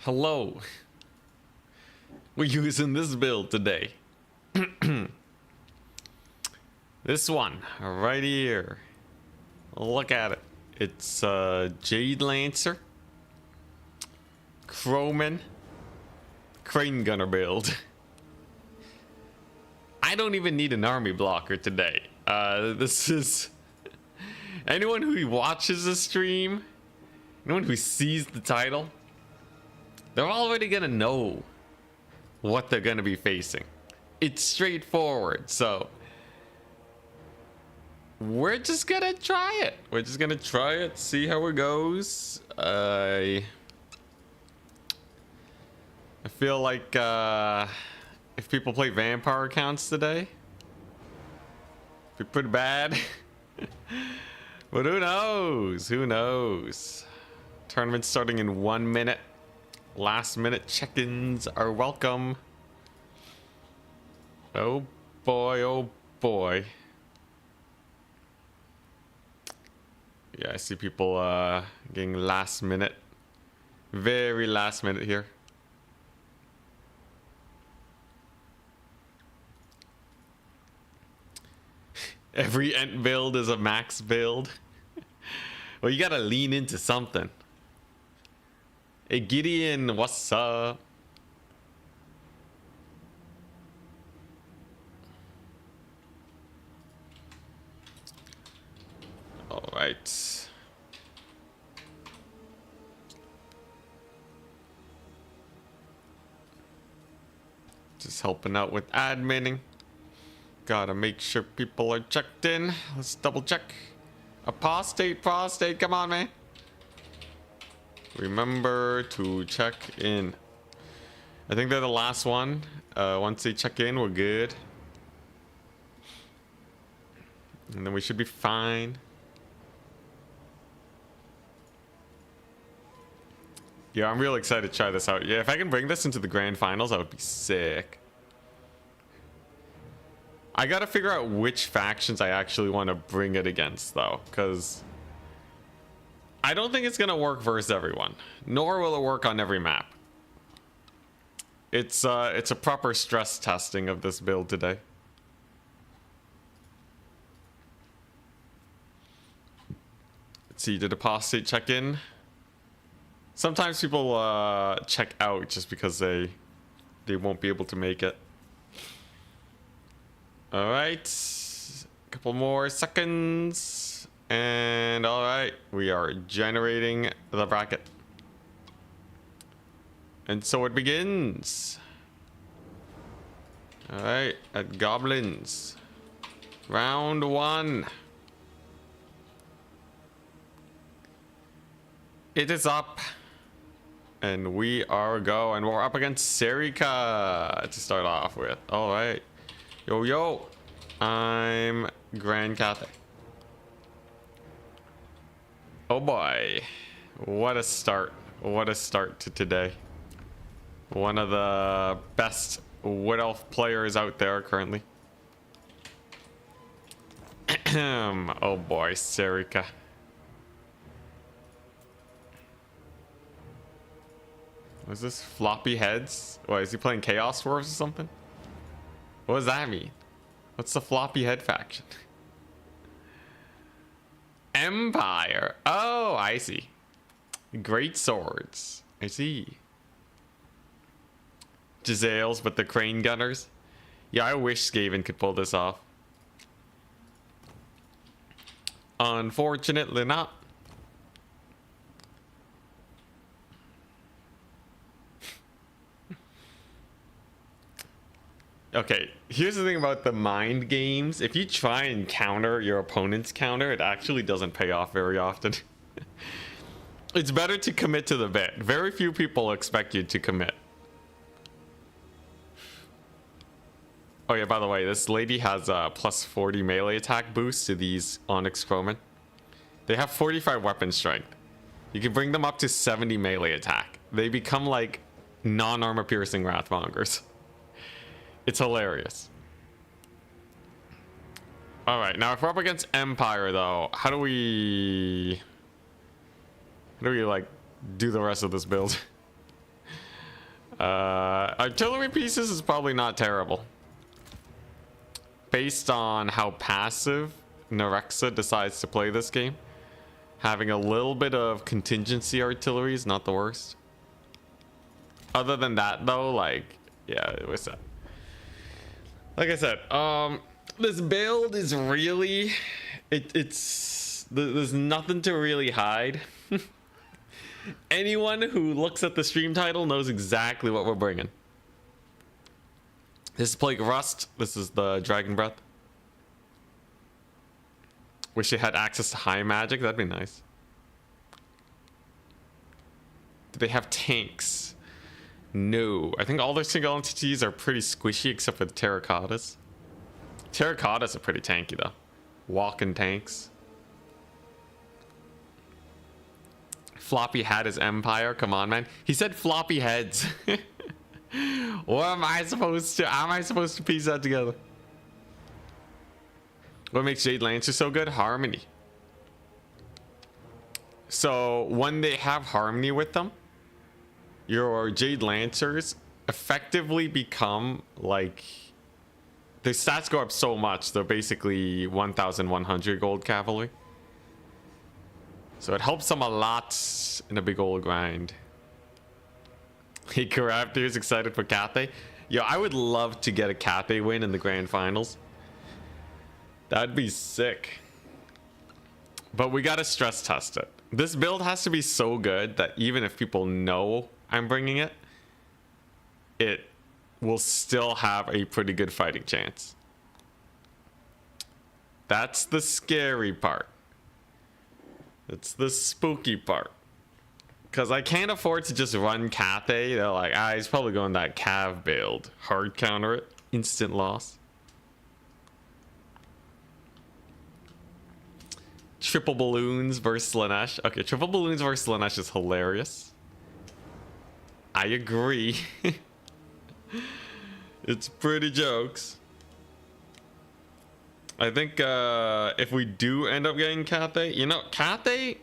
Hello. We're using this build today. This one right here. Look at it. It's Jade Lancer, Crowman, Crane Gunner build. I don't even need an army blocker today. This is anyone who watches the stream, anyone who sees the title, they're already gonna know what they're gonna be facing. It's straightforward, so we're just gonna try it. We're just gonna try it, see how it goes. I feel like if people play vampire accounts today, it'd be pretty bad. But who knows? Who knows? Tournament starting in 1 minute. Last minute check-ins are welcome. Oh boy, oh boy. Yeah, I see people getting last minute. Very last minute here. Every Ent build is a max build. Well, you gotta lean into something. Hey Gideon, what's up? All right. Just helping out with adminning. Gotta make sure people are checked in. Let's double check. Apostate, prostate, come on, man. Remember to check in. I think they're the last one. Once they check in, we're good. And then we should be fine. Yeah, I'm real excited to try this out. Yeah, if I can bring this into the grand finals, that would be sick. I gotta figure out which factions I actually want to bring it against, though, because I don't think it's gonna work versus everyone, nor will it work on every map. It's a proper stress testing of this build today. Let's see, did Apostate check in? Sometimes people check out just because they won't be able to make it. All right, a couple more seconds, and all right, we are generating the bracket, and so it begins. All right, at Goblins, round one. It is up, and we are going. We're up against Serika to start off with. All right. Yo, yo, I'm Grand Cathay. Oh boy, what a start. What a start to today. One of the best Wood Elf players out there currently. Oh boy, Serika. Was this floppy heads? What, is he playing Chaos Wars or something? What does that mean? What's the floppy head faction? Empire. Oh, I see. Great swords. I see. Giselles with the crane gunners. Yeah, I wish Skaven could pull this off. Unfortunately not. Okay, here's the thing about the mind games. If you try and counter your opponent's counter, it actually doesn't pay off very often. It's better to commit to the bet. Very few people expect you to commit. Oh yeah, by the way, this lady has a plus 40 melee attack boost to these Onyx Crowmen. They have 45 weapon strength. You can bring them up to 70 melee attack. They become like non-armor piercing Wrathmongers. It's hilarious. All right, now if we're up against Empire, though, how do we like do the rest of this build? Artillery pieces is probably not terrible. Based on how passive Nerexa decides to play this game, having a little bit of contingency artillery is not the worst. Other than that though, like, yeah, what's that? Like I said, this build is really, there's nothing to really hide. Anyone who looks at the stream title knows exactly what we're bringing. This is Plague of Rust. This is the Dragon Breath. Wish it had access to high magic. That'd be nice. Do they have tanks? No. I think all their single entities are pretty squishy except for the terracottas. Terracottas are pretty tanky though. Walking tanks. Floppy hat is Empire. Come on, man. He said floppy heads. What am I supposed to? How am I supposed to piece that together? What makes Jade Lancer so good? Harmony. So when they have harmony with them, your Jade Lancers effectively become like, their stats go up so much. They're basically 1,100 gold cavalry. So it helps them a lot in a big old grind. Hey, Raptor's excited for Cathay. Yo, I would love to get a Cathay win in the grand finals. That'd be sick. But we gotta stress test it. This build has to be so good that even if people know I'm bringing it, it will still have a pretty good fighting chance. That's the scary part. It's the spooky part. Because I can't afford to just run Cathay. They're like, he's probably going that Cav build. Hard counter it. Instant loss. Triple balloons versus Slanesh. Okay, triple balloons versus Slanesh is hilarious. I agree. It's pretty jokes. I think if we do end up getting Cathay, you know, Cathay,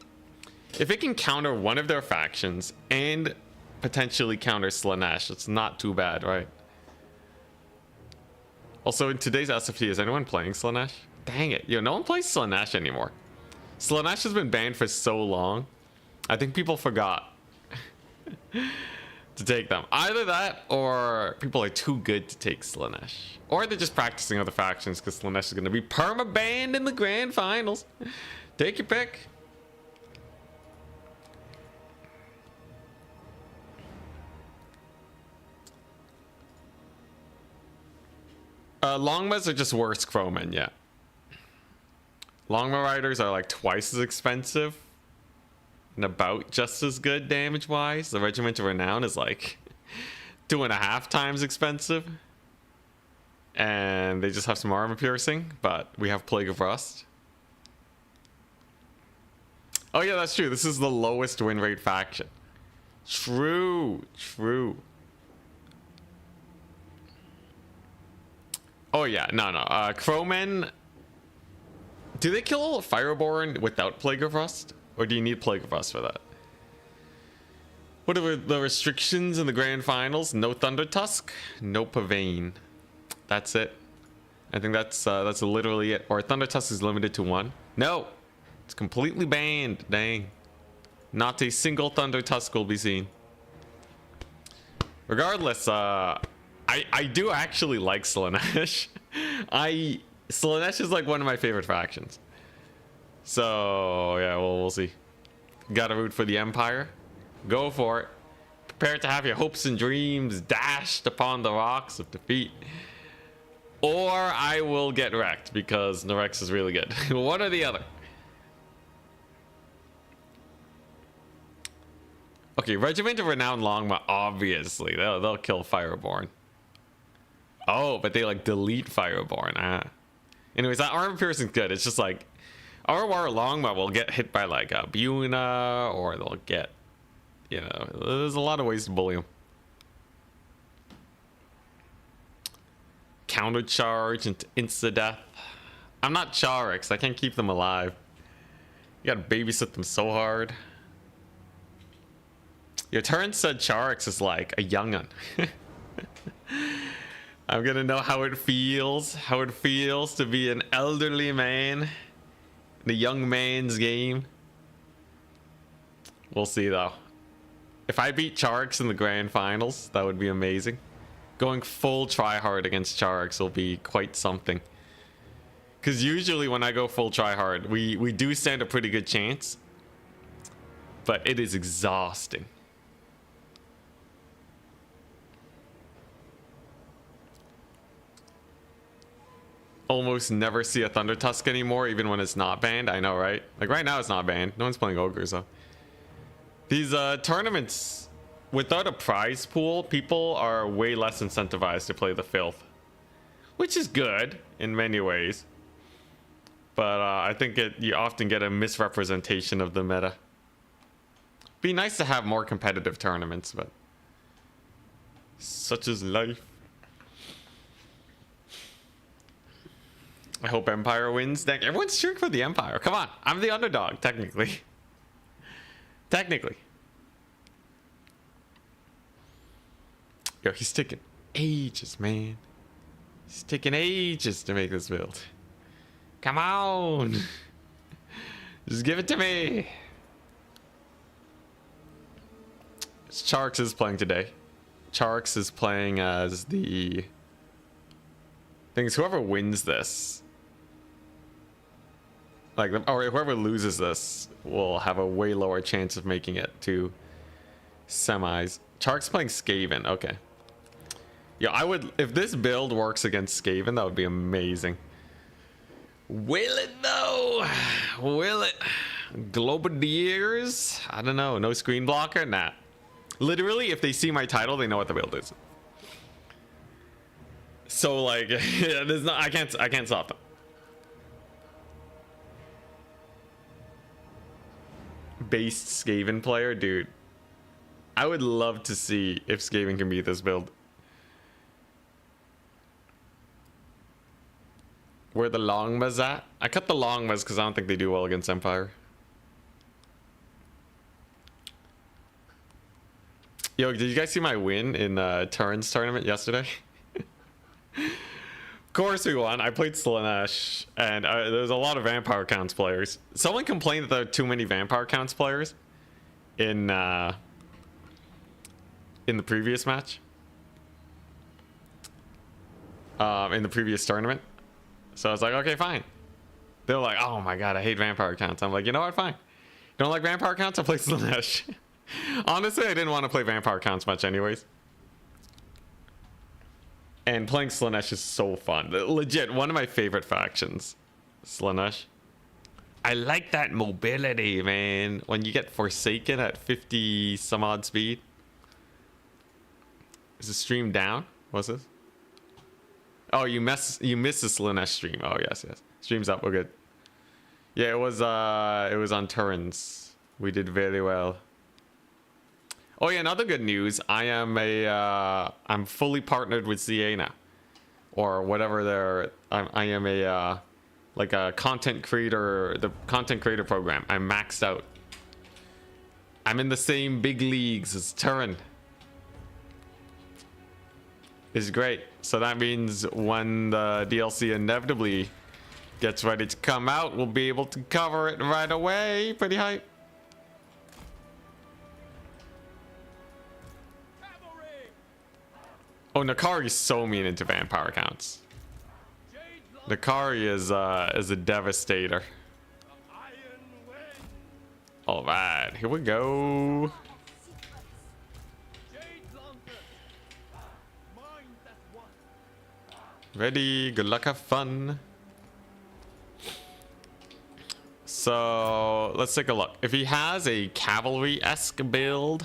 if it can counter one of their factions and potentially counter Slanesh, it's not too bad, right? Also, in today's SFT, is anyone playing Slanesh? Dang it. Yo, no one plays Slanesh anymore. Slanesh has been banned for so long. I think people forgot to take them. Either that or people are too good to take Slanesh. Or they're just practicing other factions because Slanesh is going to be perma-banned in the grand finals. Take your pick. Longmas are just worse Crowmen, yeah. Longma riders are like twice as expensive and about just as good damage wise. The Regiment of Renown is like 2.5 times expensive, and they just have some armor piercing, but we have Plague of Rust. Oh yeah, that's true. This is the lowest win rate faction. True. Oh yeah, no. Crowmen, do they kill Fireborn without Plague of Rust? Or do you need Plague of Rust for that? What are the restrictions in the grand finals? No Thunder Tusk, no Pavane. That's it. I think that's literally it. Or Thunder Tusk is limited to 1. No, it's completely banned. Dang. Not a single Thunder Tusk will be seen. Regardless, I do actually like Slanesh. Slanesh is like one of my favorite factions. So yeah, we'll see. Gotta root for the Empire. Go for it. Prepare to have your hopes and dreams dashed upon the rocks of defeat. Or I will get wrecked because Nerex is really good. One or the other. Okay, Regiment of Renowned Longma, obviously. They'll kill Fireborn. Oh, but they like delete Fireborn. Anyways, that armor piercing's good. It's just like our Longma will get hit by like a Buna, or they'll get, you know, there's a lot of ways to bully them. Counter charge into insta-death. I'm not Charix. I can't keep them alive. You gotta babysit them so hard. Your turn said Charix is like a young'un. I'm gonna know how it feels to be an elderly man. The young man's game. We'll see though. If I beat Charix in the grand finals, that would be amazing. Going full tryhard against Charix will be quite something. Because usually when I go full tryhard, we do stand a pretty good chance. But it is exhausting. Almost never see a Thunder Tusk anymore, even when it's not banned. I know, right? Like right now it's not banned. No one's playing Ogres though. These tournaments without a prize pool, people are way less incentivized to play the filth, which is good in many ways. But I think you often get a misrepresentation of the meta. Be nice to have more competitive tournaments, but such is life. I hope Empire wins. Dang, everyone's cheering for the Empire. Come on, I'm the underdog, technically. Technically. Yo, he's taking ages, man. He's taking ages to make this build. Come on. Just give it to me. Charix is playing today. Charix is playing as the things. Whoever wins this, like, or whoever loses this, will have a way lower chance of making it to semis. Charix playing Skaven. Okay. Yeah, I would, if this build works against Skaven, that would be amazing. Will it though? Will it? Globadiers? I don't know. No screen blocker? Nah. Literally, if they see my title, they know what the build is. So like, yeah, there's not. I can't stop them. Based Skaven player, dude. I would love to see if Skaven can beat this build. Where the Longmas at? I cut the Longmas because I don't think they do well against Empire. Yo, did you guys see my win in Turin's tournament yesterday? Of course we won. I played Slaanesh, and there's a lot of Vampire Counts players. Someone complained that there are too many Vampire Counts players in the previous match. In the previous tournament. So I was like, okay, fine. They were like, oh my god, I hate Vampire Counts. I'm like, you know what, fine. Don't like Vampire Counts? I'll play Slaanesh. Honestly, I didn't want to play Vampire Counts much anyways. And playing Slaanesh is so fun. Legit, one of my favorite factions. Slaanesh. I like that mobility, man. When you get Forsaken at 50 some odd speed. Is the stream down? What's this? Oh, you missed the Slaanesh stream. Oh yes. Stream's up, we're good. Yeah, it was on Turin's. We did very well. Oh yeah, another good news. I'm fully partnered with CA now, or whatever they're. I am a like a content creator. The content creator program. I'm maxed out. I'm in the same big leagues as Turin. It's great. So that means when the DLC inevitably gets ready to come out, we'll be able to cover it right away. Pretty hype. Oh, Nakari is so mean into Vampire Counts. Nakari is a devastator. All right, here we go. Ready, good luck, have fun. So let's take a look. If he has a cavalry-esque build,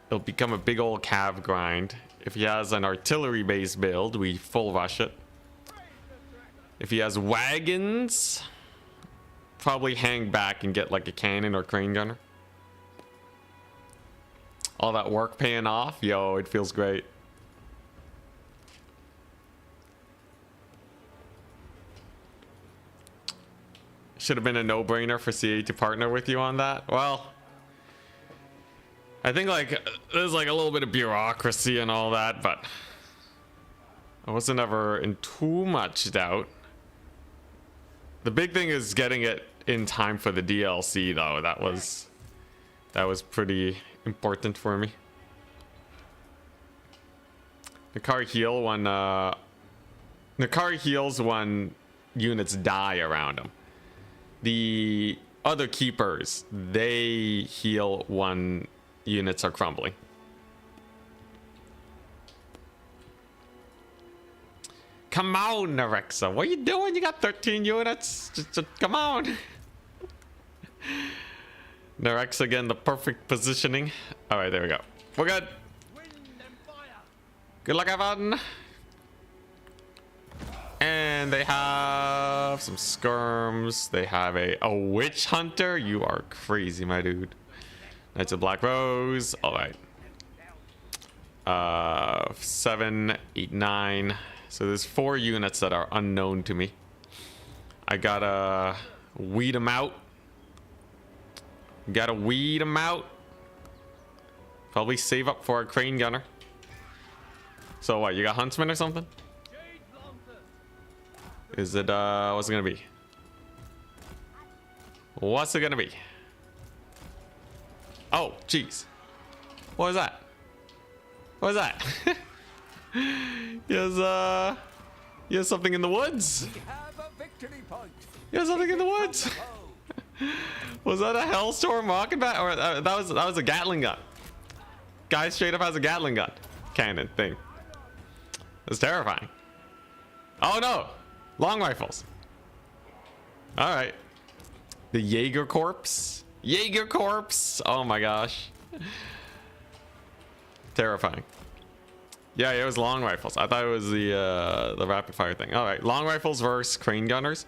it'll become a big old cav grind. If he has an artillery-based build, we full rush it. If he has wagons, probably hang back and get like a cannon or crane gunner. All that work paying off, yo, it feels great. should have been a no-brainer for CA to partner with you on that. Well, I think like there's like a little bit of bureaucracy and all that, but I wasn't ever in too much doubt. The big thing is getting it in time for the DLC, though. That was pretty important for me. Nakari heals when units die around him. The other keepers, they heal when units are crumbling. Come on, Nerexa. What are you doing? You got 13 units. Just come on. Nerexa again, the perfect positioning. All right, there we go. We're good. Good luck, everyone. And they have some skirms. They have a witch hunter. You are crazy, my dude. Knights of Black Rose. All right. 7, 8, 9. So there's 4 units that are unknown to me. I gotta weed them out. Gotta weed them out. Probably save up for a crane gunner. So what, you got huntsman or something? Is it, what's it gonna be? What's it gonna be? Oh, jeez. What was that? What was that? He has something in the woods. He has something in the woods. Was that a Hellstorm rocket bat? Or that was a Gatling gun. Guy straight up has a Gatling gun cannon thing. That's terrifying. Oh no, long rifles. All right, the Jaeger corpse. Jaeger corpse. Oh my gosh, terrifying. Yeah, it was long rifles. I thought it was the rapid fire thing. All right, long rifles versus crane gunners.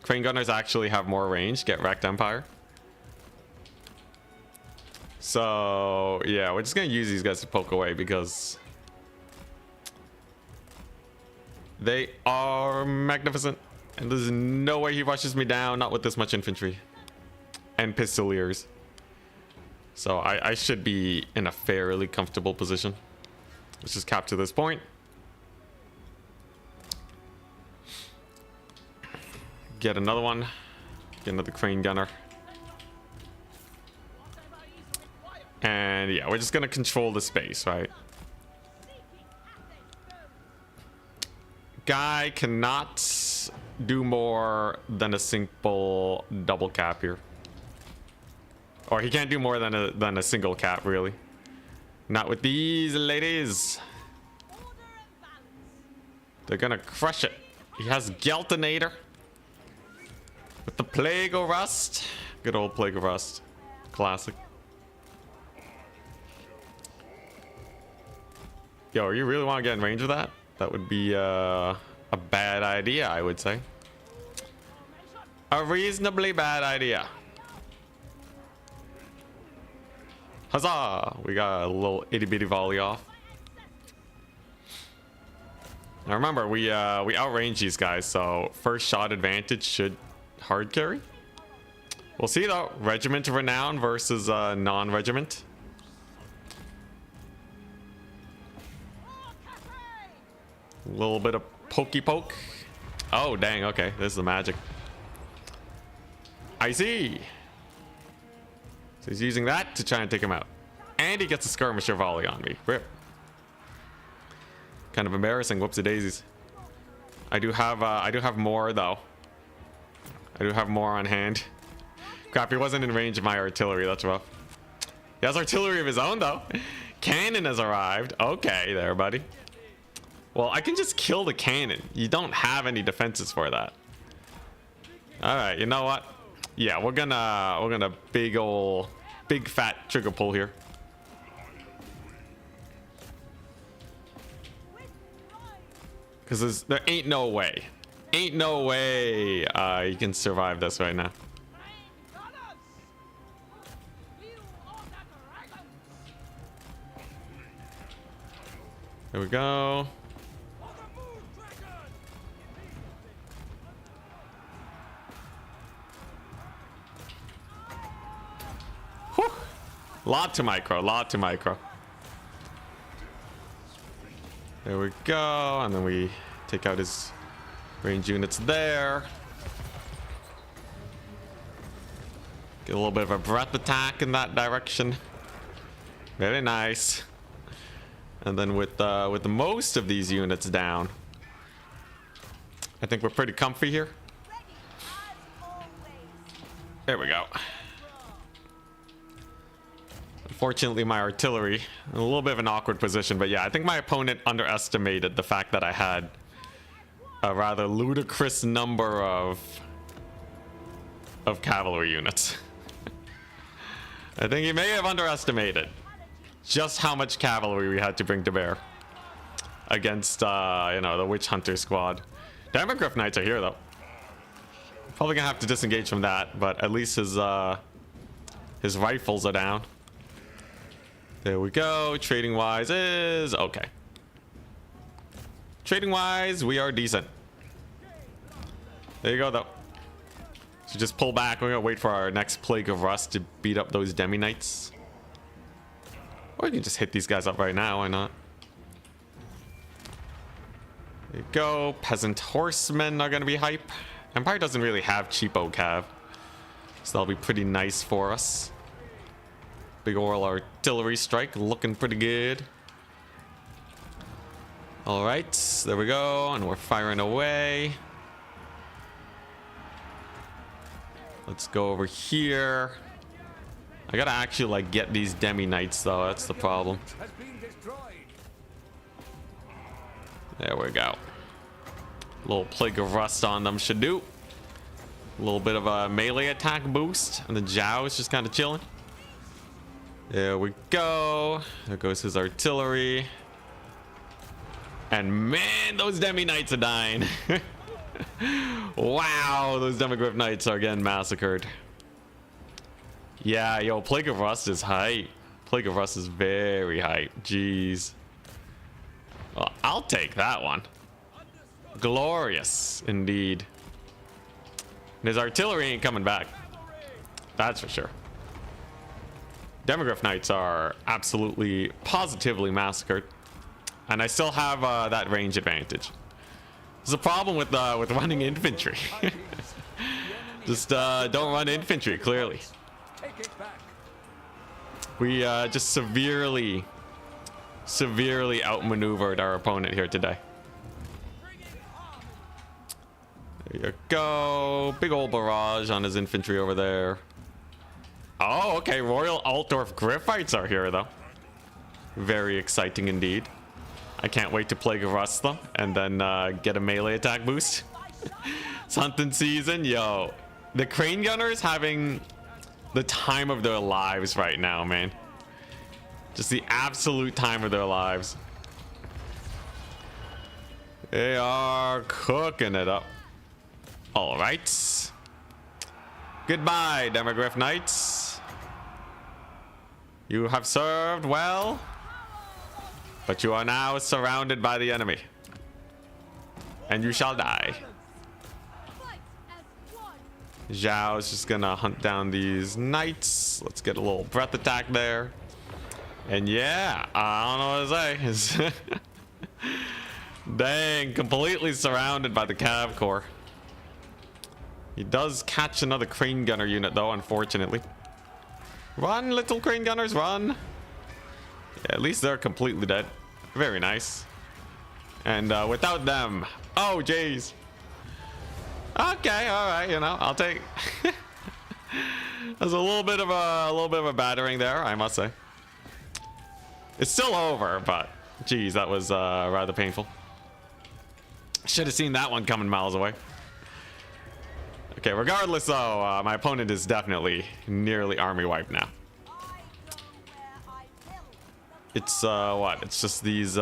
Crane gunners actually have more range. Get wrecked, Empire. So yeah, we're just gonna use these guys to poke away because they are magnificent, and there's no way he rushes me down. Not with this much infantry and pistoliers. So I should be in a fairly comfortable position. Let's just capture this point. Get another one. Get another crane gunner. And yeah, we're just gonna control the space, right? Guy cannot do more than a simple double cap here. Or he can't do more than a single cap, really. Not with these ladies. They're gonna crush it. He has Geltonator with the Plague of Rust. Good old Plague of Rust. Classic. Yo, you really want to get in range of that? That would be a bad idea, I would say. A reasonably bad idea. Huzzah! We got a little itty bitty volley off. Now remember, we outrange these guys, so first shot advantage should hard carry. We'll see though. Regiment of Renown versus non-regiment. A little bit of pokey poke. Oh dang! Okay, this is the magic. I see. So he's using that to try and take him out. And he gets a skirmisher volley on me. Rip. Kind of embarrassing. Whoopsie daisies. I do have more though. I do have more on hand. Crap, he wasn't in range of my artillery. That's rough. He has artillery of his own though. Cannon has arrived. Okay there, buddy. Well, I can just kill the cannon. You don't have any defenses for that. All right, you know what? Yeah, we're gonna big fat trigger pull here. Because there ain't no way you can survive this right now. There we go. Lot to micro, lot to micro. There we go, and then we take out his range units there. Get a little bit of a breath attack in that direction. Very nice. And then with the most of these units down, I think we're pretty comfy here. There we go. Unfortunately, my artillery in a little bit of an awkward position, but yeah, I think my opponent underestimated the fact that I had a rather ludicrous number of cavalry units. I think he may have underestimated just how much cavalry we had to bring to bear against, you know, the witch hunter squad. Demogryph knights are here though. Probably gonna have to disengage from that, but at least his rifles are down. There we go. Trading wise is okay. Trading wise, we are decent. There you go though. So just pull back. We're gonna wait for our next plague of rust to beat up those demi knights. Or you can just hit these guys up right now. Why not? There you go. Peasant horsemen are gonna be hype. Empire doesn't really have cheapo cav, so that'll be pretty nice for us. Big oral artillery strike looking pretty good. All right, there we go, and we're firing away. Let's go over here. I gotta actually like get these demi knights though. That's the problem. There we go. Little plague of rust on them should do. A little bit of a melee attack boost, and the Zhao is just kind of chilling. There we go. There goes his artillery. And man, those demi knights are dying. Wow, those demogryph knights are getting massacred. Yeah, yo, plague of rust is hype. Plague of rust is very hype. Jeez. Well, I'll take that one. Glorious indeed. And his artillery ain't coming back. That's for sure. Demogryph knights are absolutely positively massacred, and I still have that range advantage. There's a problem with running infantry. Just don't run infantry, clearly. We just severely outmaneuvered our opponent here today. There you go. Big old barrage on his infantry over there. Oh, okay. Royal Altdorf Griffites are here, though. Very exciting indeed. I can't wait to Plague of Rust them and then get a melee attack boost. It's hunting season. Yo, the Crane Gunners having the time of their lives right now, man. Just the absolute time of their lives. They are cooking it up. All right. Goodbye, Demogryph Knights. You have served well, but you are now surrounded by the enemy, and you shall die. Zhao is just gonna hunt down these knights. Let's get a little breath attack there. And yeah, I don't know what to say. Dang, completely surrounded by the Cav Corps. He does catch another Crane Gunner unit though, unfortunately. Run, little Crane Gunners, run. Yeah, at least they're completely dead. Very nice. And without them, oh jeez. Okay, all right, you know, I'll take. There's a little bit of a battering there, I must say. It's still over, but geez, that was rather painful. Should have seen that one coming miles away. Okay, regardless though, my opponent is definitely nearly army wiped now. It's what? It's just these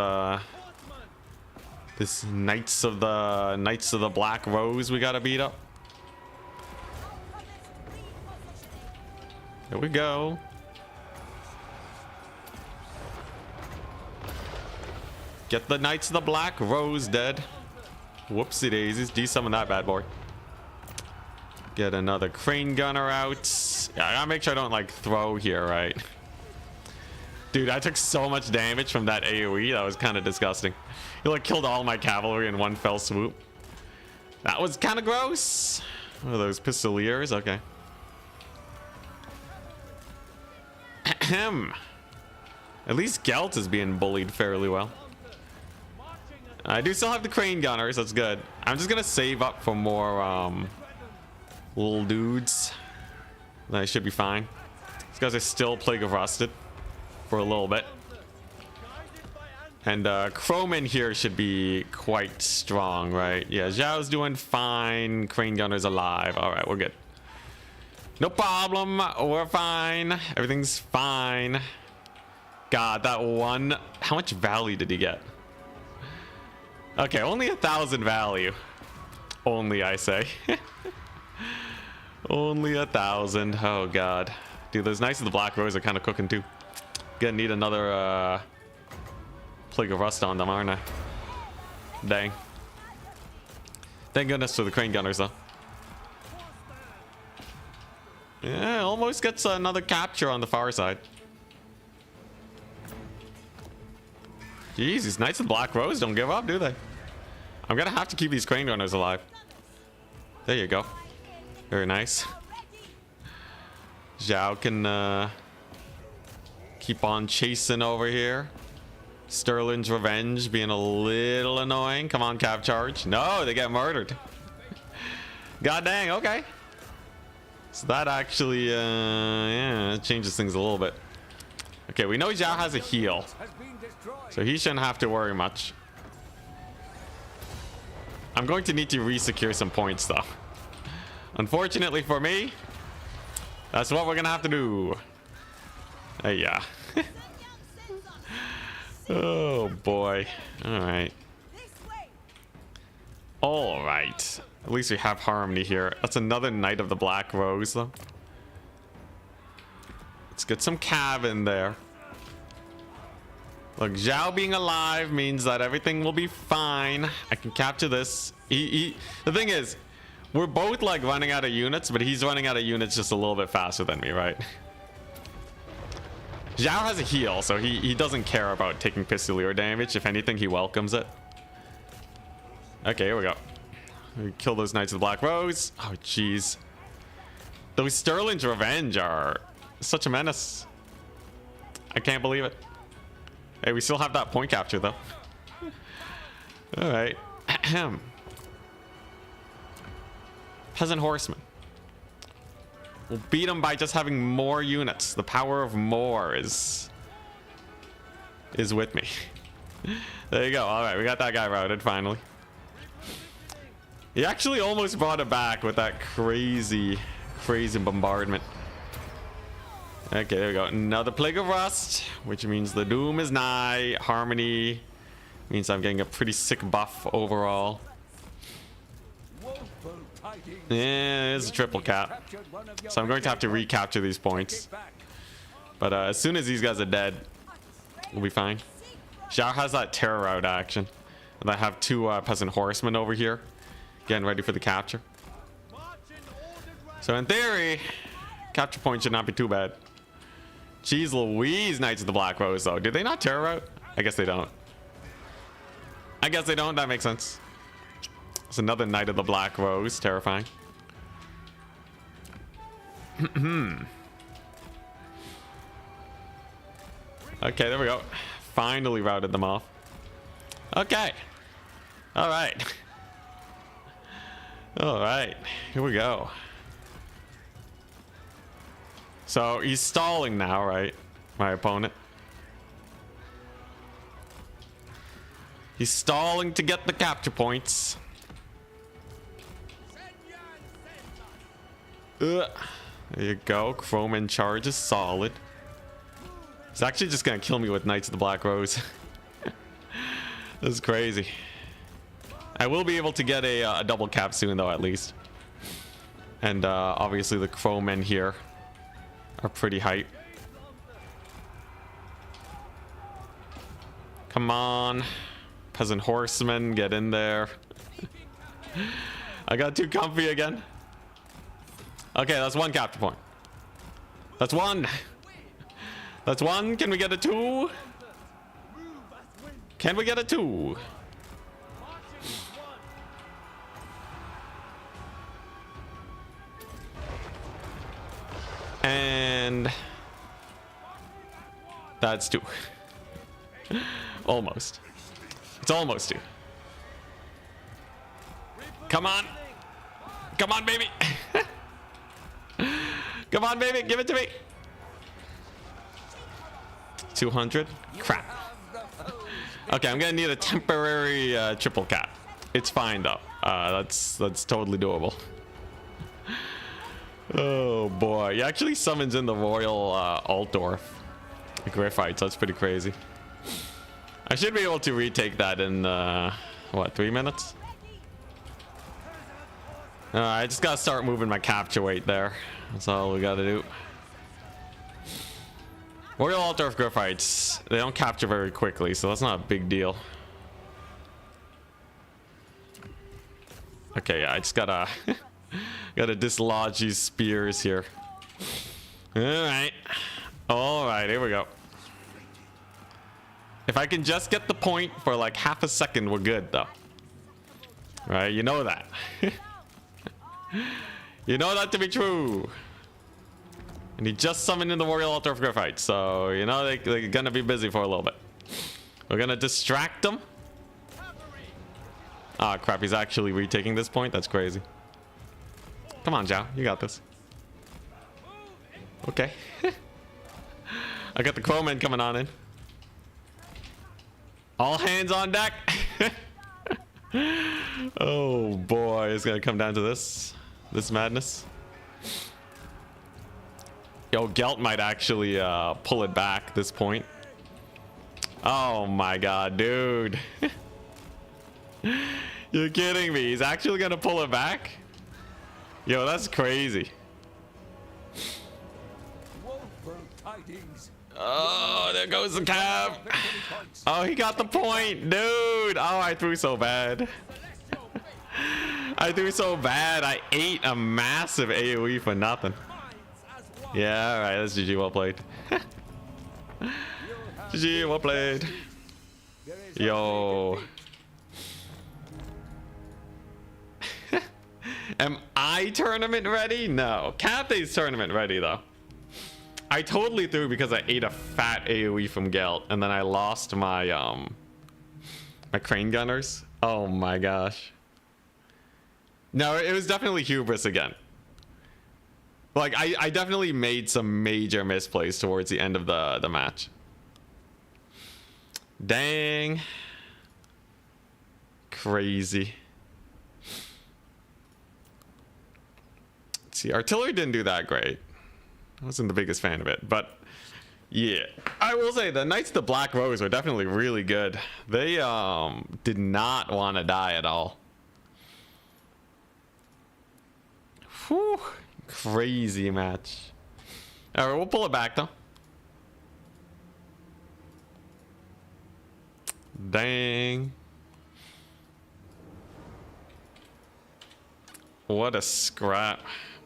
this Knights of the Black Rose we gotta beat up. There we go. Get the Knights of the Black Rose dead. Whoopsie daisies. De-summon that bad boy. Get another Crane Gunner out. Yeah, I gotta make sure I don't like throw here, right? Dude, I took so much damage from that AoE. That was kind of disgusting. He like killed all my cavalry in one fell swoop. That was kind of gross. What are those pistoliers? Okay. Ahem. At least Gelt is being bullied fairly well. I do still have the crane gunners. That's good. I'm just gonna save up for more little dudes. I should be fine. These guys are still Plague of Rusted for a little bit. And Crowman here should be quite strong, right? Yeah, Zhao's doing fine. Crane gunner's alive. All right, we're good. No problem. We're fine. Everything's fine. God, that one. How much value did he get? Okay, only 1,000 value. Only, I say. Only 1,000. Oh God, dude, those Knights of the Black Rose are kind of cooking too. Gonna need another Plague of Rust on them, aren't I? Dang. Thank goodness for the crane gunners though. Yeah, almost gets another capture on the far side. Jeez, these Knights of the Black Rose don't give up, do they? I'm gonna have to keep these crane gunners alive. There you go. Very nice. Zhao can keep on chasing over here. Sterling's Revenge being a little annoying. Come on, Cav charge. No, they get murdered. God dang, okay. So that actually, yeah, it changes things a little bit. Okay, we know Zhao has a heal, so he shouldn't have to worry much. I'm going to need to re-secure some points though. Unfortunately for me, that's what we're gonna have to do. Yeah. Oh boy. Alright. Alright. At least we have harmony here. That's another Knight of the Black Rose though. Let's get some cav in there. Look, Zhao being alive means that everything will be fine. I can capture this. The thing is, we're both like running out of units, but he's running out of units just a little bit faster than me, right? Zhao has a heal, so he doesn't care about taking pistolier damage. If anything, he welcomes it. Okay, here we go. We kill those Knights of the Black Rose. Oh, jeez. Those Sterling's Revenge are such a menace. I can't believe it. Hey, we still have that point capture, though. All right. Peasant Horseman. We'll beat him by just having more units. The power of more is with me. There you go. All right, we got that guy routed finally. He actually almost brought it back with that crazy bombardment. Okay, there we go. Another Plague of Rust, which means the doom is nigh. Harmony means I'm getting a pretty sick buff overall. Yeah, it's a triple cap. So I'm going to have to recapture these points. But as soon as these guys are dead, we'll be fine. Zhao has that terror out action. And I have two peasant horsemen over here, getting ready for the capture. So in theory, capture point should not be too bad. Jeez Louise, Knights of the Black Rose though. Did they not terror out? I guess they don't. I guess they don't. That makes sense. It's another Knight of the Black Rose. Terrifying. Okay, there we go. Finally routed them off. Okay. All right. All right. Here we go. So he's stalling now, right? My opponent. He's stalling to get the capture points. There you go. Crowman charge is solid. He's actually just gonna kill me with Knights of the Black Rose. This is crazy. I will be able to get a double cap soon though, at least. And obviously the Crowmen here are pretty hype. Come on, peasant horsemen, get in there. I got too comfy again. Okay, that's one capture point. That's one. That's one. Can we get a two? Can we get a two? And that's two. Almost. It's almost two. Come on. Come on, baby. Come on, baby. Give it to me. 200. Crap. Okay, I'm gonna need a temporary triple cap. It's fine though. That's totally doable. Oh boy, he actually summons in the Royal Altdorf Griffites. That's pretty crazy. I should be able to retake that in what, 3 minutes? I just gotta start moving my capture weight there. That's all we gotta do. Royal Altdorf Griffites, they don't capture very quickly, so that's not a big deal. Okay, yeah, I just gotta gotta dislodge these spears here. Alright, here we go. If I can just get the point for like half a second, we're good though. Right, you know that. You know that to be true. And he just summoned in the Royal Altar of Griffites, so you know they're gonna be busy for a little bit. We're gonna distract them. Ah, crap, he's actually retaking this point. That's crazy. Come on, Zhao, you got this. Okay. I got the Crowman coming on in. All hands on deck. Oh boy, it's gonna come down to this madness. Yo, Gelt might actually pull it back at this point. Oh my god, dude. You're kidding me. He's actually gonna pull it back? Yo, that's crazy. Oh, there goes the cab. Oh, he got the point, dude. Oh, I threw so bad. I threw so bad. I ate a massive AoE for nothing. Yeah, all right. That's GG. Well played. GG. Well played. Yo. Am I tournament ready? No. Cathay's tournament ready though. I totally threw because I ate a fat AoE from Gelt, and then I lost my my crane gunners. Oh my gosh. No, it was definitely hubris again. Like I definitely made some major misplays towards the end of the match. Dang. Crazy. Let's see, artillery didn't do that great. I wasn't the biggest fan of it, but yeah, I will say the Knights of the Black Rose were definitely really good. They did not want to die at all. Whew, crazy match. All right, we'll pull it back though. Dang. What a scrap.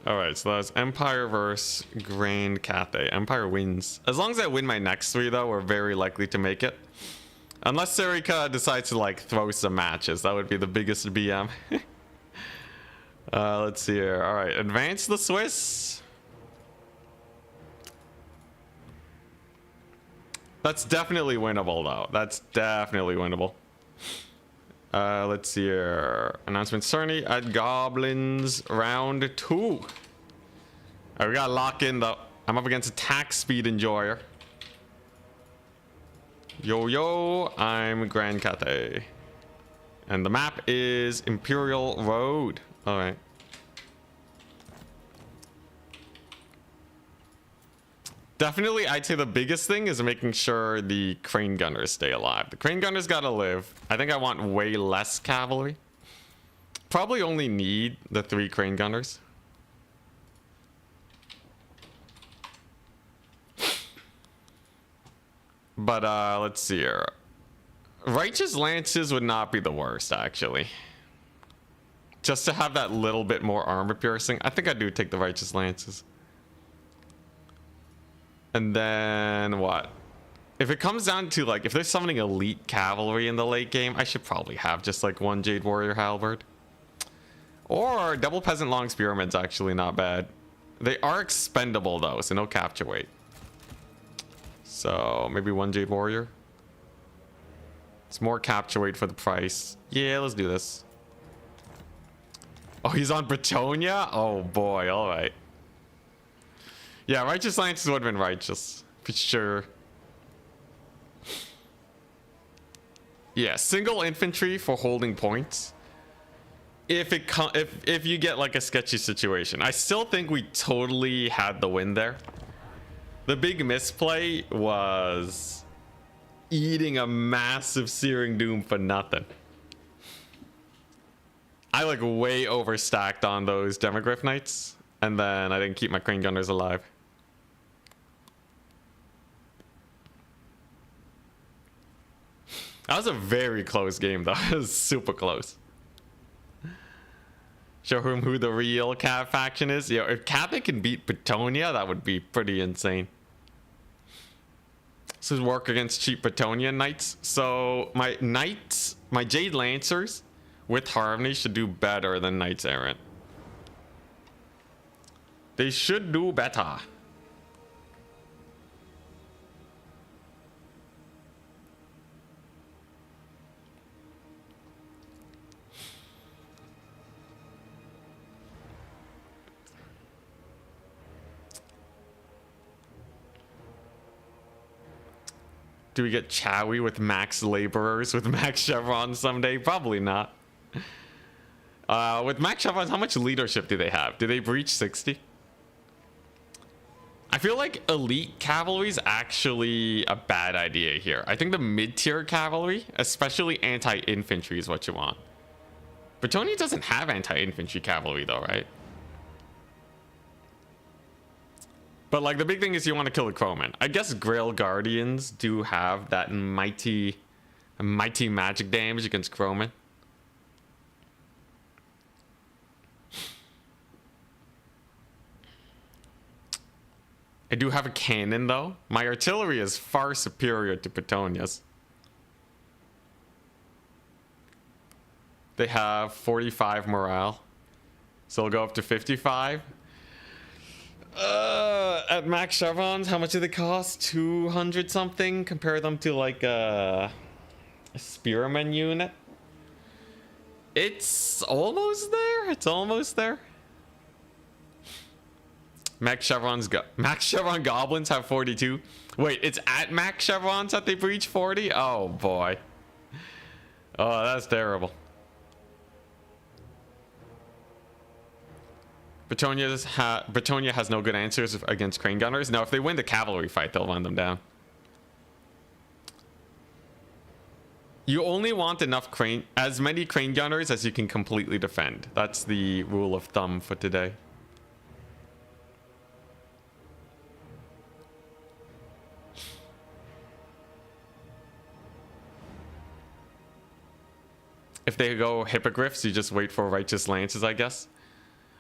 Alright, so that's Empire versus Grand Cathay. Empire wins. As long as I win my next 3 though, we're very likely to make it. Unless Serica decides to like throw some matches. That would be the biggest BM. Let's see here. Alright, advance the Swiss. That's definitely winnable though. That's definitely winnable. Let's see here. Announcement Cerny at Goblins round 2. Alright, we gotta lock in though. I'm up against Attack Speed Enjoyer. Yo, I'm Grand Cathay. And the map is Imperial Road. Alright. Definitely, I'd say the biggest thing is making sure the crane gunners stay alive. The crane gunners gotta live. I think I want way less cavalry. Probably only need the 3 crane gunners. But let's see here. Righteous Lances would not be the worst, actually. Just to have that little bit more armor piercing. I think I do take the Righteous Lances. And then what? If it comes down to like, if there's summoning elite cavalry in the late game, I should probably have just like one Jade Warrior Halberd. Or double Peasant Long Spearman's actually not bad. They are expendable though, so no capture weight. So maybe one Jade Warrior. It's more capture weight for the price. Yeah, let's do this. Oh, he's on Bretonnia? Oh boy, alright. Yeah, Righteous Lances would have been righteous. For sure. Yeah, single infantry for holding points. If you get like a sketchy situation. I still think we totally had the win there. The big misplay was eating a massive Searing Doom for nothing. I like way overstacked on those Demogryph Knights, and then I didn't keep my Crane Gunners alive. That was a very close game though. It was super close. Show him who the real Cav faction is. Yo, if Cathay can beat Bretonnia, that would be pretty insane. This is work against cheap Bretonnia Knights. So my Knights, my Jade Lancers with Harmony should do better than Knights Errant. They should do better. Do we get Chowie with max laborers with max chevrons someday? Probably not. With max chevrons, how much leadership do they have? Do they breach 60? I feel like elite cavalry is actually a bad idea here. I think the mid-tier cavalry, especially anti-infantry, is what you want. Bretonnia doesn't have anti-infantry cavalry though, right? But like the big thing is you want to kill the Crowman. I guess Grail Guardians do have that mighty magic damage against Crowman. I do have a cannon though. My artillery is far superior to Bretonnia's. They have 45 morale. So we'll go up to 55. At max chevrons, how much do they cost? 200 something. Compare them to like a spearman unit. It's almost there. It's almost there. Max chevron goblins have 42. Wait, it's at max chevrons that they breach 40? Oh boy. Oh, that's terrible. Bretonnia has no good answers against Crane Gunners. No, if they win the cavalry fight, they'll run them down. You only want as many Crane Gunners as you can completely defend. That's the rule of thumb for today. If they go Hippogriffs, you just wait for Righteous Lances, I guess.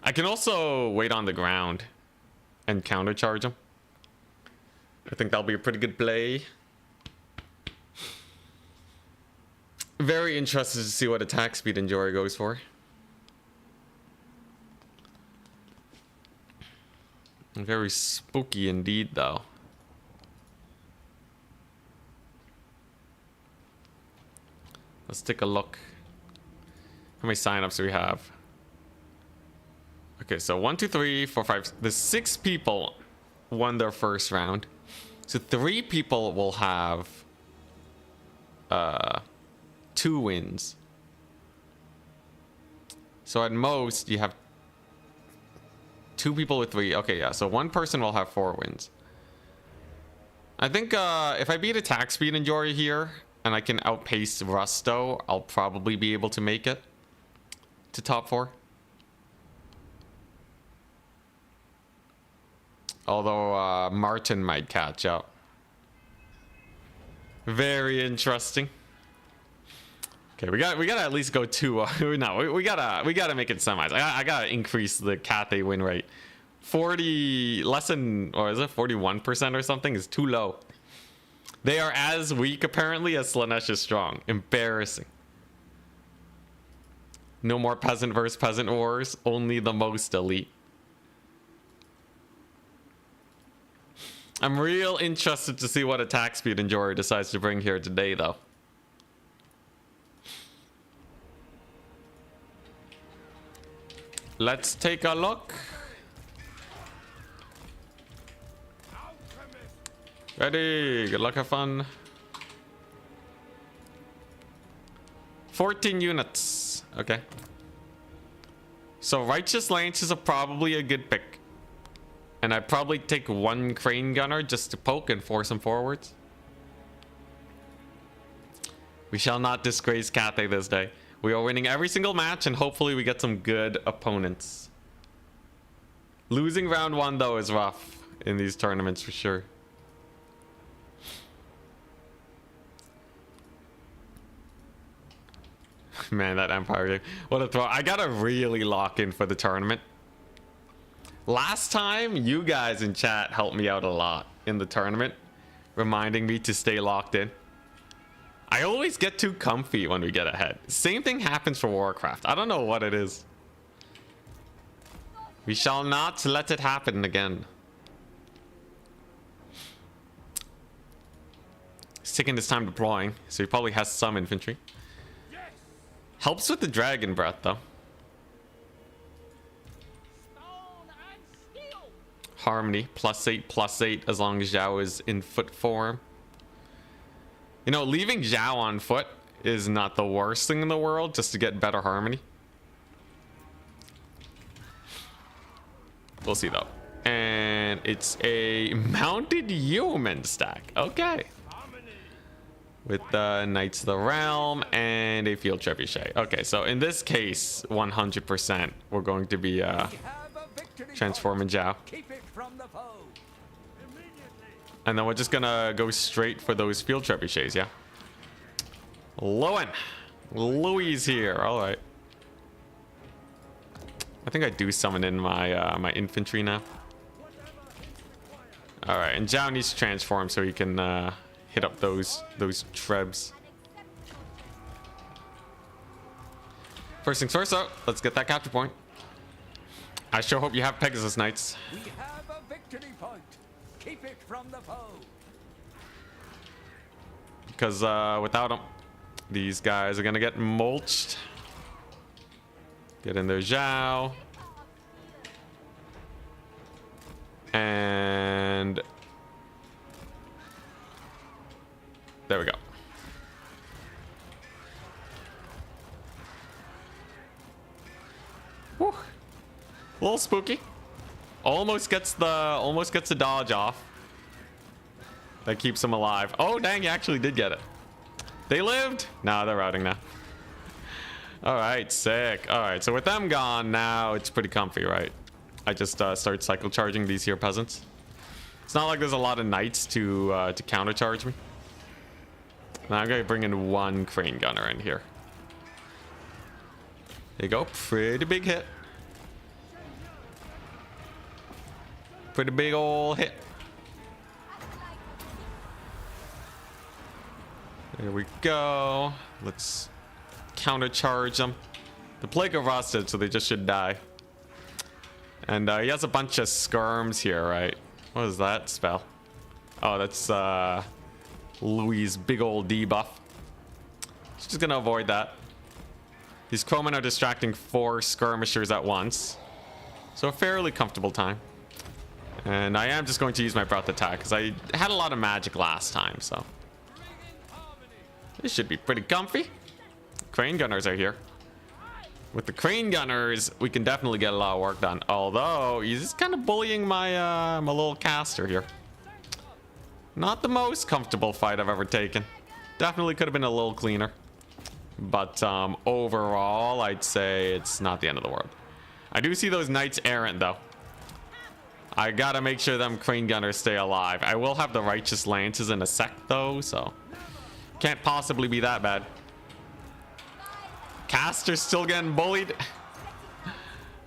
I can also wait on the ground and countercharge them. I think that'll be a pretty good play. Very interested to see what attack speed Enjoy goes for. Very spooky indeed, though. Let's take a look. How many signups do we have? Okay, so 1, 2, 3, 4, 5. The 6 people won their first round. So 3 people will have 2 wins. So at most you have 2 people with 3. Okay, yeah. So 1 person will have 4 wins. I think if I beat attack speed Enjoy here and I can outpace Rusto, I'll probably be able to make it to top 4. Although Martin might catch up. Very interesting. Okay, we gotta at least go 2. No, we gotta make it semis. I gotta increase the Cathay win rate 40, less than, or is it 41% or something is too low. They are as weak apparently as Slaanesh is strong. Embarrassing. No more peasant versus peasant wars, only the most elite. I'm real interested to see what attack speed Enjoyer decides to bring here today though. Let's take a look. Ready, good luck, have fun. 14 units, okay. So Righteous Lances are probably a good pick. And I'd probably take one Crane Gunner just to poke and force him forwards. We shall not disgrace Cathay this day. We are winning every single match and hopefully we get some good opponents. Losing round 1 though is rough in these tournaments for sure. Man, that Empire game. What a throw. I gotta really lock in for the tournament. Last time, you guys in chat helped me out a lot in the tournament, reminding me to stay locked in. I always get too comfy when we get ahead. Same thing happens for Warcraft. I don't know what it is. We shall not let it happen again. He's taking his time deploying, so he probably has some infantry. Helps with the Dragon Breath, though. Harmony, +8/+8, as long as Zhao is in foot form. You know, leaving Zhao on foot is not the worst thing in the world, just to get better harmony. We'll see, though. And it's a mounted human stack. Okay. With the Knights of the Realm and a Field Trebuchet. Okay, so in this case, 100% we're going to be transforming Zhao. And then we're just gonna go straight for those Field Trebuchets, yeah? Lowen! Louis here, alright. I think I do summon in my my infantry now. Alright, and Zhao needs to transform so he can hit up those trebs. First things first, though, let's get that capture point. I sure hope you have Pegasus Knights. We have a victory point. Keep it from the foe. Because without them, these guys are gonna get mulched. Get in there, Zhao. And there we go. Whew. A little spooky. Almost gets the dodge off. That keeps him alive. Oh dang, he actually did get it. They lived. Nah, they're routing now. All right, sick. All right, so with them gone, now it's pretty comfy, right? I just start cycle charging these here peasants. It's not like there's a lot of knights to counter charge me. Now I'm gonna bring in one Crane Gunner in here. There you go, pretty big hit. Pretty big ol' hit. There we go. Let's counter charge them. The Plague of Rusted, so they just should die. And he has a bunch of skirms here, right? What is that spell? Oh, that's Louis' big old debuff. Just gonna avoid that. These Crowmen are distracting 4 skirmishers at once. So a fairly comfortable time. And I am just going to use my breath attack because I had a lot of magic last time, so this should be pretty comfy. Crane Gunners are here. With the Crane Gunners, we can definitely get a lot of work done. Although he's just kind of bullying my my little caster here. Not the most comfortable fight I've ever taken. Definitely could have been a little cleaner. But overall, I'd say it's not the end of the world. I do see those Knights Errant though. I gotta make sure them Crane Gunners stay alive. I will have the Righteous Lances in a sec though, so can't possibly be that bad. Caster's still getting bullied.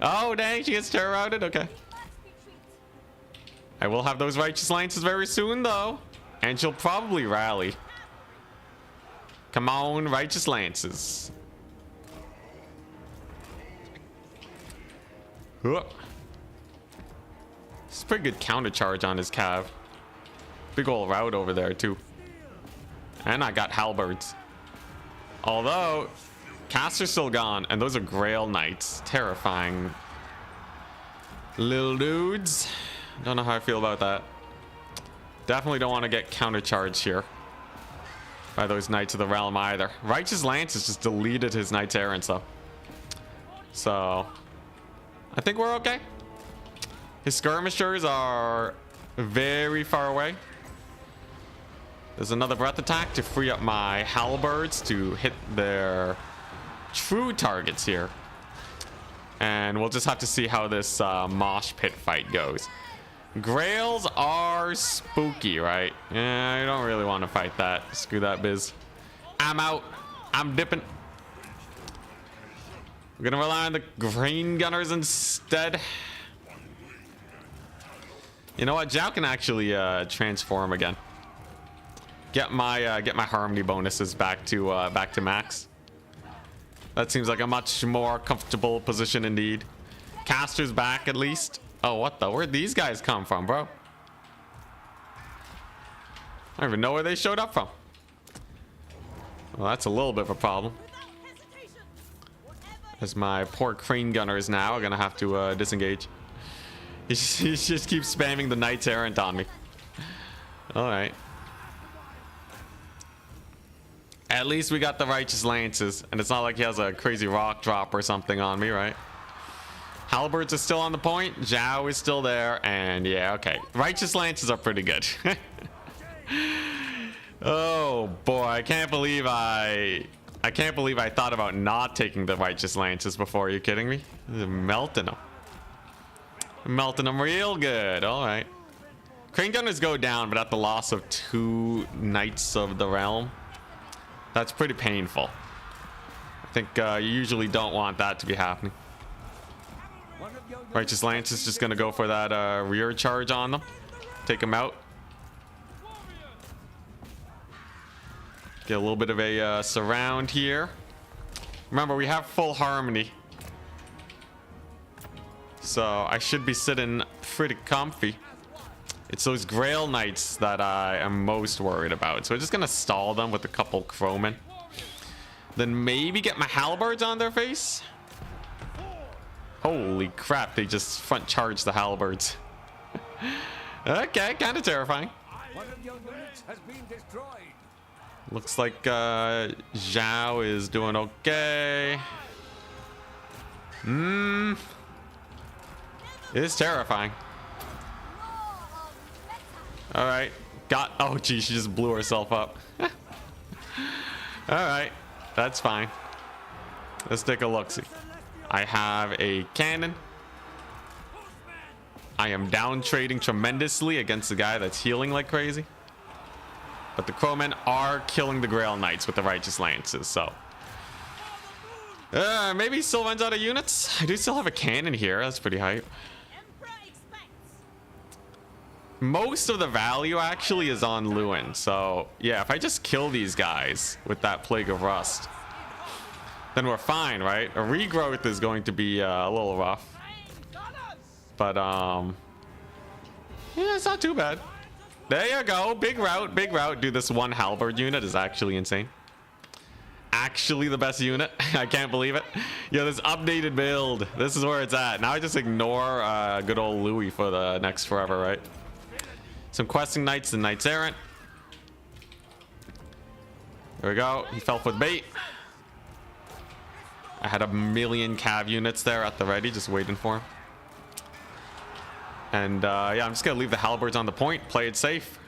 Oh dang, she gets terror routed. Okay. I will have those righteous lances very soon, though. And she'll probably rally. Come on, righteous lances. It's a pretty good counter charge on his cav. Big old route over there, too. And I got halberds. Although, Caster's still gone, and those are Grail Knights. Terrifying little dudes. Don't know how I feel about that. Definitely don't want to get countercharged here by those Knights of the Realm either. Righteous Lance has just deleted his Knights Errant, though. So, I think we're okay. His skirmishers are very far away. There's another breath attack to free up my halberds to hit their true targets here. And we'll just have to see how this mosh pit fight goes. Grails are spooky, right? Yeah, I don't really want to fight that. Screw that biz. I'm out. I'm dipping. We're gonna rely on the green gunners instead. You know what? Zhao can actually transform again. Get my harmony bonuses back to max. That seems like a much more comfortable position indeed. Caster's back at least. Oh, what the? Where'd these guys come from, bro? I don't even know where they showed up from. Well, that's a little bit of a problem. As my poor crane gunners now are gonna have to disengage. He just keeps spamming the Knights Errant on me. Alright. At least we got the Righteous Lances, and it's not like he has a crazy rock drop or something on me, right? Halberds are still on the point. Zhao is still there, and yeah, okay. Righteous Lances are pretty good. Oh boy, I can't believe I thought about not taking the Righteous Lances before. Are you kidding me? Melting them. Melting them real good. All right. Crane gunners go down, but at the loss of 2 Knights of the Realm. That's pretty painful. I think you usually don't want that to be happening. Righteous Lance is just going to go for that rear charge on them. Take them out. Get a little bit of a surround here. Remember, we have full harmony. So I should be sitting pretty comfy. It's those Grail Knights that I am most worried about. So we're just going to stall them with a couple Crowmen. Then maybe get my halberds on their face. Holy crap, they just front charge the halberds. Okay, kind of terrifying. One of your units has been destroyed. Looks like Zhao is doing okay. It is terrifying. All right, oh geez, she just blew herself up. All right, that's fine. Let's take a look-see. I have a cannon. I am down trading tremendously against the guy that's healing like crazy. But the Crowmen are killing the Grail Knights with the Righteous Lances, so maybe he still runs out of units. I do still have a cannon here. That's pretty hype. Most of the value actually is on Lewin, so yeah, if I just kill these guys with that Plague of Rust, then we're fine, right? A regrowth is going to be a little rough, but yeah, it's not too bad. There you go. Big route, big route. Dude, this one halberd unit is actually insane. Actually the best unit. I can't believe it. Yo, this updated build. This is where it's at. Now I just ignore good old Louis for the next forever, right? Some questing Knights and Knights Errant. There we go. He fell for the bait. I had a million cav units there at the ready, just waiting for him. And yeah, I'm just gonna leave the halberds on the point, play it safe.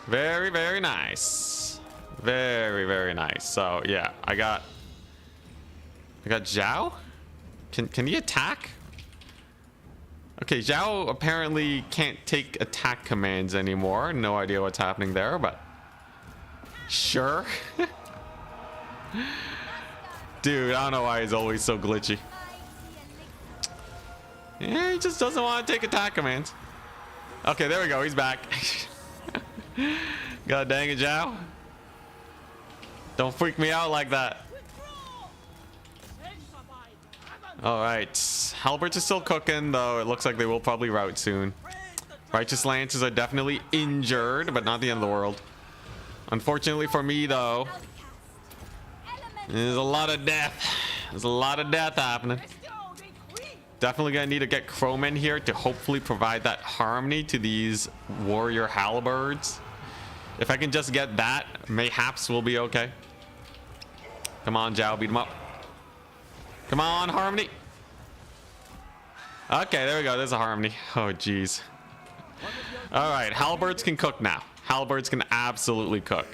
Very, very nice. Very, very nice. So yeah, I got Zhao. Can he attack? Okay, Zhao apparently can't take attack commands anymore. No idea what's happening there, but sure. Dude, I don't know why he's always so glitchy. Yeah, he just doesn't want to take attack commands. Okay, there we go. He's back. God dang it, Zhao. Don't freak me out like that. Alright. Halberds are still cooking, though it looks like they will probably rout soon. Righteous Lances are definitely injured, but not the end of the world. Unfortunately for me, though, there's a lot of death. There's a lot of death happening. Definitely gonna need to get Crowmen here to hopefully provide that harmony to these warrior halberds. If I can just get that, mayhaps we'll be okay. Come on, Zhao, beat him up. Come on, harmony. Okay, there we go. There's a harmony. Oh, jeez. All right, halberds can cook now. Halberds can absolutely cook.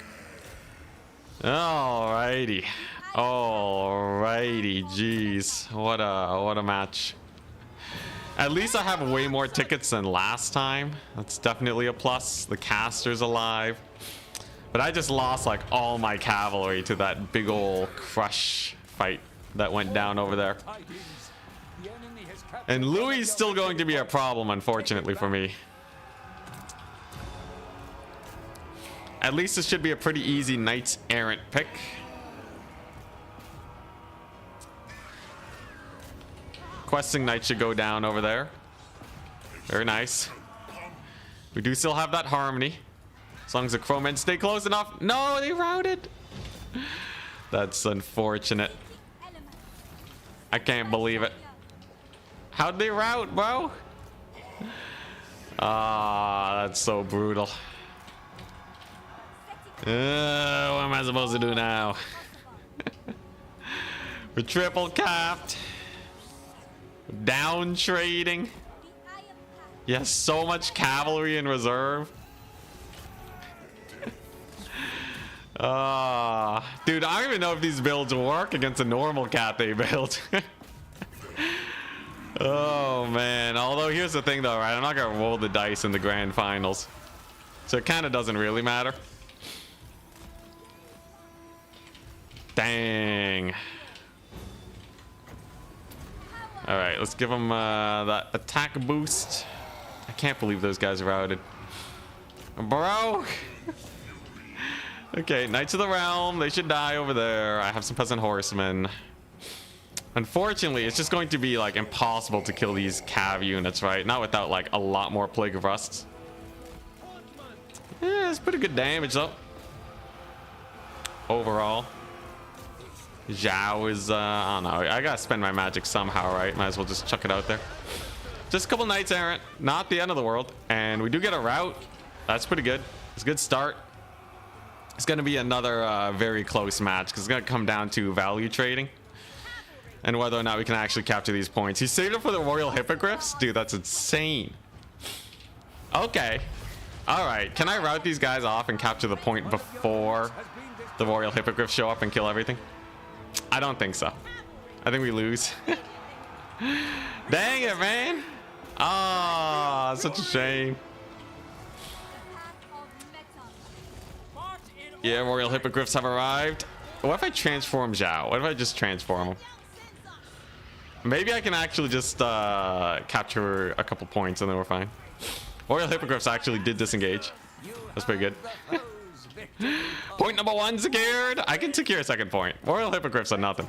Alrighty. Alrighty, jeez. What a match. At least I have way more tickets than last time. That's definitely a plus. The caster's alive. But I just lost like all my cavalry to that big old crush fight that went down over there. And Louis is still going to be a problem, unfortunately for me. At least this should be a pretty easy Knights Errant pick. Questing Knight should go down over there. Very nice. We do still have that harmony. As long as the Crowmen stay close enough. No, they routed. That's unfortunate. I can't believe it. How'd they rout, bro? Ah, that's so brutal. What am I supposed to do now? We're triple capped. Down trading. Yes, so much cavalry in reserve. Dude, I don't even know if these builds work against a normal Cathay build. Oh man. Although here's the thing though, right? I'm not gonna roll the dice in the grand finals, so it kind of doesn't really matter. Dang. All right, let's give them that attack boost. I can't believe those guys routed, bro. Okay, Knights of the Realm, they should die over there. I have some peasant horsemen. Unfortunately, it's just going to be like impossible to kill these cav units, right? Not without like a lot more Plague of Rusts. Yeah, it's pretty good damage though. Overall. Zhao is, I don't know. I gotta spend my magic somehow, right? Might as well just chuck it out there. Just a couple Knights Errant, not the end of the world. And we do get a rout. That's pretty good. It's a good start. It's going to be another very close match because it's going to come down to value trading and whether or not we can actually capture these points. He saved it for the Royal Hippogriffs? Dude, that's insane. Okay. All right. Can I route these guys off and capture the point before the Royal Hippogriffs show up and kill everything? I don't think so. I think we lose. Dang it, man. Ah, such a shame. Yeah, Royal Hippogriffs have arrived. What if I transform Zhao? What if I just transform him? Maybe I can actually just capture a couple points and then we're fine. Royal Hippogriffs actually did disengage. That's pretty good. Point number 1 secured. I can secure a second point. Royal Hippogriffs are nothing.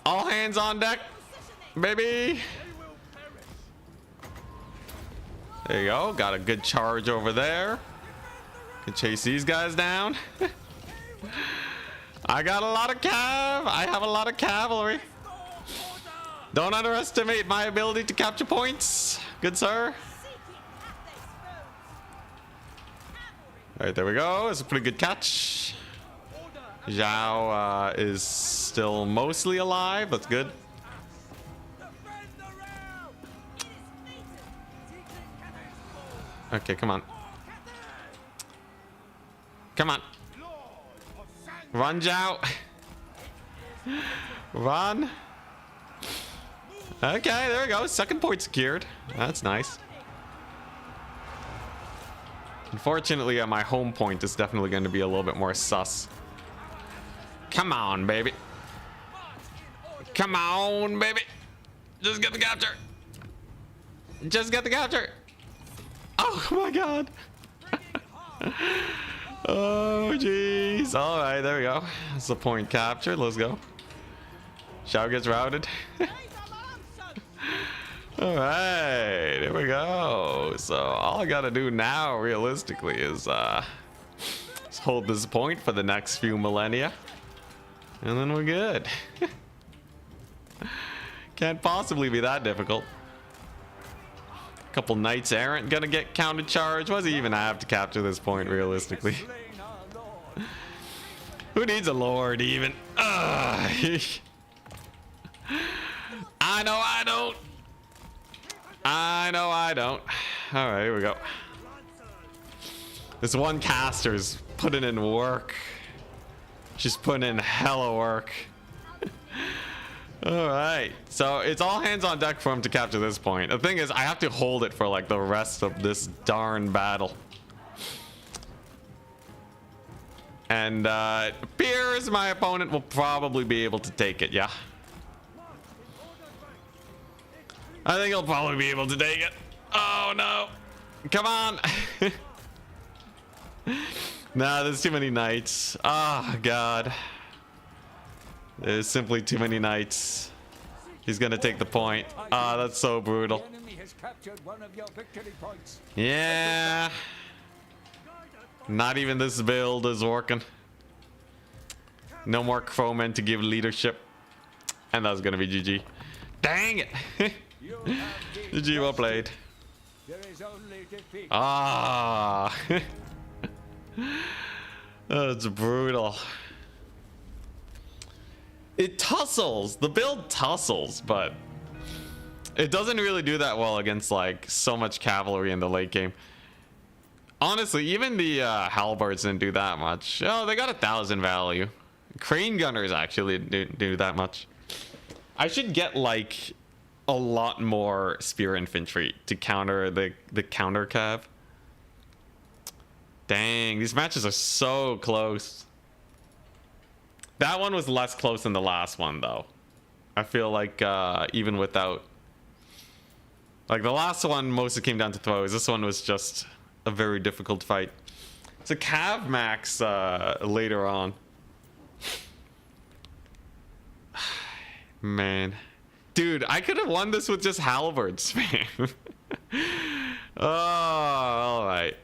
All hands on deck, baby. There you go. Got a good charge over there. Can chase these guys down. I got a lot of cav. I have a lot of cavalry. Don't underestimate my ability to capture points. Good sir. All right, there we go. It's a pretty good catch. Zhao is still mostly alive. That's good. Okay, come on. Come on. Run, Zhao. Run. Okay, there we go. Second point secured. That's nice. Unfortunately, my home point is definitely going to be a little bit more sus. Come on, baby. Come on, baby. Just get the capture. Just get the capture. Oh my god. Oh jeez. All right, there we go. That's the point capture. Let's go. Shower gets routed. All right, here we go. So all I gotta do now, realistically, is hold this point for the next few millennia, and then we're good. Can't possibly be that difficult. A couple knights errant gonna get counted charge. What does he even have to capture this point, realistically? Who needs a lord even? I know I don't. I know I don't. All right, here we go. This one caster's putting in work. She's putting in hella work. All right, so it's all hands on deck for him to capture this point. The thing is, I have to hold it for like the rest of this darn battle. And it appears my opponent will probably be able to take it, yeah. I think he'll probably be able to take it. Oh no. Come on. Nah, there's too many knights. Oh god. There's simply too many knights. He's gonna take the point. Ah, that's so brutal. Yeah. Not even this build is working. No more crowmen to give leadership. And that's gonna be GG. Dang it. GG, well played. Ah. That's brutal. It tussles. The build tussles, but it doesn't really do that well against like so much cavalry in the late game. Honestly, even the halberds didn't do that much. Oh, they got 1,000 value. Crane gunners actually didn't do that much. I should get like a lot more spear infantry to counter the counter cav. Dang, these matches are so close. That one was less close than the last one, though. I feel like even without... Like, the last one mostly came down to throws. This one was just a very difficult fight. It's a Cav Max later on. Man. Dude, I could have won this with just halberds, man. Oh, alright.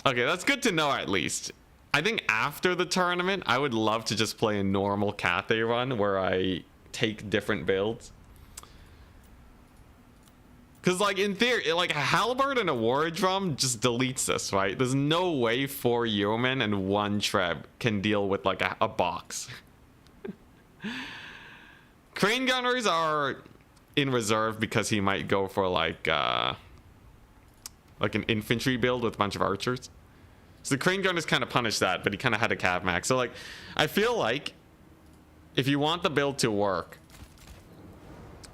Okay, that's good to know at least. I think after the tournament, I would love to just play a normal Cathay run where I take different builds. Because, like, in theory, like, a halberd and a war drum just deletes this, right? There's no way 4 yeomen and 1 treb can deal with, like, a box. Crane gunners are in reserve because he might go for, like an infantry build with a bunch of archers. So the crane gunners kind of punished that, but he kind of had a cav max. So, like, I feel like if you want the build to work,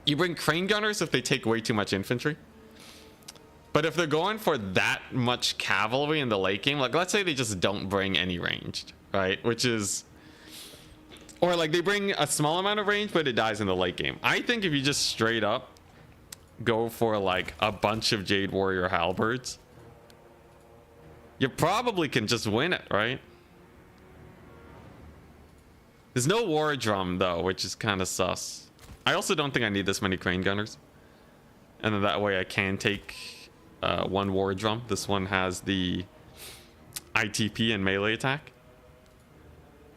you bring crane gunners if they take way too much infantry. But if they're going for that much cavalry in the late game, like, let's say they just don't bring any ranged, right? Which is... Or, like, they bring a small amount of range, but it dies in the late game. I think if you just straight up go for, like, a bunch of Jade Warrior halberds, you probably can just win it, right? There's no war drum, though, which is kind of sus. I also don't think I need this many crane gunners. And then that way I can take 1 war drum. This one has the ITP and melee attack.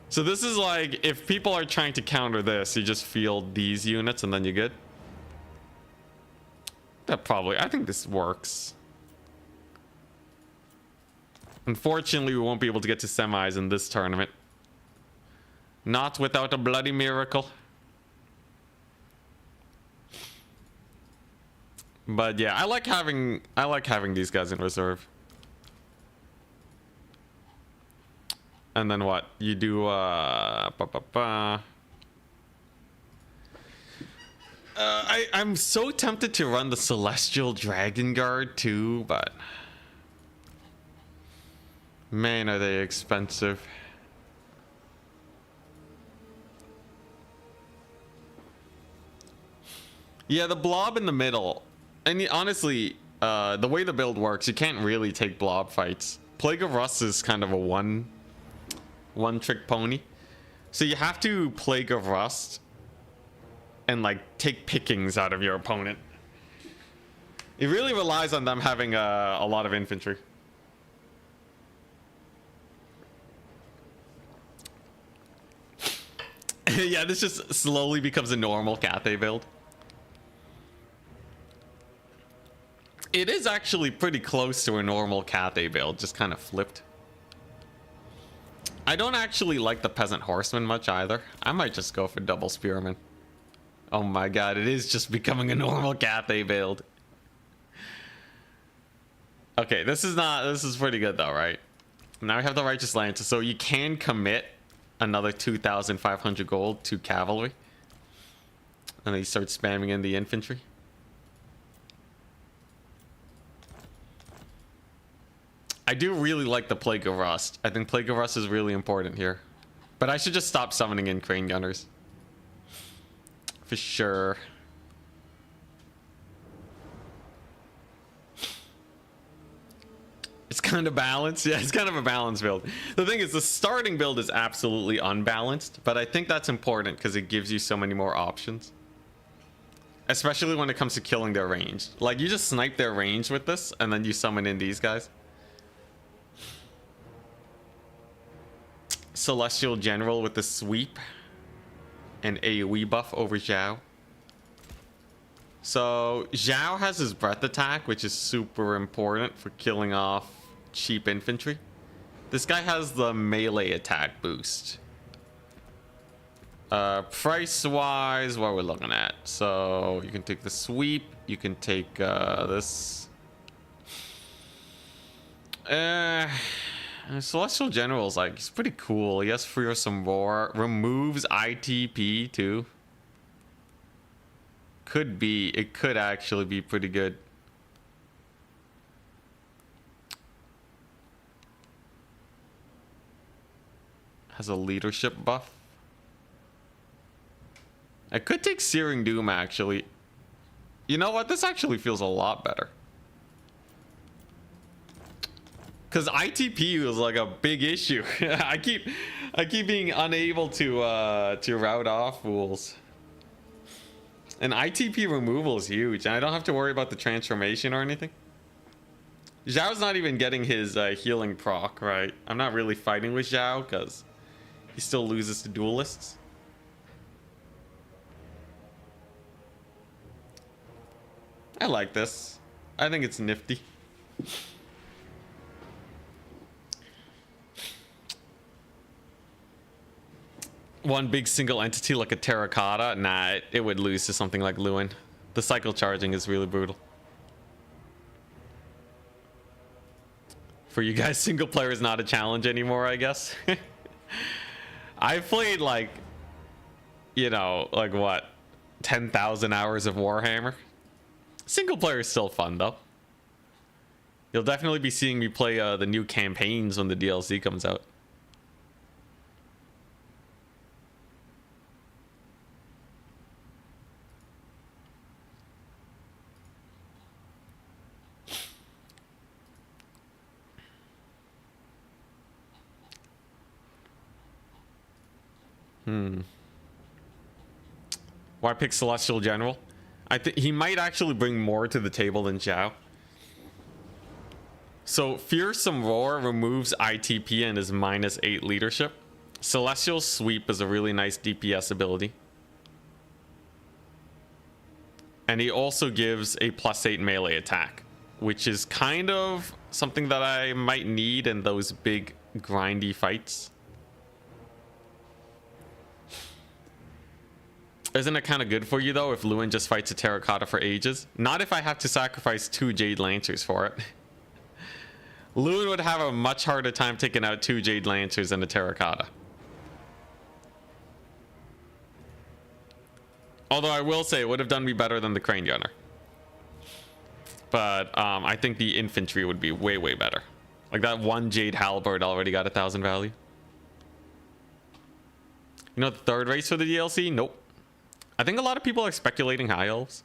So this is like, if people are trying to counter this, you just field these units and then you're good. That probably, I think this works. Unfortunately, we won't be able to get to semis in this tournament. Not without a bloody miracle. But yeah, I like having these guys in reserve. And then what? You do I'm so tempted to run the Celestial Dragon Guard too, but man, are they expensive. Yeah, the blob in the middle. And honestly, the way the build works, you can't really take blob fights. Plague of Rust is kind of a one trick pony. So you have to Plague of Rust and like take pickings out of your opponent. It really relies on them having a lot of infantry. Yeah, this just slowly becomes a normal Cathay build. It is actually pretty close to a normal Cathay build, just kind of flipped. I don't actually like the Peasant Horseman much either. I might just go for double Spearman. Oh my god, it is just becoming a normal Cathay build. Okay, this is pretty good though, right? Now we have the Righteous Lancer, so you can commit another 2,500 gold to cavalry. And then you start spamming in the infantry. I do really like the Plague of Rust. I think Plague of Rust is really important here. But I should just stop summoning in Crane Gunners. For sure. It's kind of balanced. Yeah, it's kind of a balanced build. The thing is, the starting build is absolutely unbalanced, but I think that's important because it gives you so many more options. Especially when it comes to killing their range. Like, you just snipe their range with this, and then you summon in these guys. Celestial General with the sweep. And AoE buff over Zhao. So, Zhao has his breath attack, which is super important for killing off cheap infantry. This guy has the melee attack boost. Price-wise, what are we looking at? So, you can take the sweep. You can take this. Celestial General's like, he's pretty cool. He has Fearsome Roar. Removes ITP too. It could actually be pretty good. Has a leadership buff. I could take Searing Doom actually. You know what? This actually feels a lot better. Because ITP was like a big issue. I keep being unable to route off fools. And ITP removal is huge, and I don't have to worry about the transformation or anything. Zhao's not even getting his healing proc, right? I'm not really fighting with Zhao because he still loses to duelists. I like this. I think it's nifty. One big single entity like a terracotta, nah, it would lose to something like Lewin. The cycle charging is really brutal. For you guys, single player is not a challenge anymore, I guess. I've played like, you know, like what, 10,000 hours of Warhammer. Single player is still fun though. You'll definitely be seeing me play the new campaigns when the DLC comes out. Why pick Celestial General? I think he might actually bring more to the table than Zhao. So Fearsome Roar removes ITP and is -8 leadership. Celestial Sweep is a really nice DPS ability. And he also gives a +8 melee attack, which is kind of something that I might need in those big grindy fights. Isn't it kind of good for you though if Lewin just fights a terracotta for ages? Not if I have to sacrifice 2 Jade Lancers for it. Lewin would have a much harder time taking out 2 Jade Lancers than a terracotta. Although I will say it would have done me better than the Crane Gunner. But I think the infantry would be way, way better. Like that 1 Jade Halberd already got 1,000 value. You know the third race for the DLC? Nope. I think a lot of people are speculating High Elves.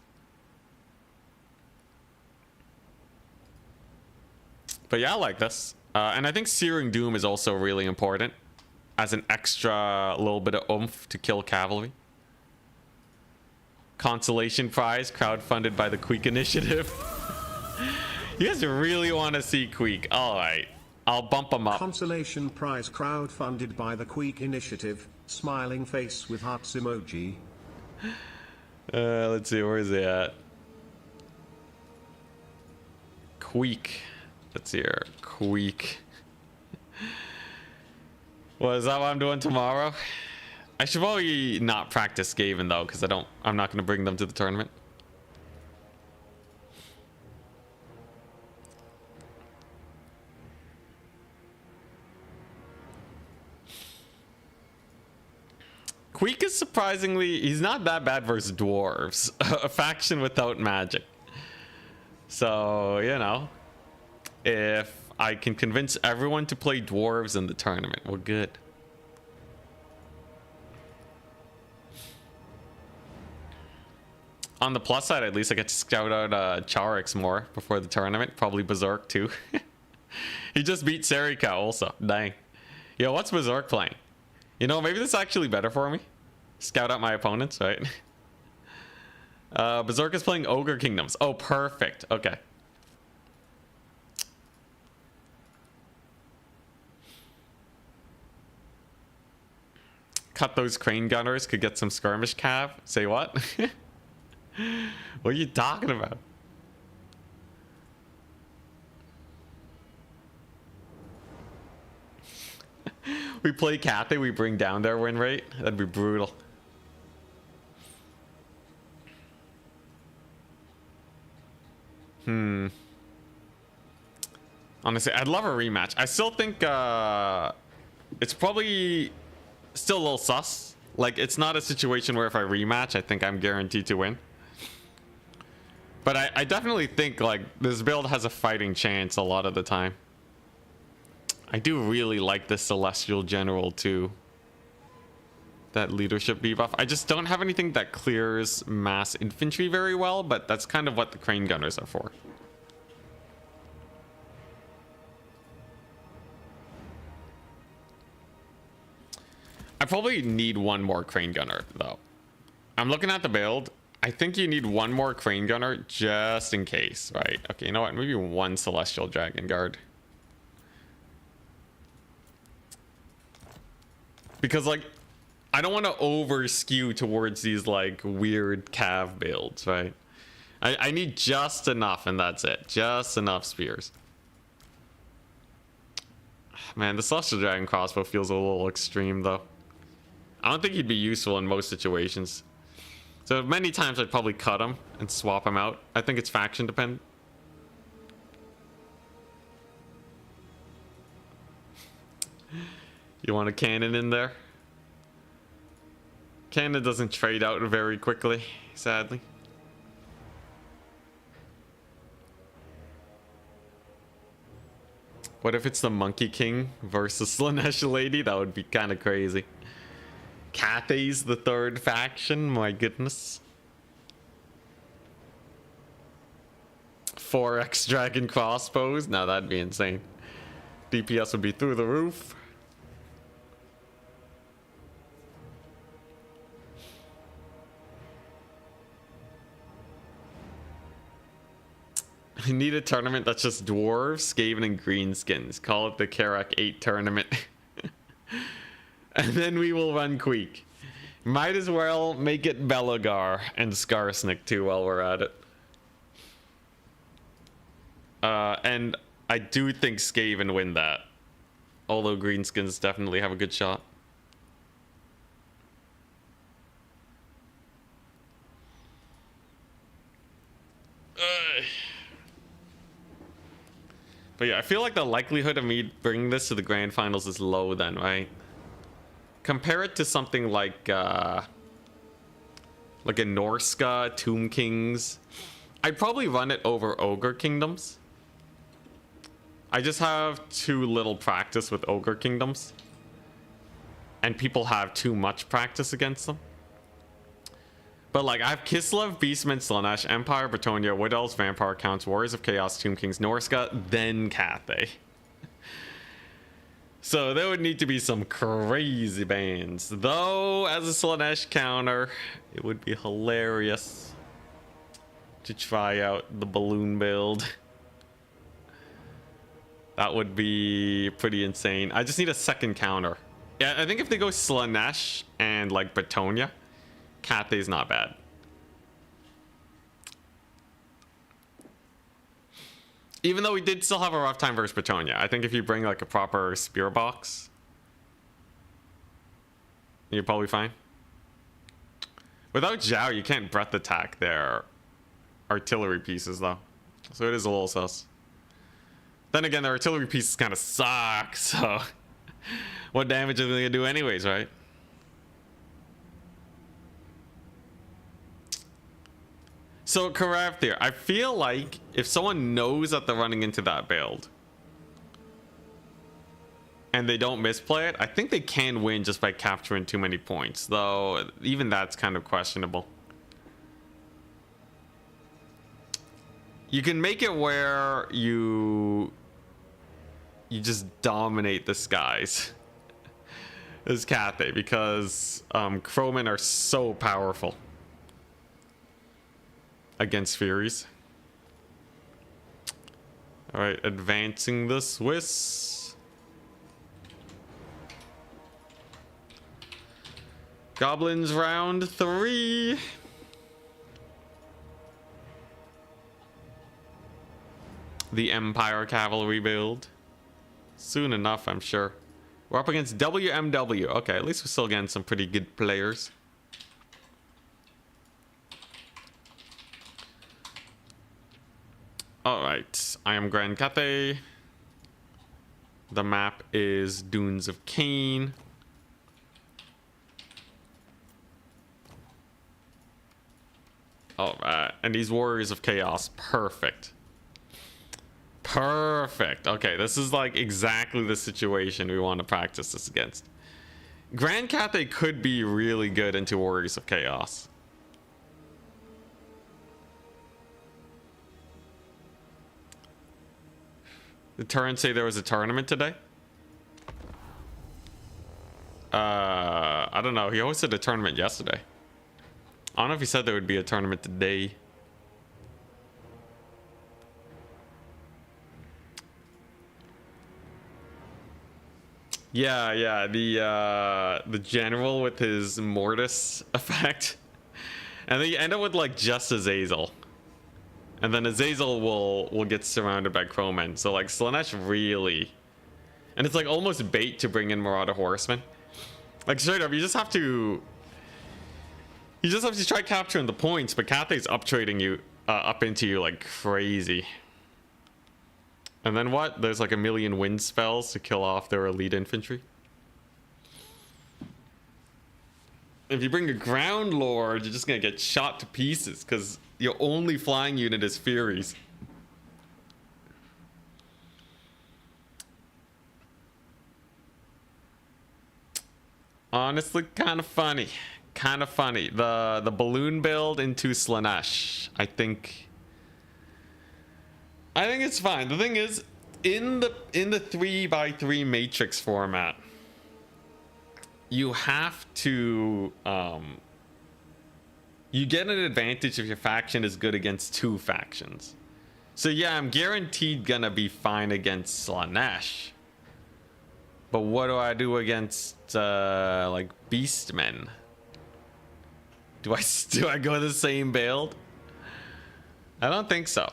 But yeah, I like this. And I think Searing Doom is also really important as an extra little bit of oomph to kill cavalry. Consolation prize crowdfunded by the Queek Initiative. You guys really want to see Queek? All right, I'll bump them up. Consolation prize crowdfunded by the Queek Initiative. Smiling face with hearts emoji. Let's see, where is he at? Queek. Let's see here. Queek. Well, is that what I'm doing tomorrow? I should probably not practice Skaven though, because I'm not gonna bring them to the tournament. Queek is surprisingly, he's not that bad versus dwarves. A faction without magic. So, you know, if I can convince everyone to play dwarves in the tournament, we're good. On the plus side, at least I get to scout out Charix more before the tournament. Probably Berserk too. He just beat Serika also. Dang. Yo, what's Berserk playing? You know, maybe this is actually better for me. Scout out my opponents, right? Berserk is playing Ogre Kingdoms. Oh, perfect. Okay. Cut those crane gunners, could get some skirmish cav. Say what? What are you talking about? We play Cathay, we bring down their win rate. That'd be brutal. Honestly, I'd love a rematch. I still think it's probably still a little sus. Like, it's not a situation where if I rematch, I think I'm guaranteed to win. But I definitely think, like, this build has a fighting chance a lot of the time. I do really like this Celestial General too. That leadership debuff. I just don't have anything that clears mass infantry very well, but that's kind of what the crane gunners are for. I probably need one more crane gunner though. I'm looking at the build. I think you need one more crane gunner just in case, right? Okay, you know what? Maybe one Celestial Dragon Guard. Because, like, I don't want to over skew towards these, like, weird cav builds, right? I need just enough, and that's it. Just enough spears. Man, the Celestial Dragon crossbow feels a little extreme, though. I don't think he'd be useful in most situations. So many times I'd probably cut him and swap him out. I think it's faction dependent. You want a cannon in there? Cannon doesn't trade out very quickly, sadly. What if it's the Monkey King versus Slanesh Lady? That would be kind of crazy. Cathay's the third faction, my goodness. 4x dragon crossbows? No, that'd be insane. DPS would be through the roof. I need a tournament that's just dwarves, Skaven, and greenskins. Call it the Karak 8 tournament. And then we will run Queek. Might as well make it Belagar and Skarsnik too while we're at it. And I do think Skaven win that. Although greenskins definitely have a good shot. But yeah, I feel like the likelihood of me bringing this to the grand finals is low then, right? Compare it to something like a Norska, Tomb Kings. I'd probably run it over Ogre Kingdoms. I just have too little practice with Ogre But like, I have Kislev, Beastman, Slaanesh, Empire, Bretonnia, Wood Elves, Vampire Counts, Warriors of Chaos, Tomb Kings, Norska, then Cathay. So there would need to be some crazy bans. Though, as a Slaanesh counter, it would be hilarious to try out the balloon build. That would be pretty insane. I just need a second counter. Yeah, I think if they go Slaanesh and like Bretonnia, Cathay's not bad. Even though we did still have a rough time versus Bretonnia. I think if you bring like a proper spear box, you're probably fine. Without Zhao, you can't breath attack their artillery pieces though. So it is a little sus. Then again, their artillery pieces kind of suck, so what damage are they gonna do anyways, right? So correct there. I feel like if someone knows that they're running into that build and they don't misplay it, I think they can win just by capturing too many points, though even that's kind of questionable. You can make it where you just dominate the skies as Cathay, because Crowmen are so powerful against Furies. All right, advancing the Swiss. Goblins round 3. The Empire Cavalry build. Soon enough, I'm sure. We're up against WMW. Okay, at least we're still getting some pretty good players. Alright, I am Grand Cathay. The map is Dunes of Cain. Alright, and these Warriors of Chaos, perfect. Perfect. Okay, this is like exactly the situation we want to practice this against. Grand Cathay could be really good into Warriors of Chaos. Did Turin say there was a tournament today? I don't know. He hosted a tournament yesterday. I don't know if he said there would be a tournament today. Yeah, the general with his Mortis effect. And then you end up with like just Azazel. And then Azazel will get surrounded by Crowmen. So like Slaanesh really, and it's like almost bait to bring in Marauder Horsemen. Like straight up, you just have to try capturing the points, but Cathay's up trading you up into you like crazy. And then what? There's like a million wind spells to kill off their elite infantry. If you bring a ground lord, you're just gonna get shot to pieces because your only flying unit is Furies. Honestly, kind of funny. Kind of funny. The balloon build into Slaanesh. I think it's fine. The thing is, in the 3x3 matrix format, you have to you get an advantage if your faction is good against 2 factions. So yeah, I'm guaranteed gonna be fine against Slaanesh. But what do I do against like Beastmen? Do I go the same build? I don't think so.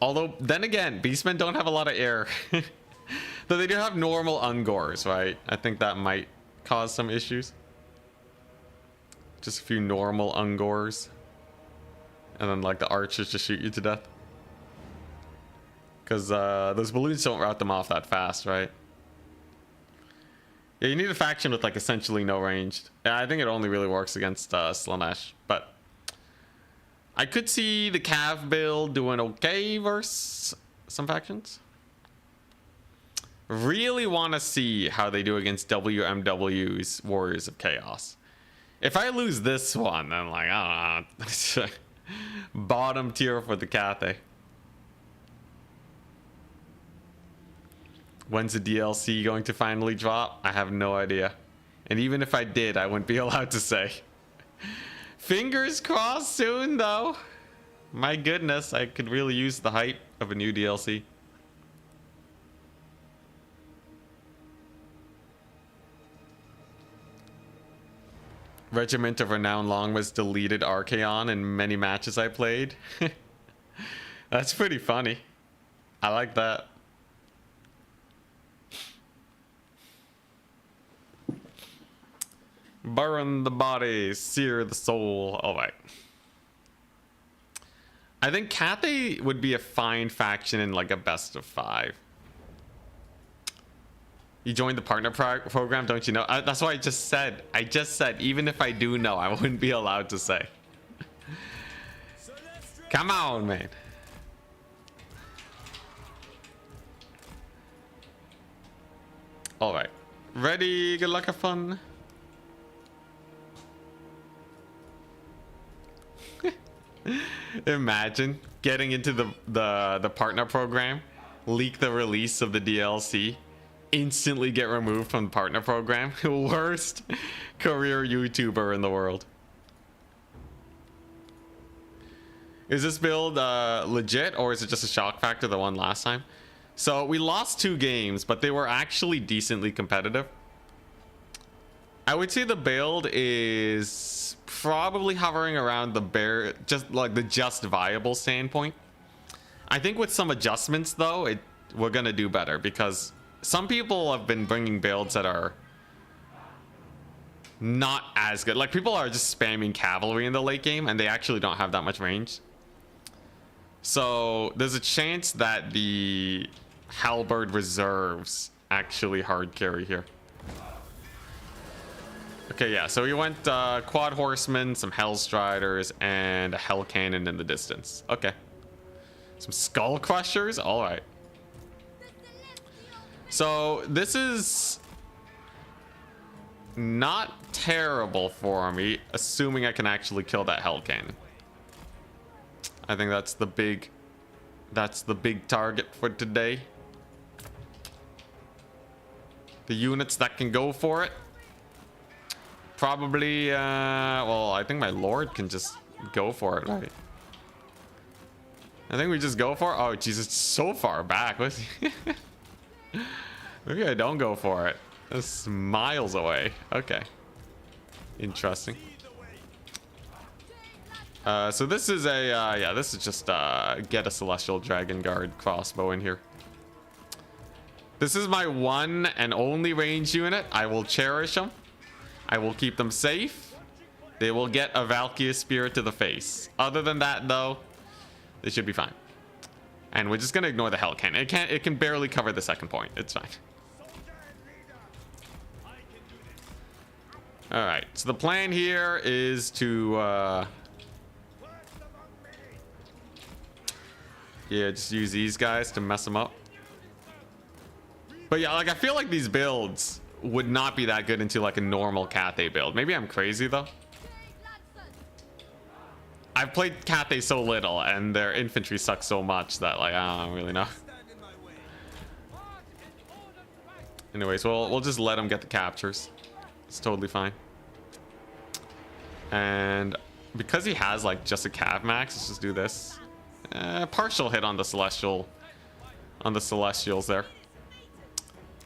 Although, then again, Beastmen don't have a lot of air. Though they do have normal Ungors, right? I think that might cause some issues. Just a few normal Ungors. And then, like, the archers just shoot you to death. Because those balloons don't rout them off that fast, right? Yeah, you need a faction with, like, essentially no ranged. Yeah, I think it only really works against Slaanesh, but I could see the Cav build doing okay versus some factions. Really want to see how they do against WMW's Warriors of Chaos. If I lose this one, then like, I don't know. Bottom tier for the Cathay. When's the DLC going to finally drop? I have no idea. And even if I did, I wouldn't be allowed to say. Fingers crossed soon, though. My goodness, I could really use the hype of a new DLC. Regiment of Renown Long was deleted Archaon in many matches I played. That's pretty funny. I like that. Burn the body, sear the soul. All right. I think Cathay would be a fine faction in like a best of 5. You joined the partner program, don't you know? That's what I just said. I just said, even if I do know, I wouldn't be allowed to say. Come on, man. All right. Ready? Good luck, have fun. Imagine getting into the partner program, leak the release of the DLC, instantly get removed from the partner program. Worst career YouTuber in the world. Is this build legit, or is it just a shock factor, the one last time? So we lost 2 games, but they were actually decently competitive. I would say the build is probably hovering around the just viable standpoint. I think with some adjustments though, we're gonna do better, because some people have been bringing builds that are not as good. Like, people are just spamming cavalry in the late game and they actually don't have that much range. So there's a chance that the Halberd reserves actually hard carry here. Okay, yeah, so we went quad horsemen, some hellstriders, and a hell cannon in the distance. Okay. Some skull crushers? Alright. So this is not terrible for me, assuming I can actually kill that hell cannon. I think that's the big target for today. The units that can go for it. Probably, well, I think my lord can just go for it, right? I think we just go for it. Oh, Jesus, it's so far back. Maybe I don't go for it. That's miles away. Okay. Interesting. So this is a, yeah, this is just, get a Celestial Dragon Guard crossbow in here. This is my one and only range unit. I will cherish them. I will keep them safe. They will get a Valkyrie Spear to the face. Other than that, though, they should be fine. And we're just gonna ignore the hell cannon. It can barely cover the second point. It's fine. All right. So the plan here is to, yeah, just use these guys to mess them up. But yeah, like, I feel like these builds would not be that good into like a normal Cathay build. Maybe I'm crazy though. I've played Cathay so little and their infantry sucks so much that like I don't really know. Anyways, we'll just let him get the captures. It's totally fine. And because he has like just a cav max, let's just do this. Partial hit on the celestials there.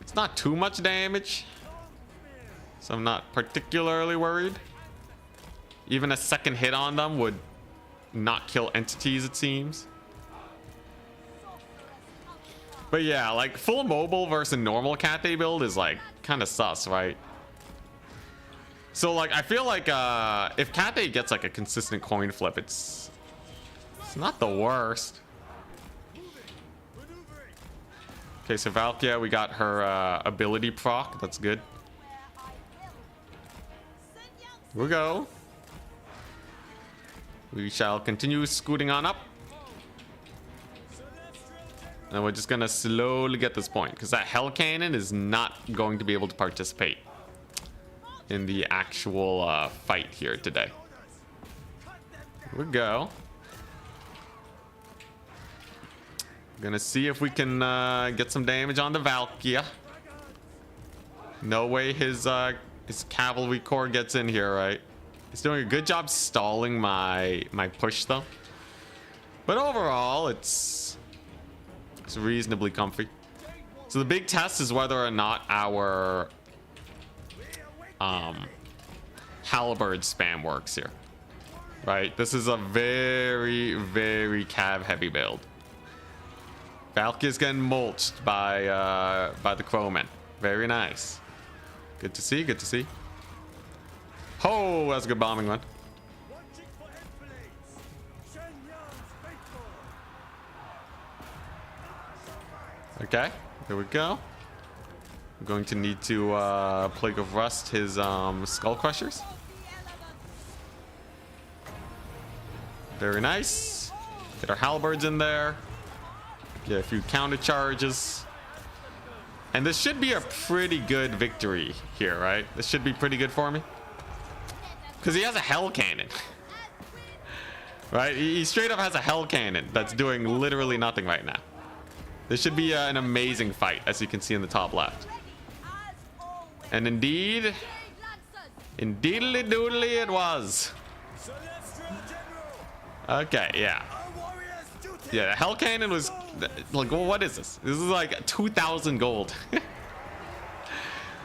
It's not too much damage, so I'm not particularly worried. Even a second hit on them would not kill entities, it seems. But yeah, like full mobile versus a normal Cathay build is like kind of sus, right? So like I feel like if Cathay gets like a consistent coin flip, it's not the worst. Okay, so Valkyria, we got her ability proc. That's good. Here we go. We shall continue scooting on up. And we're just gonna slowly get this point, because that hell cannon is not going to be able to participate in the actual fight here today. Here we go. Gonna see if we can get some damage on the Valkyria. No way his cavalry corps gets in here, right? He's doing a good job stalling my push though. But overall, it's reasonably comfy. So the big test is whether or not our halberd spam works here. Right? This is a very, very cav heavy build. Valkyria's getting mulched by the crowmen. Very nice. Good to see, good to see. Oh, that's a good bombing one. Okay, here we go. We're going to need to Plague of Rust his Skull Crushers. Very nice. Get our halberds in there. Get a few counter charges. And this should be a pretty good victory here, right? This should be pretty good for me. Because he has a hell cannon. Right? He straight up has a hell cannon that's doing literally nothing right now. This should be an amazing fight, as you can see in the top left. And indeedly doodly it was. Okay, yeah. Yeah, the hell cannon was like, well, what is this? This is like 2,000 gold.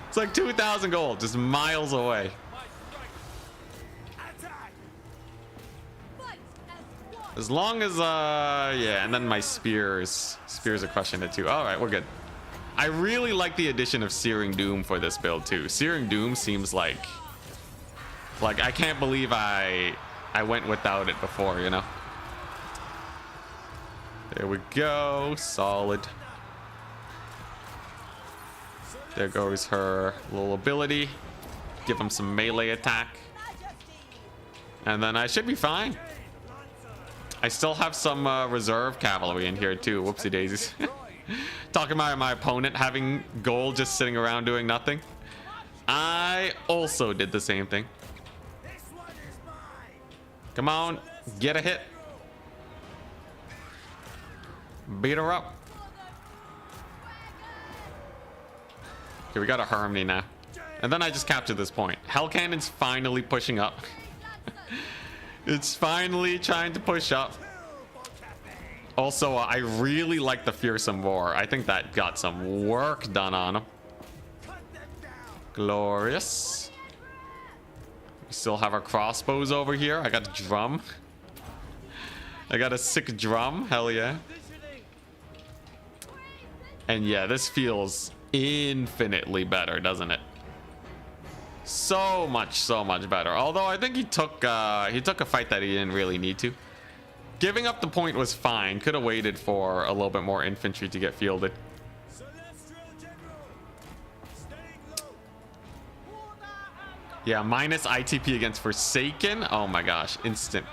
It's like 2,000 gold, just miles away. As long as yeah, and then my spears are crushing it too. All right, we're good. I really like the addition of Searing Doom for this build too. Searing Doom seems like I can't believe I went without it before, you know. There we go. Solid. There goes her little ability. Give him some melee attack. And then I should be fine. I still have some reserve cavalry in here too. Whoopsie daisies. Talking about my opponent having gold just sitting around doing nothing. I also did the same thing. Come on. Get a hit. Beat her up. Okay, we got a harmony now. And then I just captured this point. Hell Cannon's finally pushing up. It's finally trying to push up. Also, I really like the Fearsome Roar. I think that got some work done on him. Glorious. We still have our crossbows over here. I got a drum. I got a sick drum. Hell yeah. And yeah, this feels infinitely better, doesn't it? So much better. Although I think he took a fight that he didn't really need to. Giving up the point was fine. Could have waited for a little bit more infantry to get fielded. Yeah, minus ITP against Forsaken. Oh my gosh, instant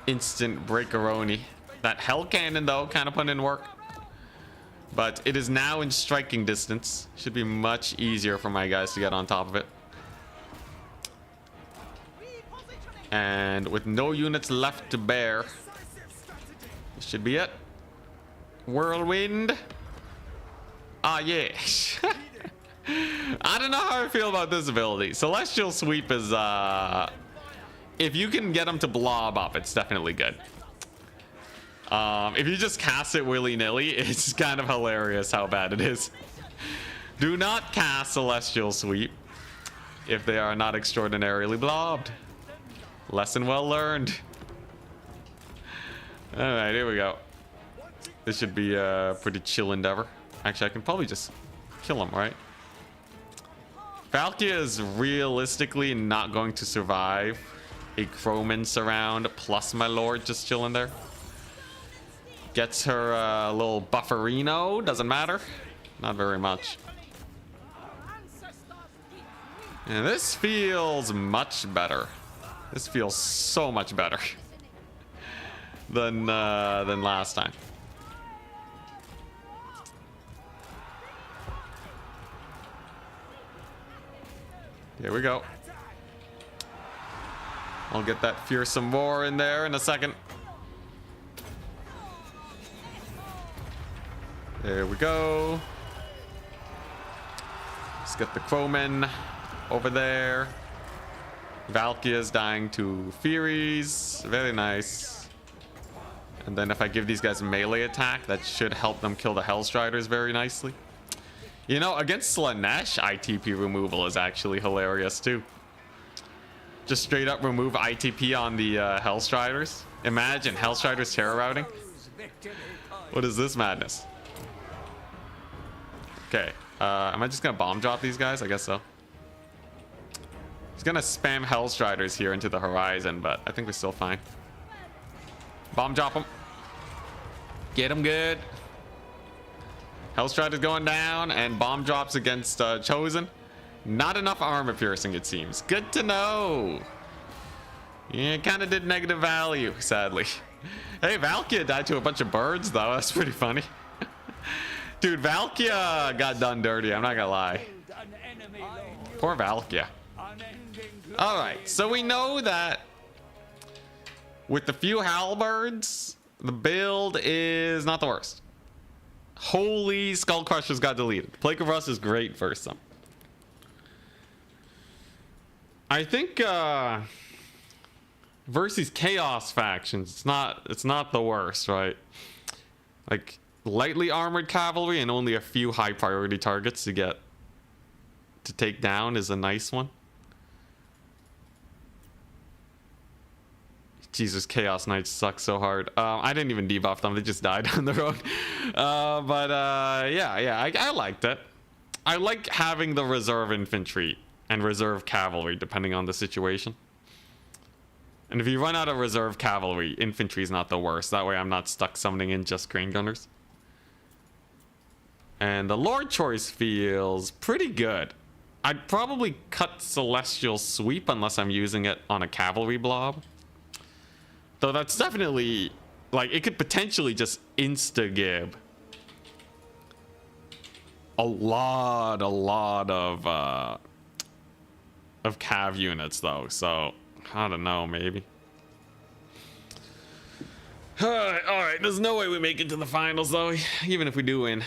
breakeroni. That Hell Cannon though, kind of put in work. But it is now in striking distance. Should be much easier for my guys to get on top of it. And with no units left to bear, this should be it. Whirlwind. Ah, yeah. I don't know how I feel about this ability. Celestial Sweep is, if you can get them to blob up, it's definitely good. If you just cast it willy-nilly, it's kind of hilarious how bad it is. Do not cast Celestial Sweep if they are not extraordinarily blobbed. Lesson well learned. Alright, here we go. This should be a pretty chill endeavor. Actually, I can probably just kill him, right? Valkyria is realistically not going to survive a Crowman surround plus my lord just chilling there. Gets her little bufferino. Doesn't matter. Not very much. And this feels much better. This feels so much better than last time. Here we go. I'll get that fearsome roar in there in a second. There we go. Let's get the crowmen over there. Valkyria's dying to Furies. Very nice. And then if I give these guys a melee attack, that should help them kill the Hellstriders very nicely. You know, against Slanesh, ITP removal is actually hilarious too. Just straight up remove ITP on the Hellstriders. Imagine Hellstriders terror routing. What is this madness? Okay, am I just gonna bomb drop these guys? I guess so. He's gonna spam Hellstriders here into the horizon, but I think we're still fine. Bomb drop them. Get him good. Hellstriders going down, and bomb drops against Chosen. Not enough armor piercing, it seems. Good to know. Yeah, kind of did negative value, sadly. Hey, Valkyria died to a bunch of birds, though. That's pretty funny. Dude, Valkyria got done dirty. I'm not gonna lie. Poor Valkyria. All right, so we know that with the few halberds, the build is not the worst. Holy Skull Crushers got deleted. Plague of Rust is great versus them. I think versus Chaos factions, it's not the worst, right? Like lightly armored cavalry and only a few high priority targets to take down is a nice one. Jesus, Chaos Knights suck so hard. I didn't even debuff them. They just died on the road. Yeah, I liked it. I like having the reserve infantry and reserve cavalry, depending on the situation. And if you run out of reserve cavalry, infantry is not the worst. That way I'm not stuck summoning in just crane gunners. And the Lord choice feels pretty good. I'd probably cut Celestial Sweep unless I'm using it on a cavalry blob. Though that's definitely, like, it could potentially just insta-gib a lot of cav units, though. So, I don't know, maybe. Alright, there's no way we make it to the finals, though, even if we do win.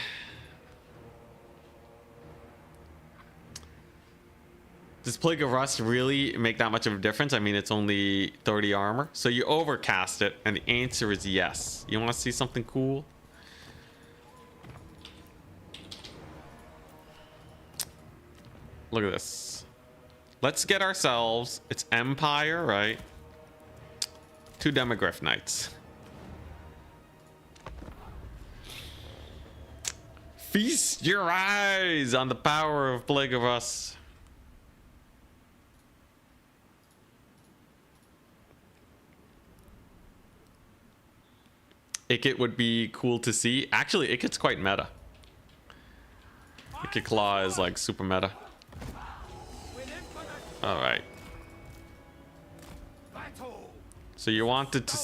Does Plague of Rust really make that much of a difference? I mean, it's only 30 armor. So you overcast it, and the answer is yes. You want to see something cool? Look at this. Let's get ourselves... It's Empire, right? 2 Demogryph Knights. Feast your eyes on the power of Plague of Rust. Ikit would be cool to see. Actually, Ikit's quite meta. Ikit Claw is like super meta. Alright. So you wanted to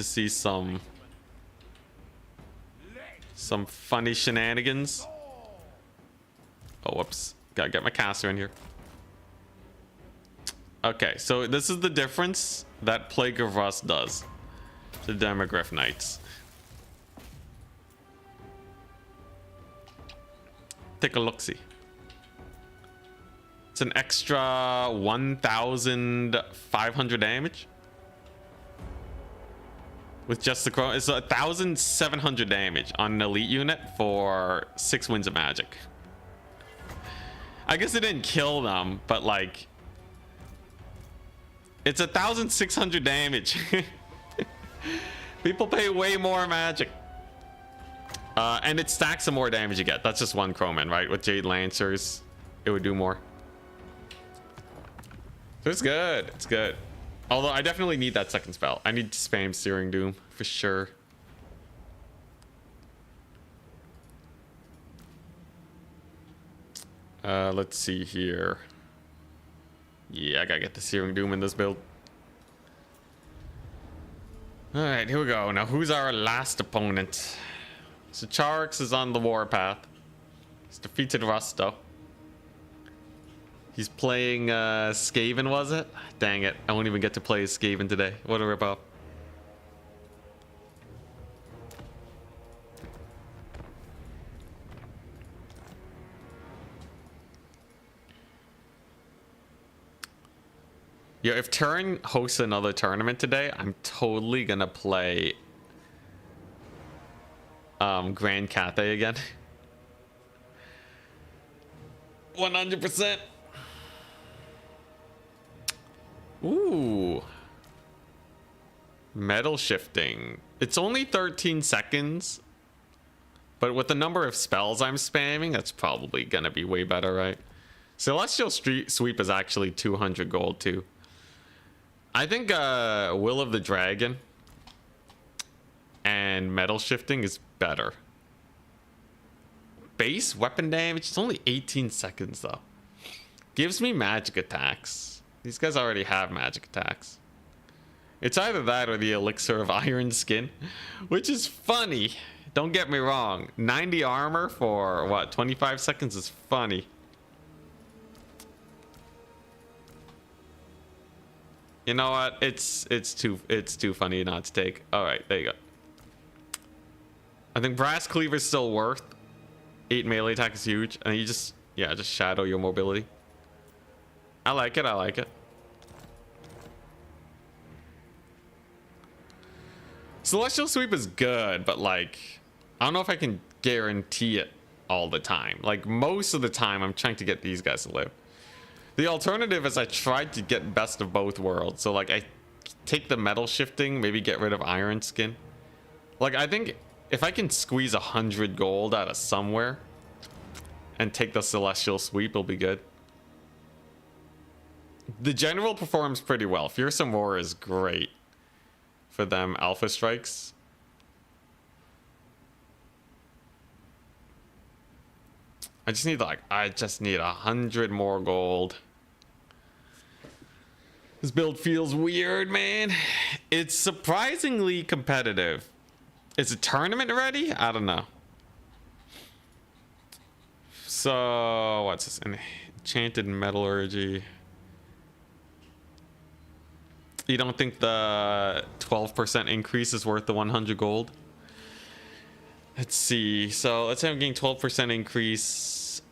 see some funny shenanigans. Oh, whoops. Gotta get my caster in here. Okay, so this is the difference that Plague of Rust does. The Demogryph Knights. Take a look-see. It's an extra 1,500 damage. With just the crow. It's 1,700 damage on an elite unit for 6 Winds of Magic. I guess it didn't kill them, but like... It's 1,600 damage. People pay way more magic. And it stacks the more damage you get. That's just one Crowman, right? With Jade Lancers, it would do more. So it's good. It's good. Although I definitely need that second spell. I need to spam Searing Doom for sure. Let's see here. Yeah, I gotta get the Searing Doom in this build. Alright, here we go. Now, who's our last opponent? So, Charix is on the warpath. He's defeated Rusto. He's playing Skaven, was it? Dang it. I won't even get to play as Skaven today. What a ripoff. Yeah, if Turin hosts another tournament today, I'm totally gonna play Grand Cathay again. 100%. Ooh. Metal shifting. It's only 13 seconds. But with the number of spells I'm spamming, that's probably gonna be way better, right? Celestial Sweep is actually 200 gold too. I think Will of the Dragon and Metal Shifting is better. Base weapon damage, it's only 18 seconds though. Gives me magic attacks. These guys already have magic attacks. It's either that or the Elixir of Iron Skin, which is funny. Don't get me wrong. 90 armor for what, 25 seconds is funny. You know what? It's too funny not to take. All right, there you go. I think Brass Cleaver is still worth. 8 melee attack is huge, and you just shadow your mobility. I like it. I like it. Celestial Sweep is good, but like, I don't know if I can guarantee it all the time. Like most of the time, I'm trying to get these guys to live. The alternative is I tried to get best of both worlds. So like I take the metal shifting, maybe get rid of Iron Skin. Like I think if I can squeeze 100 gold out of somewhere and take the Celestial Sweep, it'll be good. The general performs pretty well. Fearsome Roar is great for them alpha strikes. I just need 100 more gold. This build feels weird, man. It's surprisingly competitive. Is it tournament ready? I don't know. So, what's this? Enchanted Metallurgy. You don't think the 12% increase is worth the 100 gold? Let's see. So, let's say I'm getting 12% increase.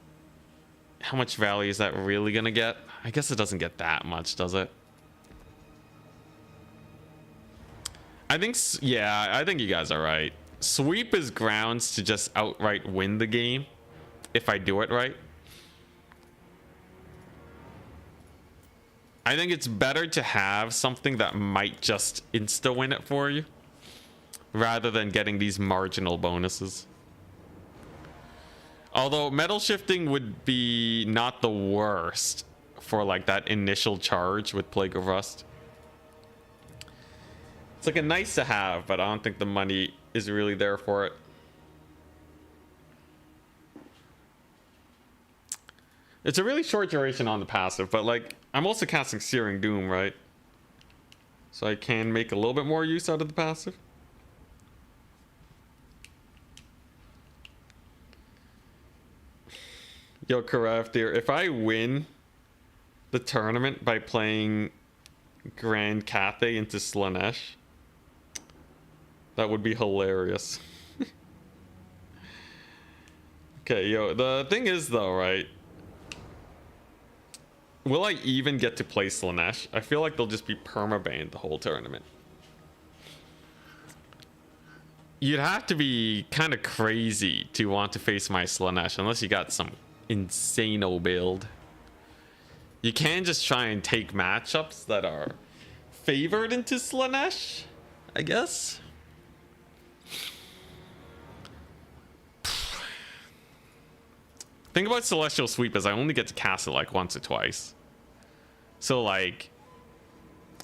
How much value is that really going to get? I guess it doesn't get that much, does it? I think you guys are right. Sweep is grounds to just outright win the game if I do it right. I think it's better to have something that might just insta win it for you rather than getting these marginal bonuses. Although metal shifting would be not the worst for like that initial charge with Plague of Rust. It's like a nice to have, but I don't think the money is really there for it. It's a really short duration on the passive, but like I'm also casting Searing Doom, right? So I can make a little bit more use out of the passive. Yo, Karaf dear, if I win the tournament by playing Grand Cathay into Slaanesh, that would be hilarious. Okay, yo, the thing is though, right? Will I even get to play Slaanesh? I feel like they'll just be permabanned the whole tournament. You'd have to be kind of crazy to want to face my Slaanesh unless you got some insano build. You can just try and take matchups that are favored into Slaanesh, I guess. Thing about Celestial Sweep is I only get to cast it like once or twice. So like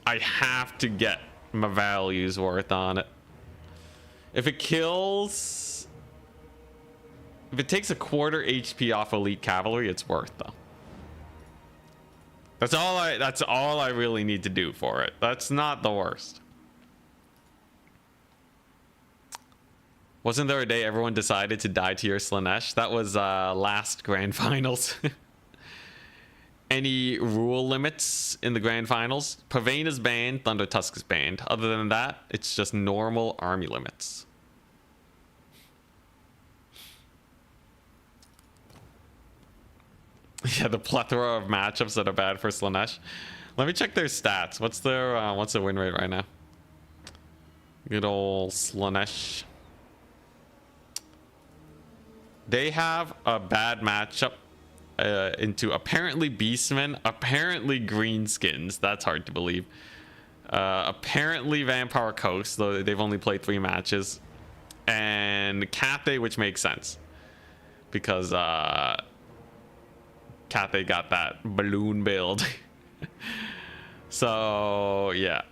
I have to get my values worth on it. If it kills, if it takes a quarter HP off Elite Cavalry, it's worth though. That's all I really need to do for it. That's not the worst. Wasn't there a day everyone decided to die to your Slaanesh? That was last Grand Finals. any rule limits in the grand finals. Pavane is banned, Thunder Tusk is banned. Other than that, it's just normal army limits. Yeah, the plethora of matchups that are bad for Slaanesh. Let me check their stats. What's their win rate right now? Good old Slaanesh. They have a bad matchup into apparently Beastmen, apparently Greenskins. That's hard to believe. Apparently Vampire Coast, though they've only played 3 matches. And Cathay, which makes sense. Because Cathay got that balloon build. So, yeah.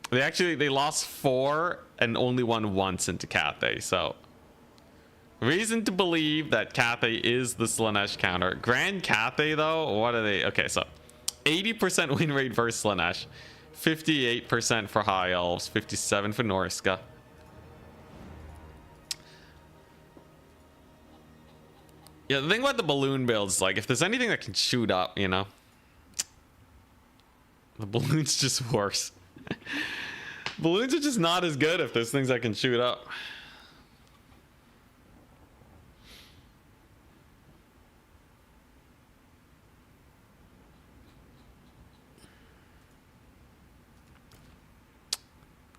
They lost 4 and only won once into Cathay. So, reason to believe that Cathay is the Slaanesh counter. Grand Cathay, though, what are they? Okay, so 80% win rate versus Slaanesh, 58% for High Elves, 57% for Norska. Yeah, the thing about the balloon builds, like, if there's anything that can shoot up, you know, the balloon's just worse. Balloons are just not as good if there's things that can shoot up.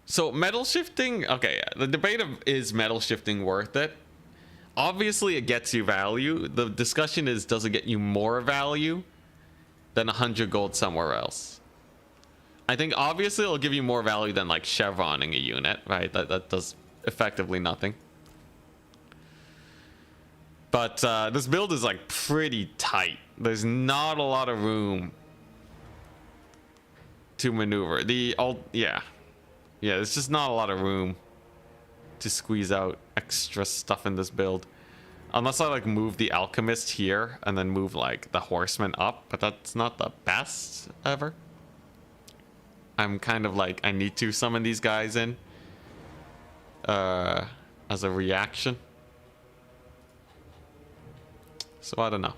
So metal shifting, okay, the debate of is metal shifting worth it? Obviously it gets you value. The discussion is, does it get you more value than 100 gold somewhere else? I think obviously it'll give you more value than like chevroning a unit, right? That does effectively nothing. But this build is like pretty tight. There's not a lot of room to maneuver. Yeah, there's just not a lot of room to squeeze out extra stuff in this build. Unless I like move the alchemist here and then move like the horseman up, but that's not the best ever. I'm kind of like, I need to summon these guys in as a reaction. So I don't know.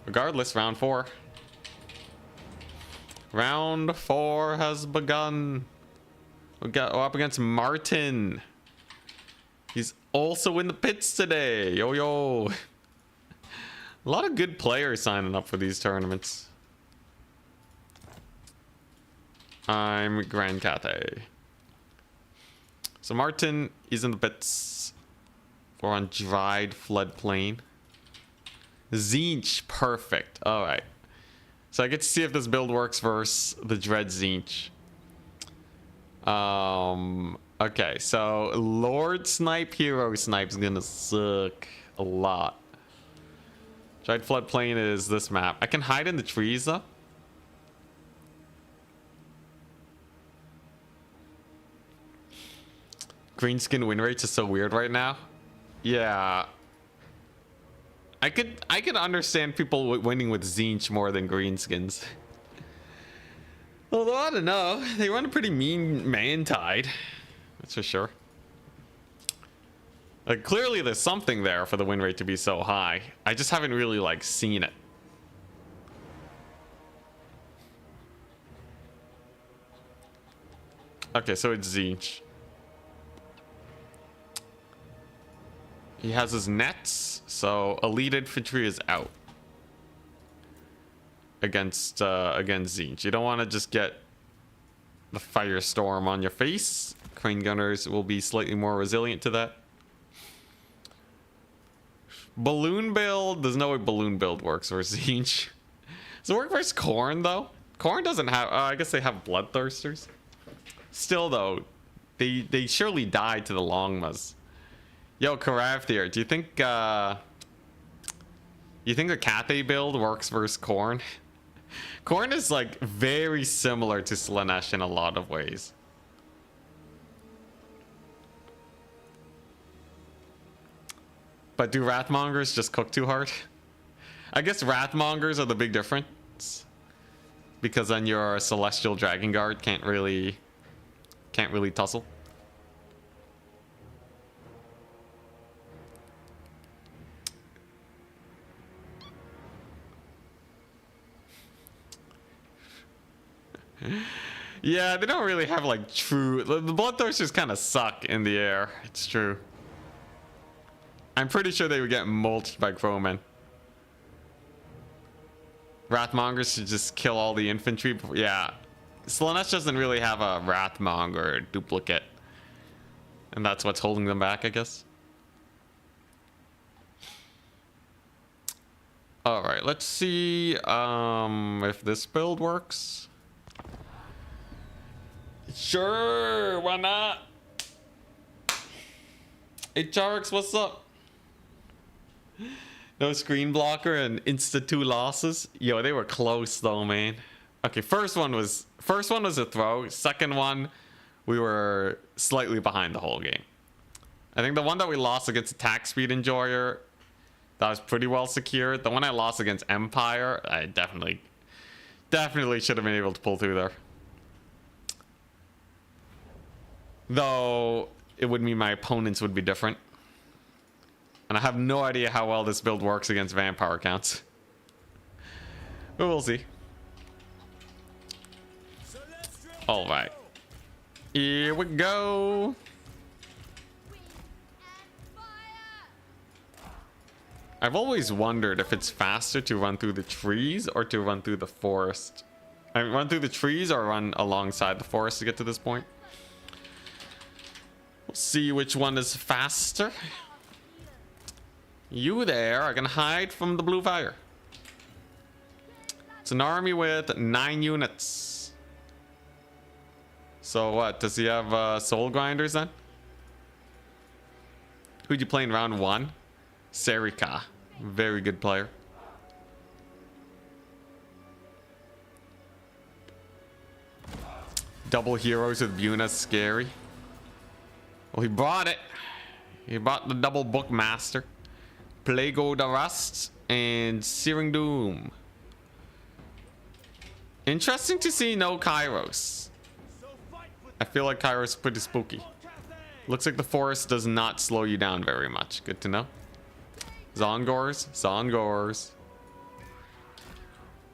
Regardless, round 4. Round 4 has begun. We're up against Martin. He's also in the pits today. Yo, yo. A lot of good players signing up for these tournaments. I'm Grand Cathay. So Martin is in the pits. We're on dried floodplain. Tzeentch, perfect. All right. So I get to see if this build works versus the Dread Tzeentch. Okay, so Lord Snipe, Hero Snipe is gonna suck a lot. Dried floodplain is this map. I can hide in the trees though. Greenskin win rates is so weird right now. Yeah. I could understand people winning with Tzeentch more than greenskins. Although I don't know, they run a pretty mean man tide. That's for sure. Like clearly there's something there for the win rate to be so high. I just haven't really like seen it. Okay, so it's Tzeentch. He has his nets, so elite infantry is out against Tzeentch. You don't want to just get the firestorm on your face. Crane gunners will be slightly more resilient to that. Balloon build, there's no way balloon build works for Tzeentch. Does it work versus Khorne though? Khorne doesn't have. I guess they have bloodthirsters. Still though, they surely die to the Longmas. Yo, Karafthier, do you think the Cathay build works versus Khorne? Khorne is like very similar to Slaanesh in a lot of ways. But do Wrathmongers just cook too hard? I guess Wrathmongers are the big difference. Because then your Celestial Dragon Guard can't really tussle. Yeah, they don't really have like true. The bloodthirsters kind of suck in the air. It's true. I'm pretty sure they would get mulched by crowmen. Wrathmongers should just kill all the infantry. Yeah, Tzeentch doesn't really have a Wrathmonger duplicate, and that's what's holding them back, I guess. All right, let's see if this build works. Sure, why not? Hey Charix, what's up? No screen blocker and insta 2 losses. Yo, they were close though, man. Okay, first one was a throw. Second one, we were slightly behind the whole game. I think the one that we lost against Attack Speed Enjoyer, that was pretty well secured. The one I lost against Empire, I definitely should have been able to pull through there. Though it would mean my opponents would be different. And I have no idea how well this build works against vampire accounts. But we'll see. Alright. Here we go. I've always wondered if it's faster to run through the trees or to run through the forest. I mean, run through the trees or run alongside the forest to get to this point. We'll see which one is faster. You there are gonna hide from the blue fire. It's an army with 9 units. So what? Does he have soul grinders then? Who'd you play in round 1? Serika. Very good player. Double heroes with Buna, scary. Well, he brought it. He brought the double bookmaster. Plago the Rust and Searing Doom. Interesting to see no Kairos. I feel like Kairos is pretty spooky. Looks like the forest does not slow you down very much. Good to know. Zongors.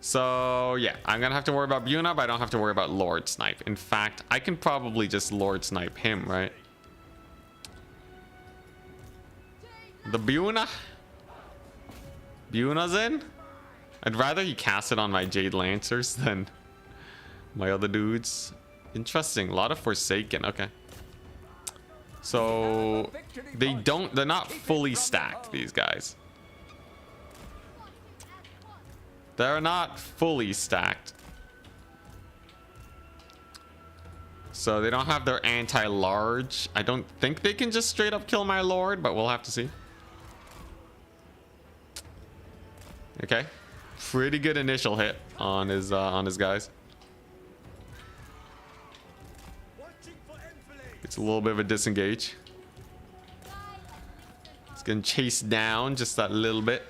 So yeah, I'm gonna have to worry about Buna, but I don't have to worry about Lord Snipe. In fact, I can probably just Lord Snipe him, right? The Buna's in. I'd rather he cast it on my Jade Lancers than my other dudes. Interesting. A lot of Forsaken. Okay. So they're not fully stacked, these guys. They're not fully stacked. So they don't have their anti-large. I don't think they can just straight up kill my lord, but we'll have to see. Okay. Pretty good initial hit on his guys. It's a little bit of a disengage. It's getting chased down just that little bit.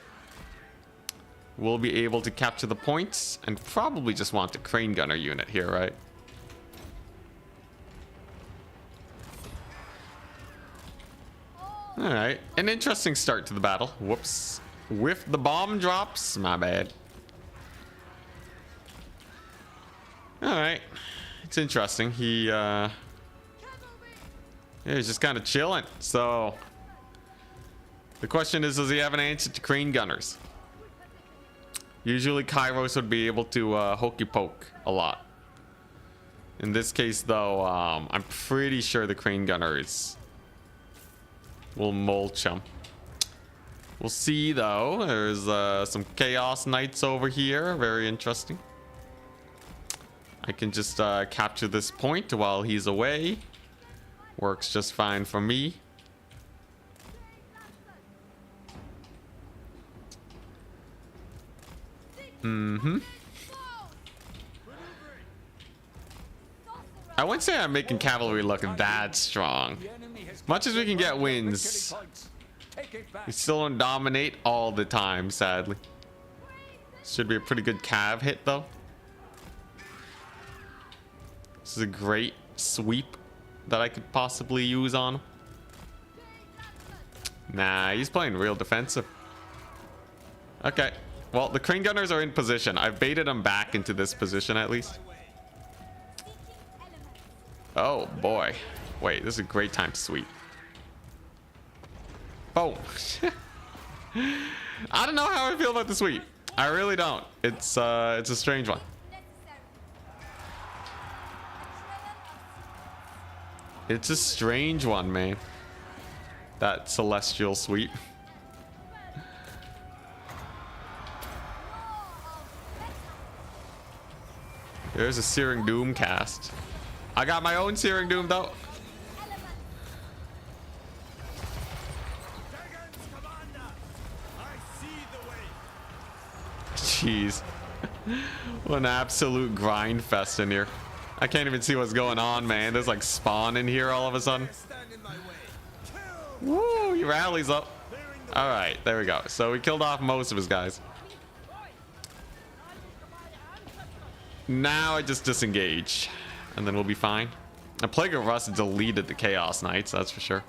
We'll be able to capture the points and probably just want the crane gunner unit here, right? All right, an interesting start to the battle. Whoops. With the bomb drops, my bad. All right, it's interesting. Yeah, he's just kind of chilling. So the question is, does he have an answer to crane gunners? Usually Kairos would be able to hokey poke a lot. In this case though, I'm pretty sure the crane gunners will mulch him. We'll see though. There's some Chaos Knights over here. Very interesting. I can just capture this point while he's away. Works just fine for me. I wouldn't say I'm making cavalry look that strong. Much as we can get wins, we still don't dominate all the time, sadly. Should be a pretty good cav hit though. This is a great sweep that I could possibly use on him. Nah, he's playing real defensive. Okay. Well, the crane gunners are in position. I've baited them back into this position at least. Oh boy. Wait, this is a great time to sweep. Boom. I don't know how I feel about the sweep. I really don't. It's a strange one. It's a strange one, man. That celestial sweep. There's a Searing Doom cast. I got my own Searing Doom though. Jeez. What an absolute grind fest in here. I can't even see what's going on, man. There's like spawn in here all of a sudden. Woo, he rallies up. All right, there we go. So we killed off most of his guys. Now I just disengage and then we'll be fine. A Plague of Rust deleted the Chaos Knights, that's for sure.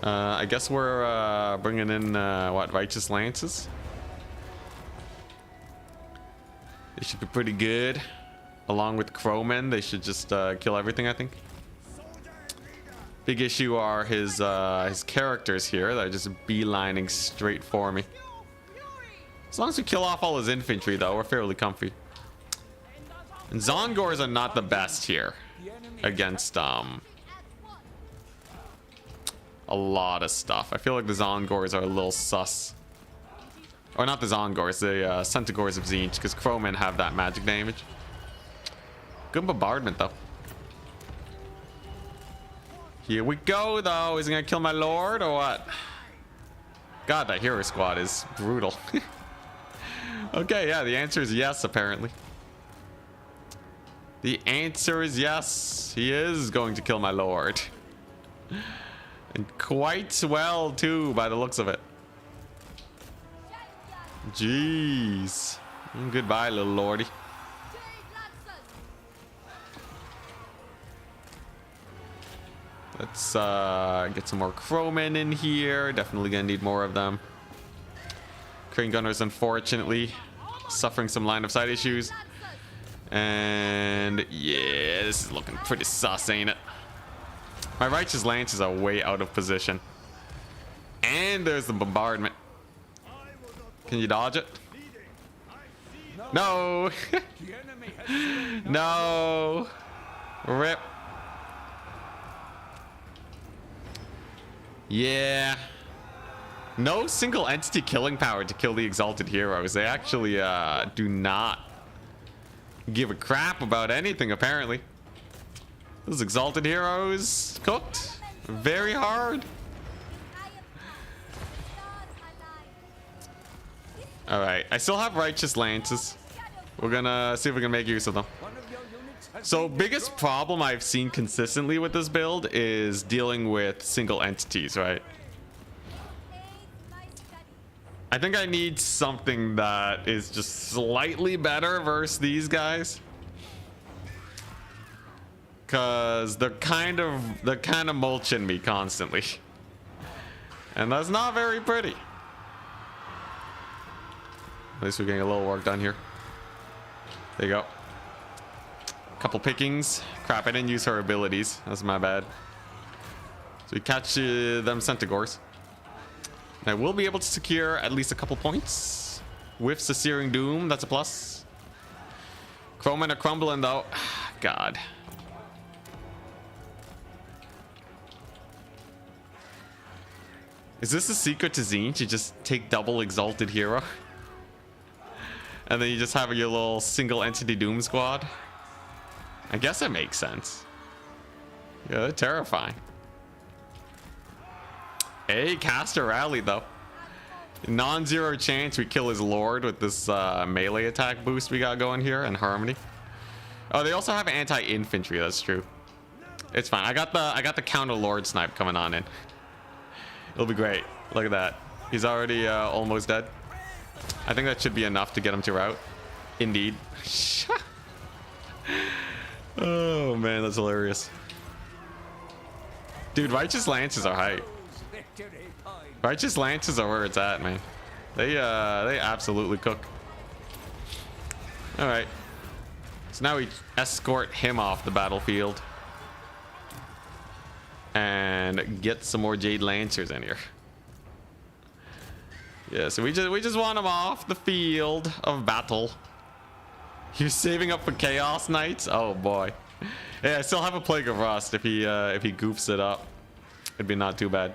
I guess we're bringing in what, Righteous Lances? They should be pretty good. Along with Crowmen, they should just kill everything, I think. Big issue are his characters here that are just beelining straight for me. As long as we kill off all his infantry, though, we're fairly comfy. And Zongors are not the best here against a lot of stuff. I feel like the Zongors are a little sus. Or not the Zongors, the Centaurs of Tzeentch, because Crowmen have that magic damage. Good bombardment, though. Here we go, though. Is he gonna kill my lord or what? God, that hero squad is brutal. Okay, yeah, the answer is yes, apparently. The answer is yes. He is going to kill my lord. And quite well, too, by the looks of it. Jeez. Goodbye, little lordy. Let's get some more Crowmen in here. Definitely gonna need more of them. Crane Gunners, unfortunately, suffering some line of sight issues. And yeah, this is looking pretty sus, ain't it? My Righteous Lances are way out of position. And there's the bombardment. Can you dodge it? No. No. Rip. Yeah. No single entity killing power to kill the Exalted Heroes. They actually do not give a crap about anything, apparently. Those Exalted Heroes cooked very hard. Alright, I still have Righteous Lances. We're gonna see if we can make use of them. So, biggest problem I've seen consistently with this build is dealing with single entities, right? I think I need something that is just slightly better versus these guys. Cause they're kind of mulching me constantly. And that's not very pretty. At least we're getting a little work done here. There you go. Couple pickings. Crap, I didn't use her abilities. That's my bad. So we catch them Centaurs. And I will be able to secure at least a couple points. Whiffs the Searing Doom. That's a plus. Crowmen are crumbling though. God. Is this the secret to Tzeentch? You just take double Exalted Hero? And then you just have your little single entity Doom squad? I guess it makes sense. Yeah, they're terrifying. Hey, caster rally though. Non-zero chance we kill his lord with this melee attack boost we got going here and harmony. Oh, they also have anti-infantry. That's true. It's fine. I got the counter lord snipe coming on in. It'll be great. Look at that. He's already almost dead. I think that should be enough to get him to rout. Indeed. Oh man, that's hilarious. Dude, Righteous Lances are hype. Righteous Lances are where it's at, man. They absolutely cook. All right. So now we escort him off the battlefield and get some more Jade Lancers in here. Yeah, so we just want him off the field of battle. You're saving up for Chaos Knights? Oh boy. Yeah, I still have a Plague of Rust if he goofs it up. It'd be not too bad.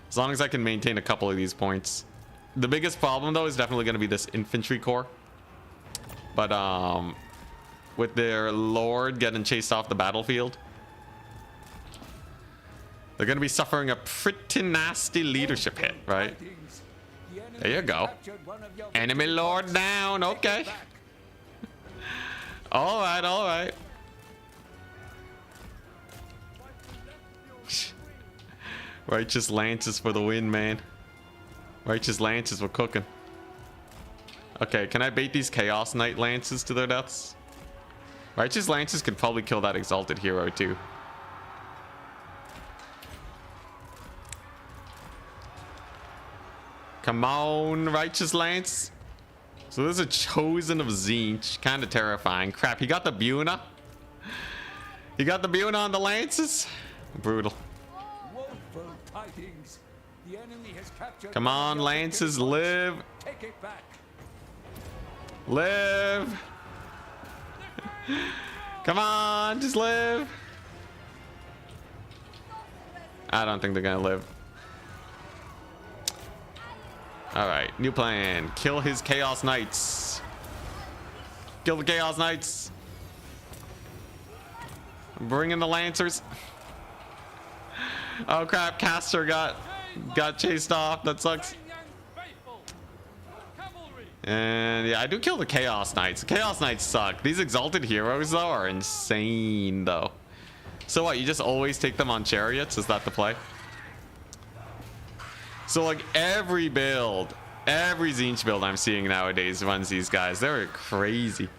As long as I can maintain a couple of these points. The biggest problem though is definitely going to be this infantry corps. But with their lord getting chased off the battlefield, they're going to be suffering a pretty nasty leadership hit, right? There you go. Enemy lord down. Okay. All right, all right. Righteous Lances for the win, man. Righteous Lances, we're cooking. Okay, can I bait these Chaos Knight Lances to their deaths? Righteous Lances could probably kill that Exalted Hero too. Come on, Righteous Lance. So there's a Chosen of Tzeentch. Kind of terrifying. Crap, he got the Buna. He got the Buna on the Lances. Brutal. Come on, Lances, live. Take it back. Live. Come on, just live. I don't think they're gonna live. All right, new plan. Kill his Chaos Knights. Kill the Chaos Knights. Bring in the Lancers. Oh crap, Caster got chased off. That sucks. And yeah, I do kill the Chaos Knights. The Chaos Knights suck. These Exalted Heroes though are insane though. So what, you just always take them on chariots? Is that the play? So like every build, every Tzeentch build I'm seeing nowadays runs these guys. They're crazy.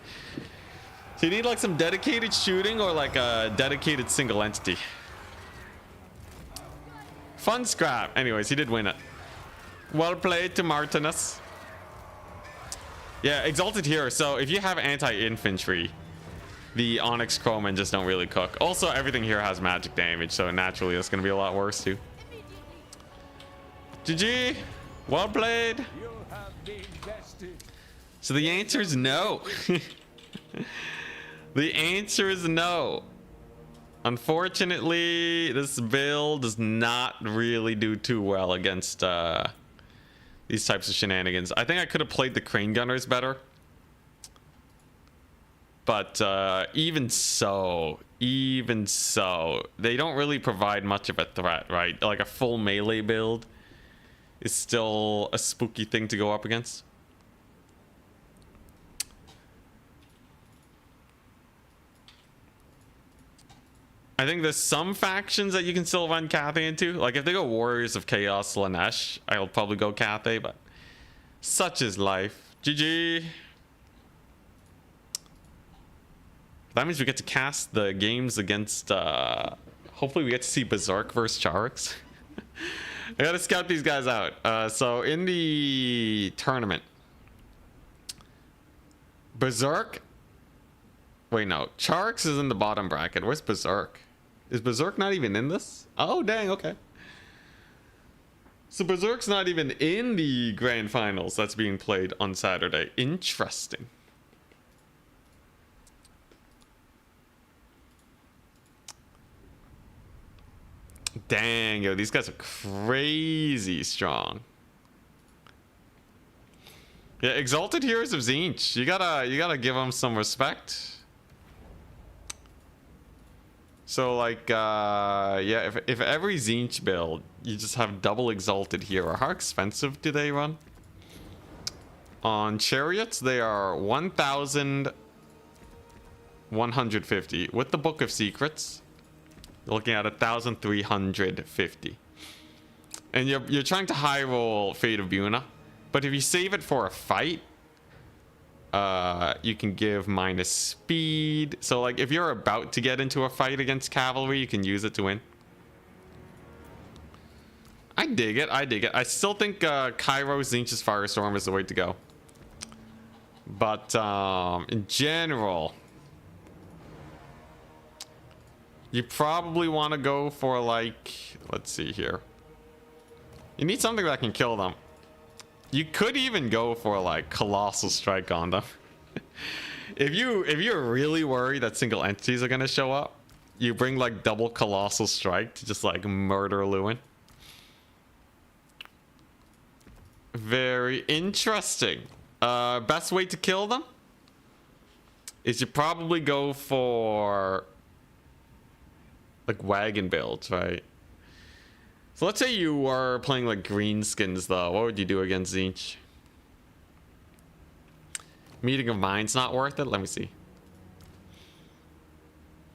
So you need like some dedicated shooting or like a dedicated single entity. Fun scrap. Anyways, he did win it. Well played to Martinus. Yeah, Exalted Hero. So if you have anti-infantry, the Onyx Crowmen just don't really cook. Also, everything here has magic damage, so naturally it's going to be a lot worse too. GG. Well played. So the answer is no. The answer is no. Unfortunately, this build does not really do too well against these types of shenanigans. I think I could have played the Crane Gunners better. But even so, they don't really provide much of a threat, right? Like a full melee build is still a spooky thing to go up against. I think there's some factions that you can still run Cathay into. Like if they go Warriors of Chaos Slanesh, I'll probably go Cathay, but such is life. GG. That means we get to cast the games against hopefully we get to see Berserk versus Charix. I gotta scout these guys out. So in the tournament, Berserk, wait, no, Charix is in the bottom bracket. Where's Berserk? Is Berserk not even in this? Oh dang, okay. So Berserk's not even in the grand finals that's being played on Saturday. Interesting. Dang, yo, these guys are crazy strong. Yeah, Exalted Heroes of Tzeentch. You gotta give them some respect. So like, yeah, if every Tzeentch build you just have double Exalted Hero, how expensive do they run? On chariots, they are 1,150 with the Book of Secrets. You're looking at 1,350, and you're trying to high roll Fate of Buna, but if you save it for a fight, you can give minus speed. So like if you're about to get into a fight against cavalry, you can use it to win. I dig it. I dig it. I still think Cairo Tzeentch's Firestorm is the way to go, but in general, You probably want to go for like, let's see here. You need something that can kill them. You could even go for like Colossal Strike on them. If you're really worried that single entities are gonna show up, you bring like double Colossal Strike to just like murder Lewin. Very interesting. Best way to kill them is you probably go for like wagon builds, right? So let's say you are playing like greenskins though. What would you do against Tzeentch? Meeting of Minds not worth it? Let me see.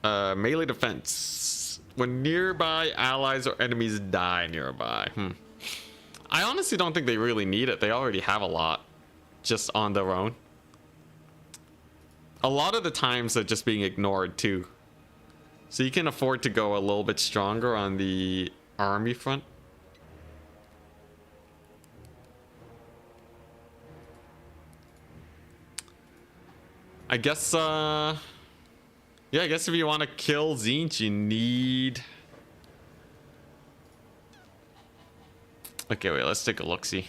Melee defense. When nearby allies or enemies die nearby. I honestly don't think they really need it. They already have a lot just on their own. A lot of the times they're just being ignored too. So you can afford to go a little bit stronger on the army front. I guess, yeah, I guess if you want to kill Tzeentch, you need... Okay, wait, let's take a look-see.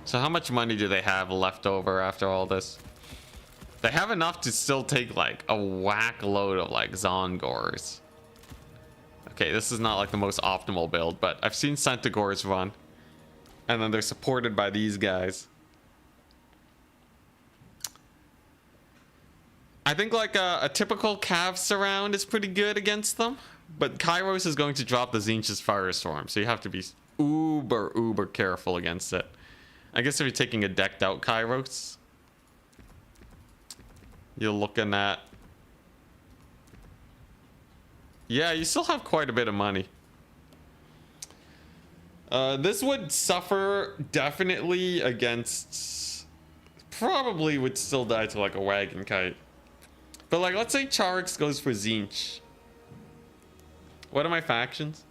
So how much money do they have left over after all this? They have enough to still take like a whack load of like Zongors. Okay, this is not like the most optimal build, but I've seen Centaurs run. And then they're supported by these guys. I think like a typical Cav surround is pretty good against them. But Kairos is going to drop the Tzeentch's Firestorm, so you have to be uber careful against it. I guess if you're taking a decked out Kairos, you're looking at... Yeah, you still have quite a bit of money. This would suffer definitely against... Probably would still die to like a Wagon Kite. But like, let's say Charix goes for Tzeentch. What are my factions?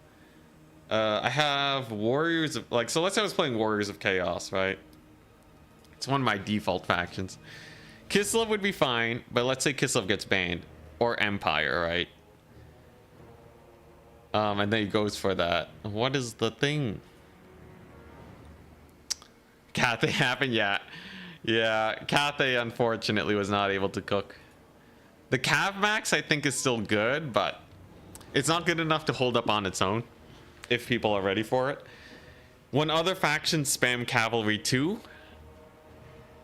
I have Warriors of... Like, so let's say I was playing Warriors of Chaos, right? It's one of my default factions. Kislev would be fine, but let's say Kislev gets banned. Or Empire, right? And then he goes for that. What is the thing? Cathay happened? Yeah. Yeah, Cathay unfortunately was not able to cook. The Cav Max I think is still good, but it's not good enough to hold up on its own if people are ready for it. When other factions spam cavalry too,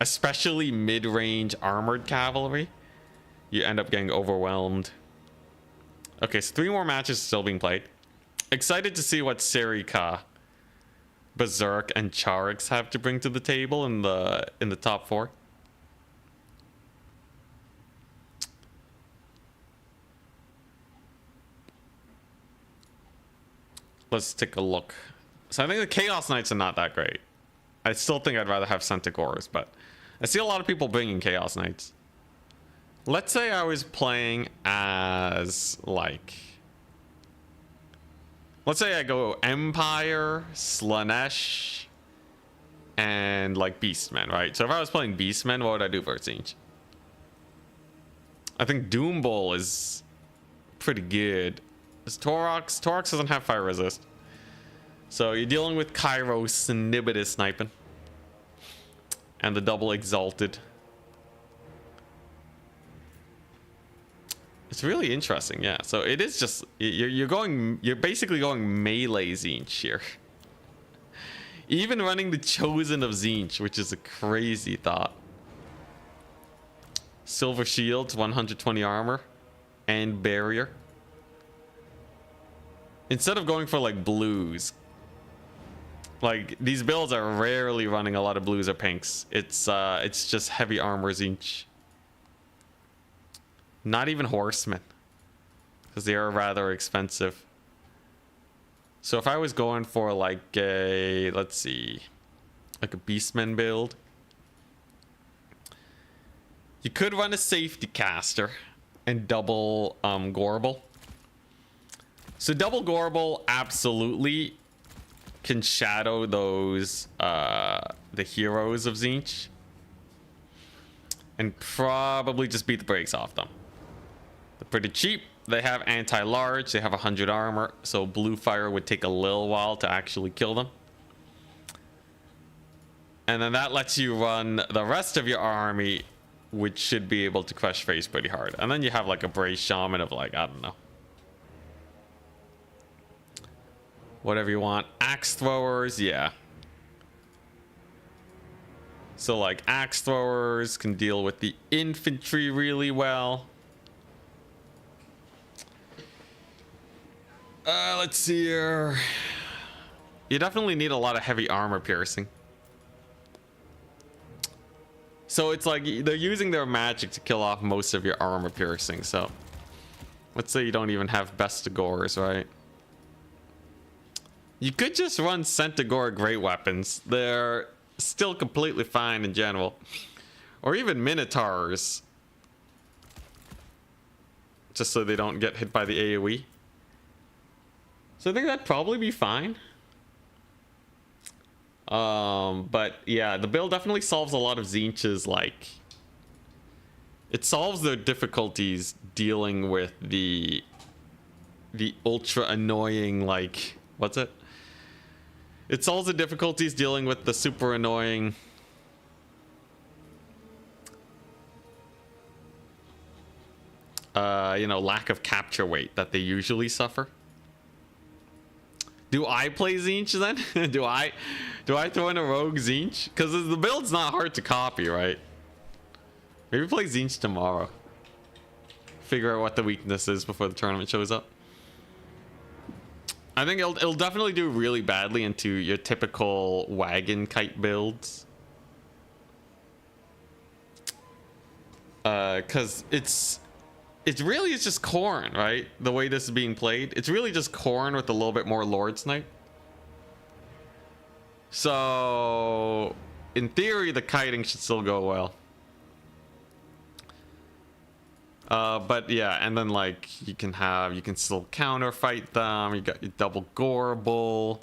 especially mid-range armored cavalry, you end up getting overwhelmed. Okay, so 3 more matches still being played. Excited to see what Serika, Berserk, and Charix have to bring to the table in the top 4. Let's take a look. So I think the Chaos Knights are not that great. I still think I'd rather have Centaurs, but I see a lot of people bringing Chaos Knights. Let's say I was playing as like... Let's say I go Empire, Slanesh, and like Beastmen, right? So if I was playing Beastmen, what would I do for Tzeentch? I think Doom Bowl is pretty good. Is Torox? Torox doesn't have fire resist. So you're dealing with Kairos and Nibidus sniping. And the double exalted. It's really interesting, yeah. So it is just you're basically going melee Tzeentch here. Even running the Chosen of Tzeentch, which is a crazy thought. Silver shields, 120 armor, and barrier. Instead of going for like blues, like these builds are rarely running a lot of blues or pinks. It's just heavy armor Tzeentch. Not even horsemen, because they are rather expensive. So if I was going for like a, let's see, like a Beastman build, you could run a safety caster and double Gorbel. So double Gorbel absolutely can shadow those the heroes of Tzeentch and probably just beat the brakes off them. They're pretty cheap. They have anti-large, they have 100 armor, so blue fire would take a little while to actually kill them. And then that lets you run the rest of your army, which should be able to crush face pretty hard. And then you have like a brave shaman of like, I don't know, whatever you want. Axe throwers, yeah. So like axe throwers can deal with the infantry really well. Let's see here. You definitely need a lot of heavy armor piercing. So it's like they're using their magic to kill off most of your armor piercing. So let's say you don't even have Bestigors, right? You could just run Centaur great weapons. They're still completely fine in general. Or even Minotaurs. Just so they don't get hit by the AoE. So I think that'd probably be fine. But yeah, the build definitely solves a lot of Tzeentch's, like, it solves their difficulties dealing with the ultra annoying, like, what's it? It solves the difficulties dealing with the super annoying you know, lack of capture weight that they usually suffer. Do I play Tzeentch then? do I throw in a rogue Tzeentch? Because the build's not hard to copy, right? Maybe play Tzeentch tomorrow. Figure out what the weakness is before the tournament shows up. I think it'll definitely do really badly into your typical wagon kite builds. Because it really is just Khorne, right? The way this is being played. It's really just Khorne with a little bit more Lord Snipe. So, in theory, the kiting should still go well. But yeah, and then like you can still counter fight them. You got your double Gorable.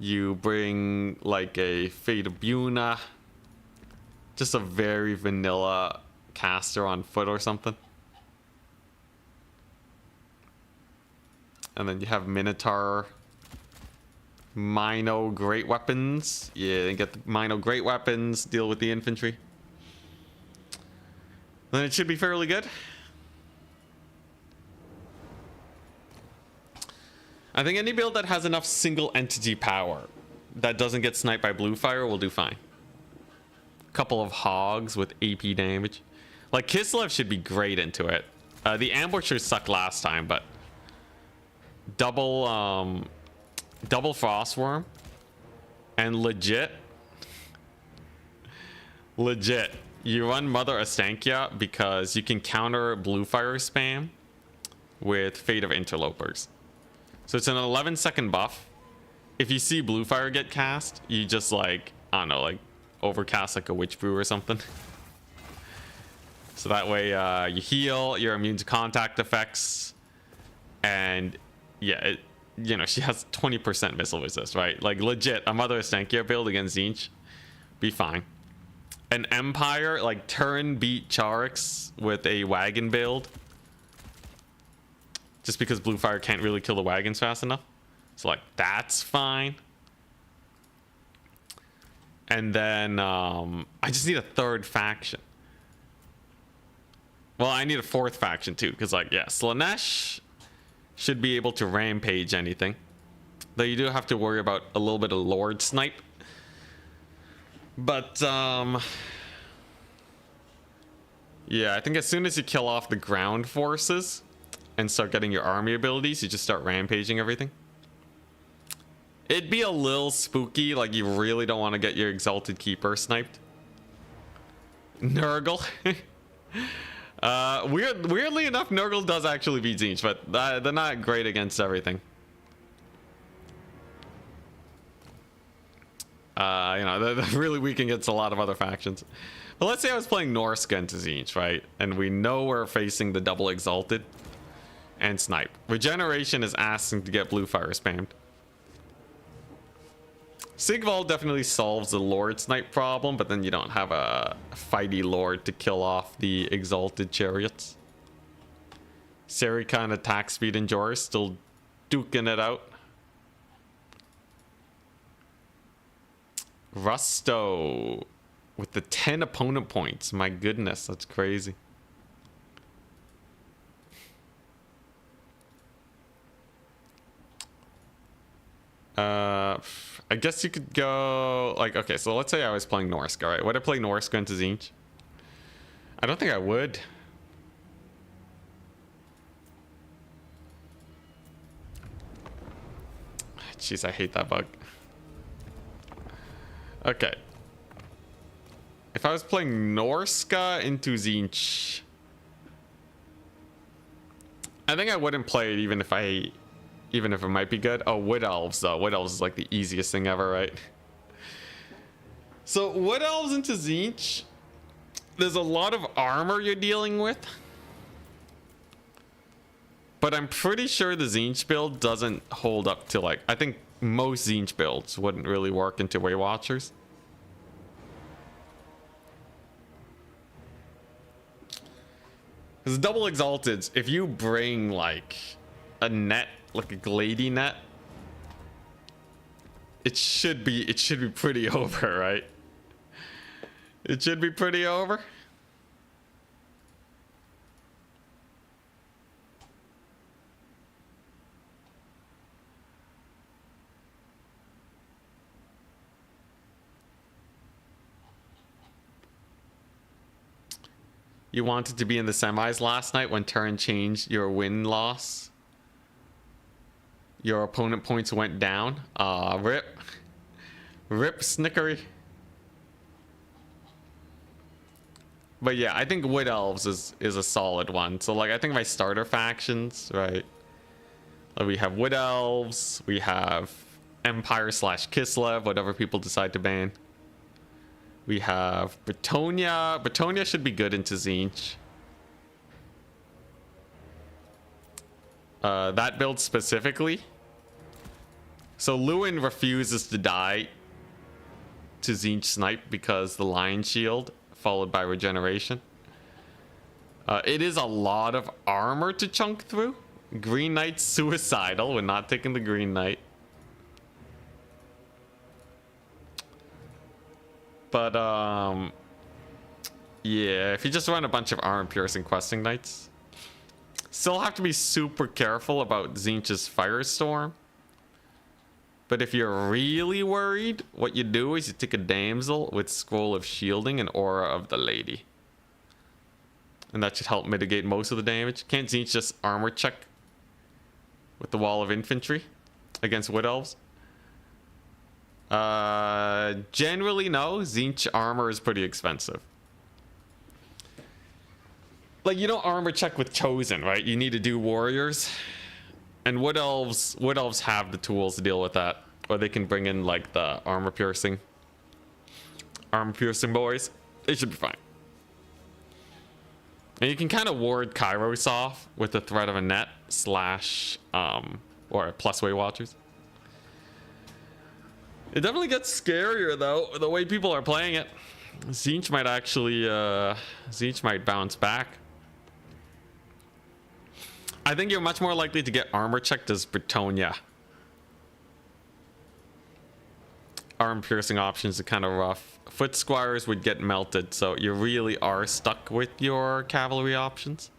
You bring like a Fate of Buna. Just a very vanilla caster on foot or something. And then you have Minotaur. Mino great weapons. Yeah, then get the Mino great weapons, deal with the infantry. Then it should be fairly good. I think any build that has enough single entity power that doesn't get sniped by blue fire will do fine. Couple of hogs with AP damage. Like Kislev should be great into it. The ambushers sucked last time, but double Frostworm and legit you run Mother Astankia because you can counter blue fire spam with Fate of Interlopers. So it's an 11-second buff. If you see blue fire get cast, you just like, I don't know, like overcast like a witch brew or something. So that way you heal, you're immune to contact effects, and yeah, you know, she has 20% missile resist, right? Like legit, a Mother Astankia build against Tzeentch, be fine. An Empire, like turn beat Charix with a wagon build. Just because blue fire can't really kill the wagons fast enough. So like, that's fine. And then I just need a third faction. Well, I need a fourth faction too, because like, yeah, Slaanesh should be able to rampage anything. Though you do have to worry about a little bit of Lord Snipe. But yeah, I think as soon as you kill off the ground forces and start getting your army abilities, you just start rampaging everything. It'd be a little spooky, like you really don't want to get your Exalted Keeper sniped. Nurgle. Weirdly enough, Nurgle does actually beat Tzeentch, but they're not great against everything. You know, they're really weak against a lot of other factions. But let's say I was playing Norsca into Tzeentch, right? And we know we're facing the double Exalted and Snipe. Regeneration is asking to get blue fire spammed. Sigvald definitely solves the Lord Snipe problem, but then you don't have a fighty Lord to kill off the Exalted Chariots. Serika and attack speed and Joris still duking it out. Rusto with the 10 opponent points. My goodness, that's crazy. I guess you could go like, okay, so let's say I was playing Norska, right? Would I play Norska into Tzeentch? I don't think I would. Jeez, I hate that bug. Okay. If I was playing Norska into Tzeentch, I think I wouldn't play it even if it might be good. Oh, Wood Elves though. Wood Elves is like the easiest thing ever, right? So Wood Elves into Tzeentch, there's a lot of armor you're dealing with. But I'm pretty sure the Tzeentch build doesn't hold up to like, I think most Tzeentch builds wouldn't really work into Way Watchers. Because double exalted, if you bring like a net, like a glady net, it should be pretty over, right? It should be pretty over. You wanted to be in the semis last night when turn changed your win-loss. Your opponent points went down. Rip. Rip Snickery. But yeah, I think Wood Elves is a solid one. So like, I think my starter factions, right? Like we have Wood Elves. We have Empire / Kislev, whatever people decide to ban. We have Bretonnia. Bretonnia should be good into Tzeentch. That build specifically. So Lewin refuses to die to Tzeentch Snipe because the Lion Shield followed by regeneration. It is a lot of armor to chunk through. Green Knight's suicidal. We're not taking the Green Knight. But yeah, if you just run a bunch of armor piercing questing knights, still have to be super careful about Tzeentch's Firestorm. But if you're really worried, what you do is you take a damsel with Scroll of Shielding and Aura of the Lady, and that should help mitigate most of the damage. Can't Tzeentch just armor check with the Wall of Infantry against Wood Elves? Generally no. Tzeentch armor is pretty expensive. Like, you don't armor check with Chosen, right? You need to do Warriors, and Wood Elves have the tools to deal with that, or they can bring in like the armor piercing boys. They should be fine. And you can kind of ward Kairos off with the threat of a net / or plus Way Watchers. It definitely gets scarier though, the way people are playing it. Tzeentch might actually, Tzeentch might bounce back. I think you're much more likely to get armor checked as Bretonnia. Arm piercing options are kind of rough. Foot Squires would get melted, so you really are stuck with your cavalry options.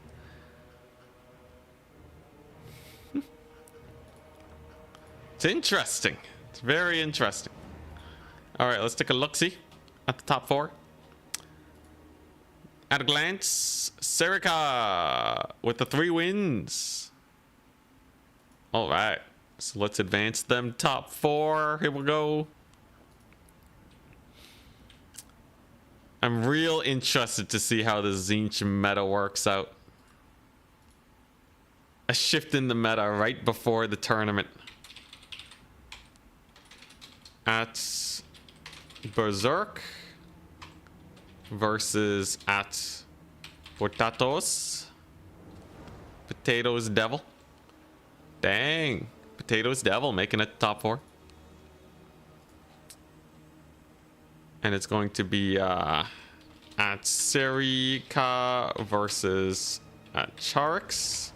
It's interesting. It's very interesting. All right, let's take a look-see at the top 4. At a glance, Serika with the 3 wins. All right, so let's advance them top 4. Here we go. I'm real interested to see how the Tzeentch meta works out. A shift in the meta right before the tournament. At Berserk versus at Potatoes Devil. Dang, Potatoes Devil making it top 4. And it's going to be at Serika versus Charix.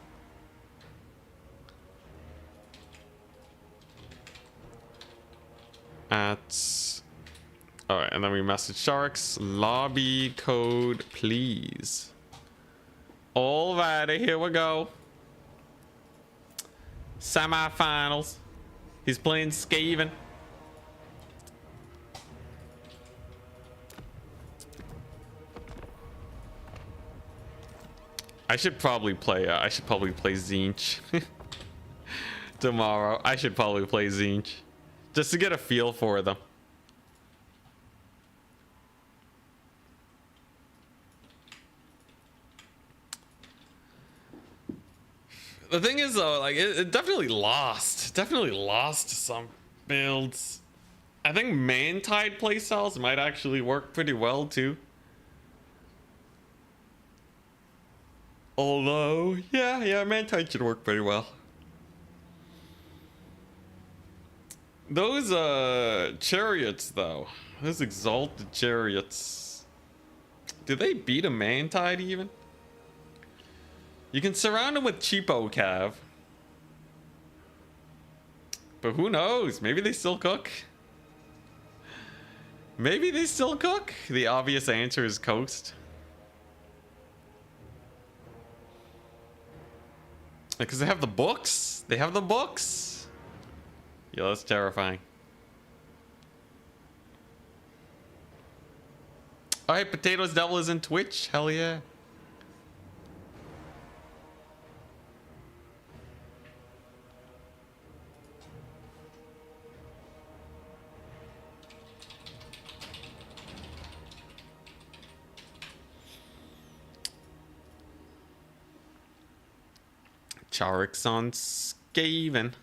at... Alright, and then we message Sharks. Lobby code, please. Alrighty, here we go. Semi-finals. He's playing Skaven. I should probably play Tzeentch tomorrow. I should probably play Tzeentch just to get a feel for them. The thing is though, like it definitely lost some builds. I think Mantide playstyles might actually work pretty well too. Although, yeah, Mantide should work pretty well. Those chariots though, those exalted chariots, do they beat a Mantide even? You can surround them with cheapo cav, but who knows? Maybe they still cook. Maybe they still cook. The obvious answer is coast. Because they have the books. They have the books. Yeah, that's terrifying. Alright, Potatoes Devil is in Twitch. Hell yeah. Charix on Skaven.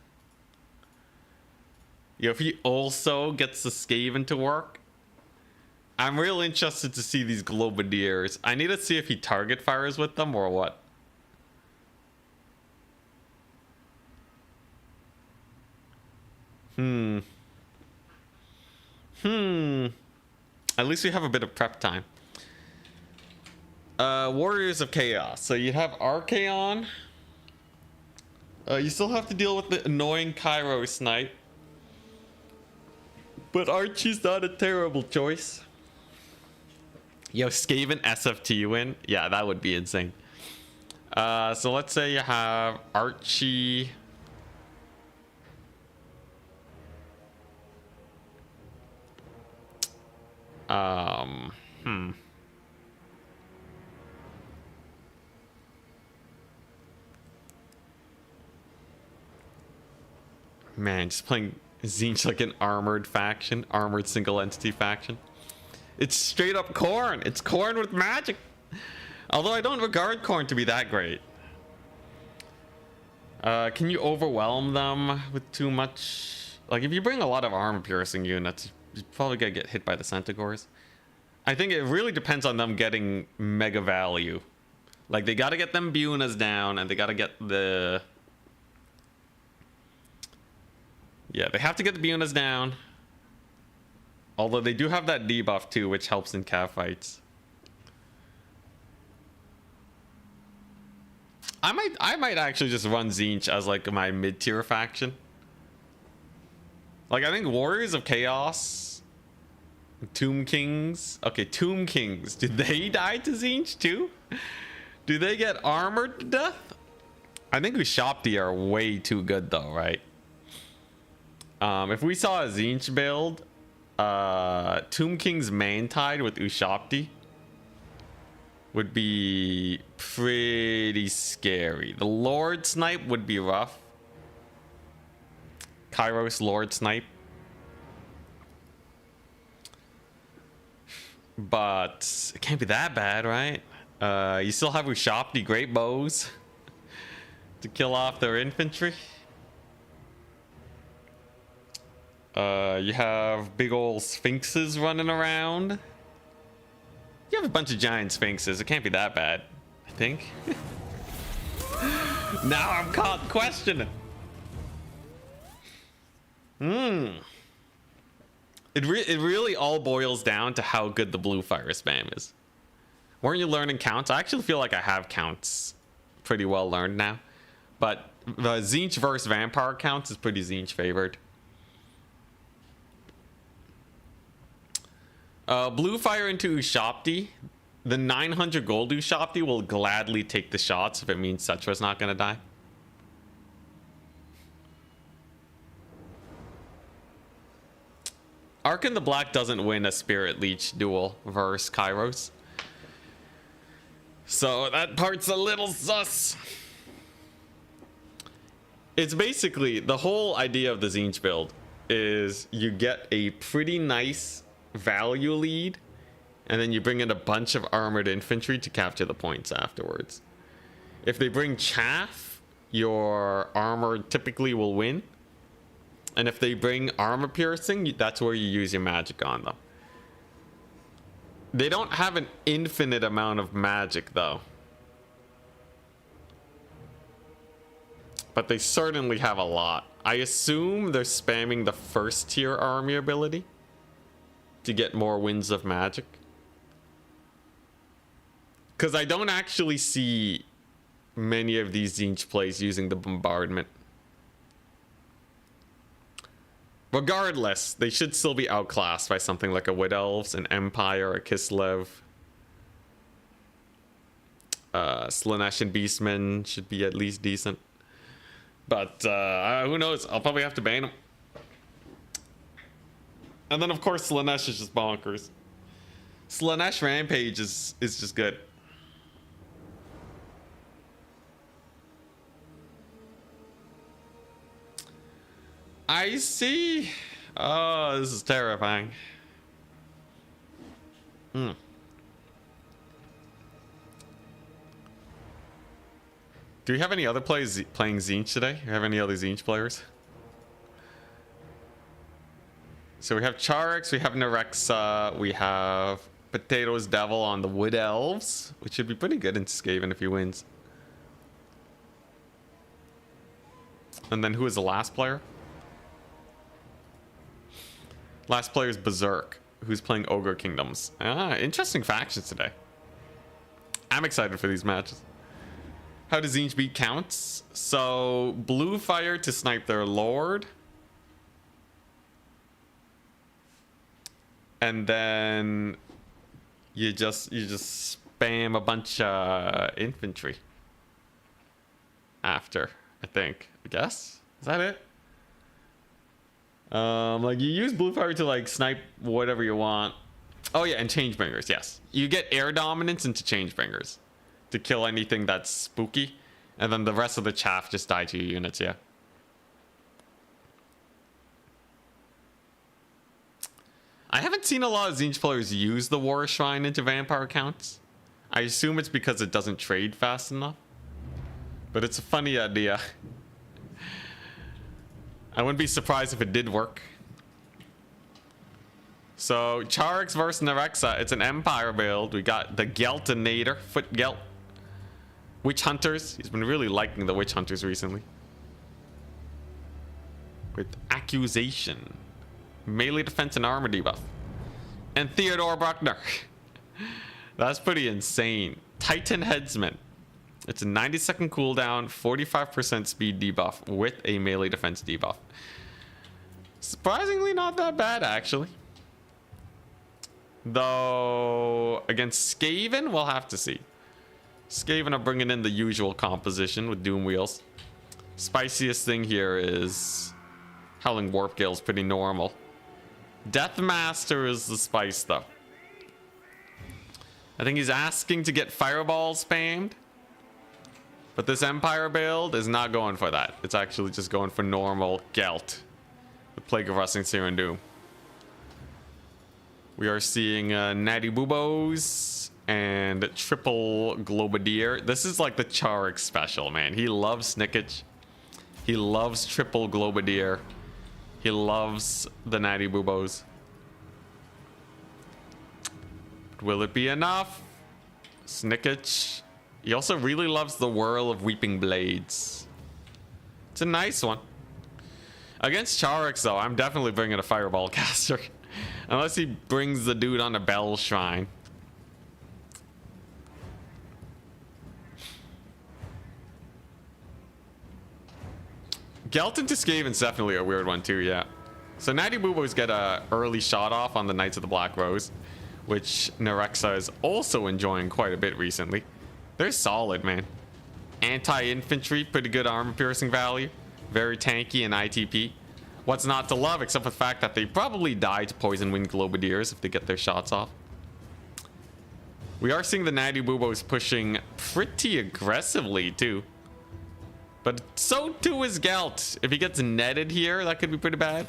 Yo, if he also gets the Skaven to work, I'm real interested to see these Globadiers. I need to see if he target fires with them or what. At least we have a bit of prep time. Warriors of Chaos. So you have Archaon. You still have to deal with the annoying Cairo snipe. But Archie's not a terrible choice. Yo, Skaven SFT win? Yeah, that would be insane. So let's say you have Archie. Man, just playing Tzeentch like an armored faction, armored single entity faction. It's straight up Khorne. It's Khorne with magic. Although I don't regard Khorne to be that great. Can you overwhelm them with too much? Like if you bring a lot of armor piercing units, you're probably gonna get hit by the Centaurs. I think it really depends on them getting mega value. Like they gotta get them Bunas down and they gotta get the... Yeah, they have to get the Bunas down. Although they do have that debuff too, which helps in cav fights. I might actually just run Tzeentch as like my mid-tier faction. Like I think Warriors of Chaos, Tomb Kings. Okay, Tomb Kings. Did they die to Tzeentch too? Do they get armored to death? I think Ushopti are way too good though, right? If we saw a Tzeentch build, Tomb King's Mantide with Ushopti would be pretty scary. The Lord Snipe would be rough. Kairos Lord Snipe. But it can't be that bad, right? You still have Ushopti Great Bows to kill off their infantry. You have big old sphinxes running around. You have a bunch of giant sphinxes. It can't be that bad, I think. Now I'm caught questioning. It really all boils down to how good the blue fire spam is. Weren't you learning counts? I actually feel like I have counts pretty well learned now. But the Tzeentch versus Vampire counts is pretty Tzeentch favored. Blue fire into Ushopti. The 900 gold Ushopti will gladly take the shots if it means Setra's not gonna die. Arkin the Black doesn't win a Spirit Leech duel versus Kairos. So that part's a little sus. It's basically, the whole idea of the Tzeentch build is you get a pretty nice value lead, and then you bring in a bunch of armored infantry to capture the points afterwards. If they bring chaff, your armor typically will win. And if they bring armor piercing, that's where you use your magic on them. They don't have an infinite amount of magic though. But they certainly have a lot. I assume they're spamming the first tier army ability to get more winds of magic. Because I don't actually see many of these Tzeentch plays using the bombardment. Regardless, they should still be outclassed by something like a Wood Elves, an Empire, a Kislev. Slaanesh and Beastmen should be at least decent. But who knows? I'll probably have to ban them. And then of course Slaanesh is just bonkers. Slaanesh Rampage is just good. I see. Oh, this is terrifying. Do we have any other players playing Tzeentch today? Do we have any other Tzeentch players? So we have Charix, we have Nerexa, we have Potatoes Devil on the Wood Elves, which should be pretty good in Skaven if he wins. And then who is the last player? Last player is Berserk, who's playing Ogre Kingdoms. Ah, interesting factions today. I'm excited for these matches. How does Tzeentch beat counts? So blue fire to snipe their lord. And then you just spam a bunch of infantry after, I guess. Is that it? Like you use blue fire to like snipe whatever you want. Oh yeah, and changebringers, yes. You get air dominance into changebringers to kill anything that's spooky, and then the rest of the chaff just die to your units, yeah. I haven't seen a lot of Tzeentch players use the War Shrine into vampire counts. I assume it's because it doesn't trade fast enough. But it's a funny idea. I wouldn't be surprised if it did work. So, Charix versus Nerexa. It's an Empire build. We got the Geltinator, Foot Gelt. Witch Hunters. He's been really liking the Witch Hunters recently. With Accusation. Melee defense and armor debuff. And Theodore Bruckner. That's pretty insane. Titan Headsman. It's a 90-second cooldown, 45% speed debuff with a melee defense debuff. Surprisingly not that bad, actually. Though, against Skaven, we'll have to see. Skaven are bringing in the usual composition with Doom Wheels. Spiciest thing here is Howling Warp Gale's pretty normal. Deathmaster is the spice, though. I think he's asking to get Fireball spammed. But this Empire build is not going for that. It's actually just going for normal Gelt. The Plague of Rustling Seer and Doom. We are seeing Natty Boobos and triple Globadier. This is like the Charix special, man. He loves Snickage. He loves triple Globadier. He loves the Natty Boobos. Will it be enough? Snickage. He also really loves the Whirl of Weeping Blades. It's a nice one. Against Charix, though, I'm definitely bringing a Fireball caster. Unless he brings the dude on a Bell Shrine. Gelt into Skaven's definitely a weird one, too, yeah. So Natty Boobos get a early shot off on the Knights of the Black Rose. which Nerexa is also enjoying quite a bit recently. They're solid, man. Anti-infantry, pretty good armor piercing value. Very tanky in ITP. What's not to love except for the fact that they probably die to poison wing globadiers if they get their shots off. We are seeing the natty boobos pushing pretty aggressively too. But so too is Gelt. If he gets netted here, that could be pretty bad.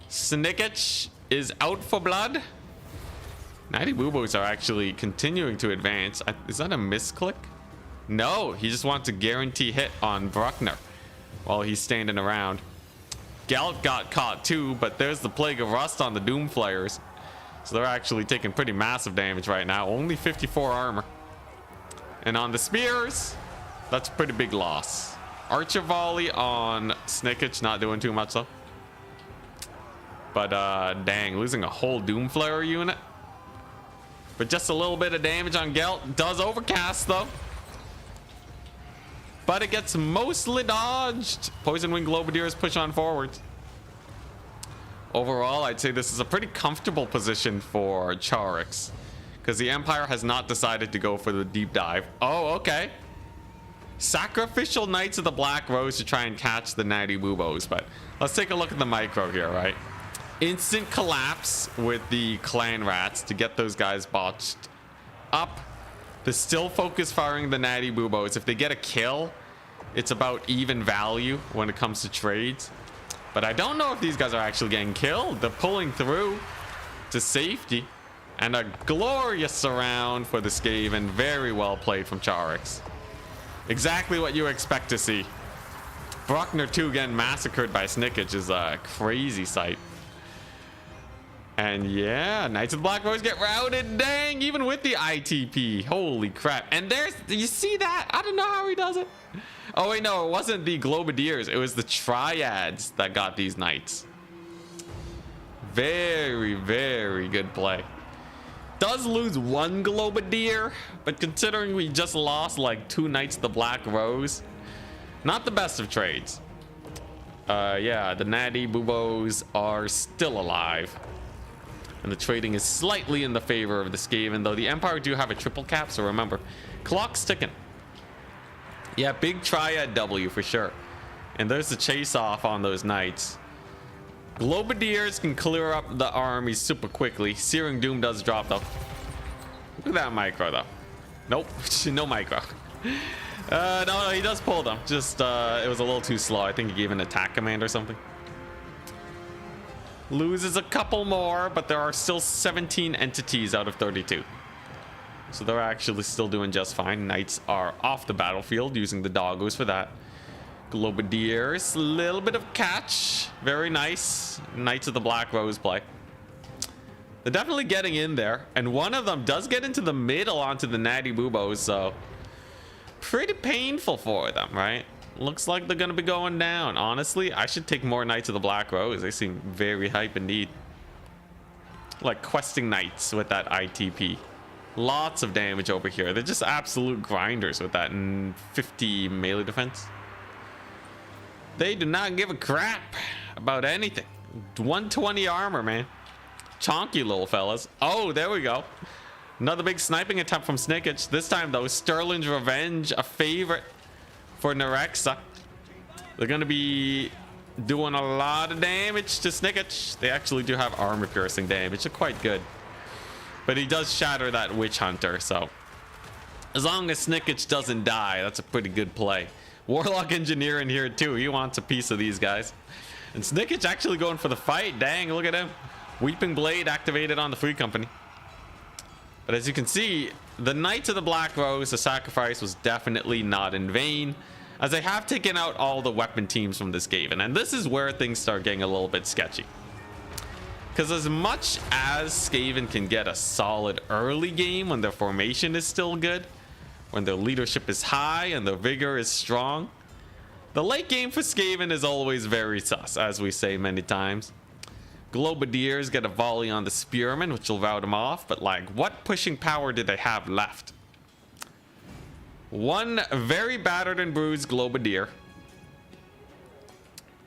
Tzeentch is out for blood. Natty boobos are actually continuing to advance. Is that a misclick? No, he just wants a guarantee hit on Bruckner while he's standing around. Gelt got caught too, but there's the Plague of Rust on the Doom Flayers. So they're actually taking pretty massive damage right now. Only 54 armor. And on the spears, that's a pretty big loss. Archer volley on Tzeentch, not doing too much though. But dang, losing a whole Doom Flayer unit. But just a little bit of damage on Gelt. Does overcast though. But it gets mostly dodged. Poison Wing Globadiers push on forward. Overall, I'd say this is a pretty comfortable position for Charix, because the Empire has not decided to go for the deep dive. Oh, okay. Sacrificial Knights of the Black Rose to try and catch the natty boobos. But let's take a look at the micro here, right? Instant collapse with the clan rats to get those guys botched up. To still focus firing the natty boobos. If they get a kill, it's about even value when it comes to trades. But I don't know if these guys are actually getting killed. They're pulling through to safety. And a glorious surround for the Skaven. Very well played from Charix. Exactly what you expect to see. Bruckner 2 getting massacred by Tzeentch is a crazy sight. And yeah, Knights of the Black Rose get routed. Dang, even with the ITP. Holy crap. And there's, you see that? I don't know how he does it. Oh wait, no, it wasn't the Globadiers. It was the Triads that got these Knights. Very, very good play. Does lose one Globadier, but considering we just lost like 2 Knights of the Black Rose, not the best of trades. Yeah, the natty boobos are still alive. And the trading is slightly in the favor of the Skaven, though the Empire do have a triple cap, so remember, clock's ticking. Yeah, big Triad W for sure. And there's the chase off on those Knights. Globadiers can clear up the army super quickly. Searing Doom does drop though. Look at that micro though. Nope, no micro. No, he does pull them. Just it was a little too slow. I think he gave an attack command or something. Loses a couple more, but there are still 17 entities out of 32. So they're actually still doing just fine. Knights are off the battlefield using the doggos for that. Globadiers, a little bit of catch. Very nice. Knights of the Black Rose play. They're definitely getting in there. And one of them does get into the middle onto the natty boobos. So pretty painful for them, right? Looks like they're going to be going down. Honestly, I should take more Knights of the Black Rose. They seem very hype indeed. Like questing Knights with that ITP. Lots of damage over here. They're just absolute grinders with that 50 melee defense. They do not give a crap about anything. 120 armor, man. Chonky little fellas. Oh, there we go. Another big sniping attempt from Tzeentch. This time, though, Sterling's Revenge, a favorite for Nerexa. They're going to be doing a lot of damage to Tzeentch. They actually do have armor piercing damage. They're quite good. But he does shatter that Witch Hunter, so as long as Tzeentch doesn't die, that's a pretty good play. Warlock Engineer in here too. He wants a piece of these guys. And Tzeentch actually going for the fight. Dang, look at him. Weeping Blade activated on the Free Company. But as you can see, the Knights of the Black Rose, the sacrifice was definitely not in vain, as they have taken out all the weapon teams from this Skaven. And this is where things start getting a little bit sketchy. Because as much as Skaven can get a solid early game when their formation is still good, when their leadership is high and their vigor is strong, the late game for Skaven is always very sus, as we say many times. Globadiers get a volley on the Spearmen, which will rout them off, but like, what pushing power did they have left? One very battered and bruised Globadier.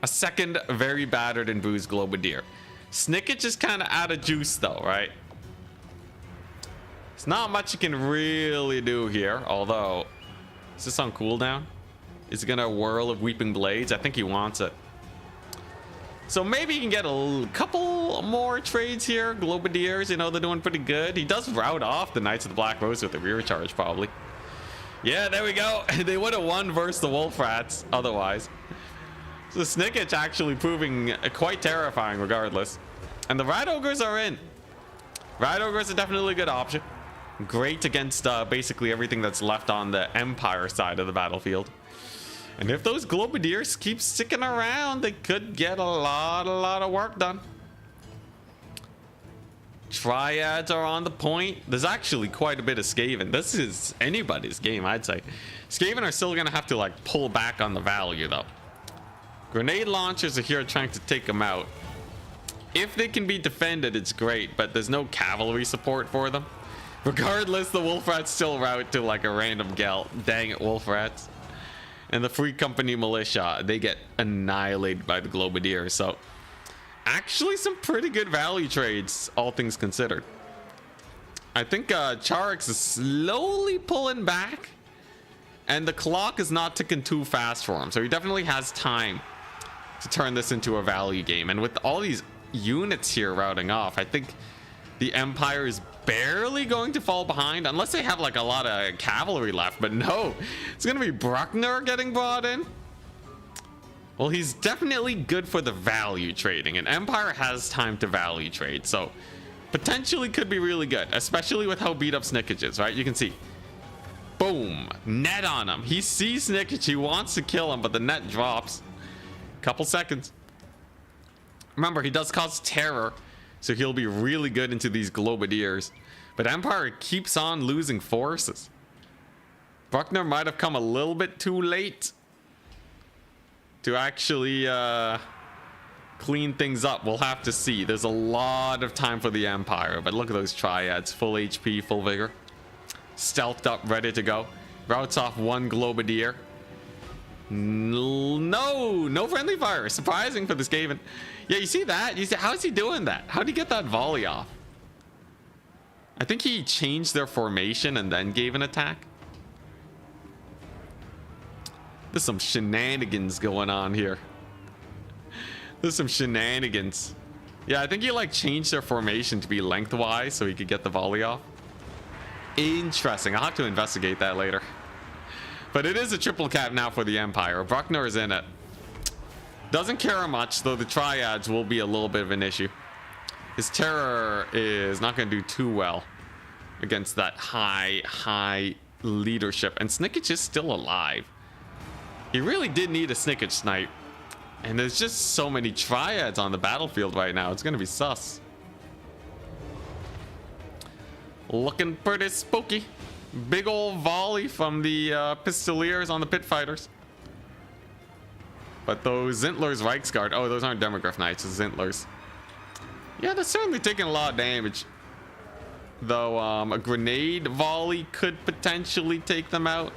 A second very battered and bruised Globadier. Tzeentch is kind of out of juice though, right? There's not much you can really do here, although... Is this on cooldown? Is it gonna whirl of Weeping Blades? I think he wants it. So maybe you can get a couple more trades here. Globadiers, you know, they're doing pretty good. He does route off the Knights of the Black Rose with a rear charge, probably. Yeah, there we go. They would have won versus the Wolf Rats otherwise. So Tzeentch actually proving quite terrifying regardless. And the Rat Ogres are in. Rat Ogres are definitely a good option. Great against basically everything that's left on the Empire side of the battlefield. And if those Globadiers keep sticking around, they could get a lot of work done. Triads are on the point. There's actually quite a bit of Skaven. This is anybody's game, I'd say. Skaven are still going to have to like pull back on the value though. Grenade launchers are here trying to take them out. If they can be defended, it's great, but there's no cavalry support for them. Regardless, the Wolf Rats still route to like a random gelt. Dang it, Wolf Rats. And the Free Company Militia, they get annihilated by the Globadiers. So actually some pretty good value trades, all things considered. I think Charix is slowly pulling back, and the clock is not ticking too fast for him. So he definitely has time to turn this into a value game. And with all these units here routing off, I think the Empire is barely going to fall behind unless they have like a lot of cavalry left. But no, it's gonna be Bruckner getting brought in. Well, he's definitely good for the value trading, and Empire has time to value trade, so potentially could be really good, especially with how beat up Tzeentch is, right? You can see, boom, net on him. He sees Tzeentch, he wants to kill him, but the net drops. Couple seconds. Remember, he does cause terror, so he'll be really good into these Globadiers. But Empire keeps on losing forces. Bruckner might have come a little bit too late to actually clean things up. We'll have to see. There's a lot of time for the Empire, but look at those Triads. Full HP, full vigor. Stealthed up, ready to go. Routes off one Globadier. No friendly fire. Surprising for the Skaven. Yeah, you see that? You see, how is he doing that? How did he get that volley off? I think he changed their formation and then gave an attack. There's some shenanigans going on here. There's some shenanigans. Yeah, I think he like changed their formation to be lengthwise so he could get the volley off. Interesting. I'll have to investigate that later. But it is a triple cap now for the Empire. Bruckner is in it. Doesn't care much, though the Triads will be a little bit of an issue. His terror is not going to do too well against that high leadership. And Tzeentch is still alive. He really did need a Tzeentch snipe. And there's just so many Triads on the battlefield right now. It's going to be sus. Looking pretty spooky. Big old volley from the Pistoliers on the Pit Fighters. But those Zintlers Reichsguard, oh, those aren't Demograph Knights, it's Zintlers. Yeah, they're certainly taking a lot of damage. Though a grenade volley could potentially take them out.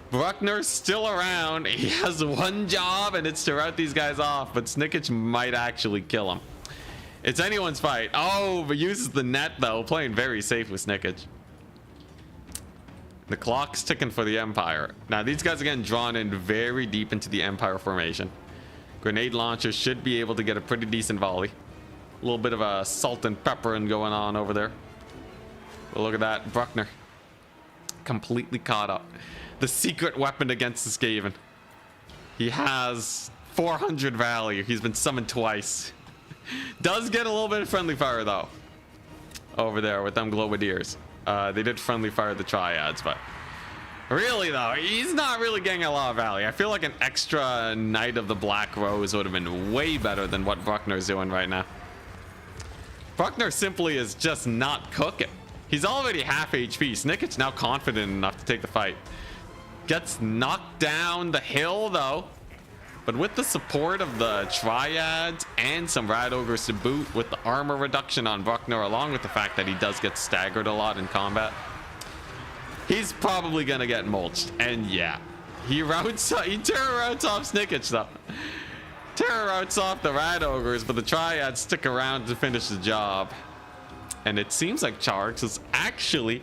Bruckner's still around. He has one job, and it's to rout these guys off. But Tzeentch might actually kill him. It's anyone's fight. Oh, but uses the net, though. Playing very safe with Tzeentch. The clock's ticking for the Empire. Now, these guys are getting drawn in very deep into the Empire formation. Grenade launchers should be able to get a pretty decent volley. A little bit of a salt and peppering going on over there. But look at that. Bruckner. Completely caught up. The secret weapon against the Skaven. He has 400 value. He's been summoned twice. Does get a little bit of friendly fire, though. Over there with them Globadiers. They did friendly fire the Triads, but really though, he's not really getting a lot of value. I feel like an extra Knight of the Black Rose would have been way better than what Bruckner's doing right now. Bruckner simply is just not cooking. He's already half HP. Tzeentch now confident enough to take the fight. Gets knocked down the hill though. But with the support of the Triads and some Rat Ogres to boot, with the armor reduction on Bruckner, along with the fact that he does get staggered a lot in combat, he's probably gonna get mulched. And yeah, he terror routes off Tzeentch though. Terror routes off the Rat Ogres, but the Triads stick around to finish the job. And it seems like Charix is actually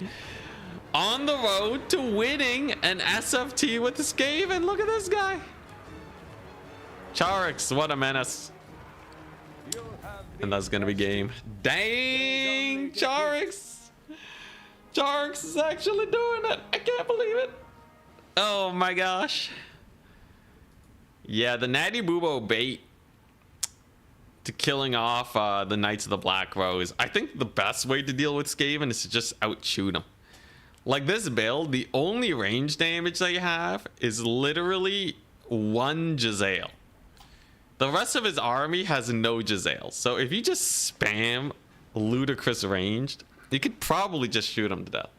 on the road to winning an SFT with the Skaven. Look at this guy. Charix, what a menace. And that's gonna be game. Dang, Charix. Charix is actually doing it. I can't believe it. Oh my gosh. Yeah, the Natty Boobo bait to killing off the Knights of the Black Rose. I think the best way to deal with Skaven is to just outshoot them. Like this build, the only range damage they have is literally one Jezzail. The rest of his army has no Jezzail. So if you just spam ludicrous ranged, you could probably just shoot him to death.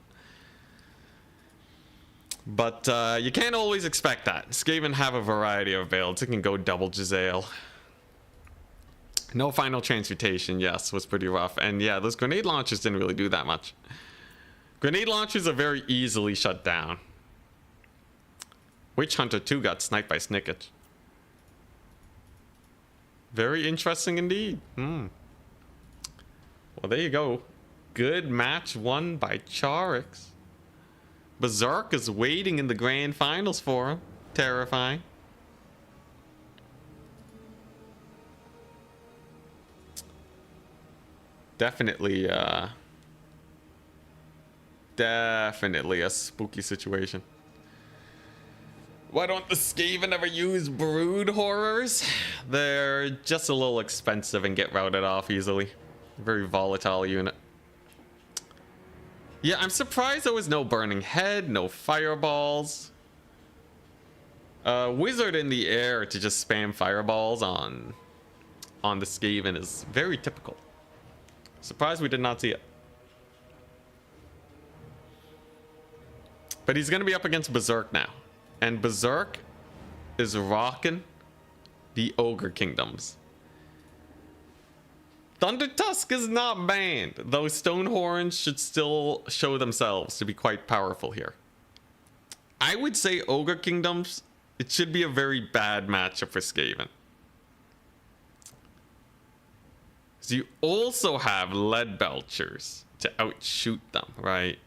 But you can't always expect that. Skaven have a variety of builds. It can go double Jezzail. No final transmutation, yes, was pretty rough. And yeah, those grenade launchers didn't really do that much. Grenade launchers are very easily shut down. Witch Hunter 2 got sniped by Snickage. Very interesting indeed. Well, there you go. Good match won by Charix. Berserk is waiting in the grand finals for him. Terrifying. Definitely a spooky situation. Why don't the Skaven ever use brood horrors? They're just a little expensive and get routed off easily. Very volatile unit. Yeah, I'm surprised there was no burning head, no fireballs. Wizard in the air to just spam fireballs on the Skaven is very typical. Surprised we did not see it. But he's going to be up against Berserk now. And Berserk is rocking the Ogre Kingdoms. Thunder Tusk is not banned, though Stonehorns should still show themselves to be quite powerful here. I would say Ogre Kingdoms, it should be a very bad matchup for Skaven. So you also have Lead Belchers to outshoot them, right?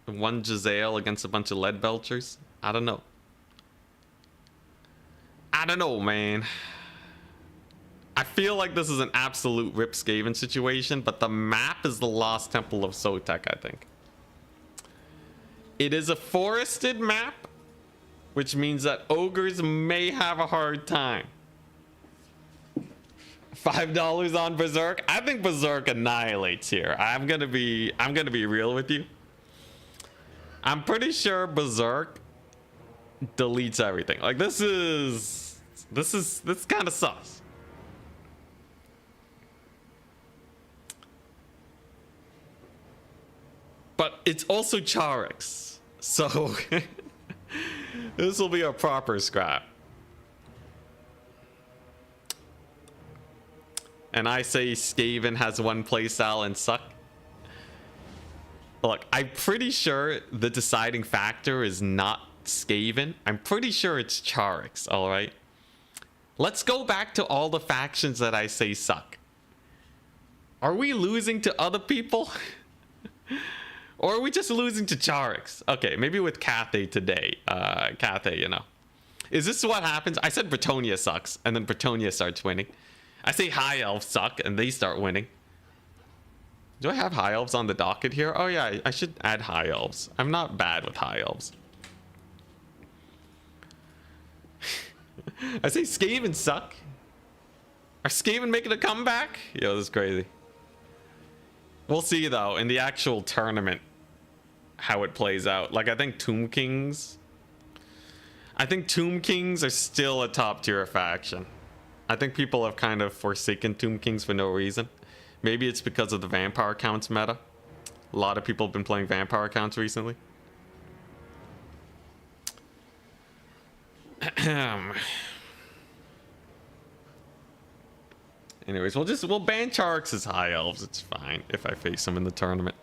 One Jezzail against a bunch of Lead Belchers? I don't know. I don't know, man. I feel like this is an absolute Rip Skaven situation, but the map is the Lost Temple of Sotek, I think. It is a forested map, which means that ogres may have a hard time. $5 on Berserk. I think Berserk annihilates here. I'm gonna be real with you. I'm pretty sure Berserk deletes everything. Like this kind of sus. But it's also Charix, so this will be a proper scrap. And I say Skaven has one playstyle and suck. Look, I'm pretty sure the deciding factor is not Skaven. I'm pretty sure it's Charix, alright? Let's go back to all the factions that I say suck. Are we losing to other people? Or are we just losing to Charix? Okay, maybe with Cathay today. Cathay, you know. Is this what happens? I said Bretonnia sucks, and then Bretonnia starts winning. I say High Elves suck, and they start winning. Do I have High Elves on the docket here? Oh yeah, I should add High Elves. I'm not bad with High Elves. I say Skaven suck. Are Skaven making a comeback? Yo, this is crazy. We'll see though in the actual tournament how it plays out. Like I think Tomb Kings are still a top tier faction. I think people have kind of forsaken Tomb Kings for no reason. Maybe it's because of the vampire counts meta. A lot of people have been playing vampire counts recently. Anyways, we'll ban Charix as High Elves. It's fine if I face them in the tournament.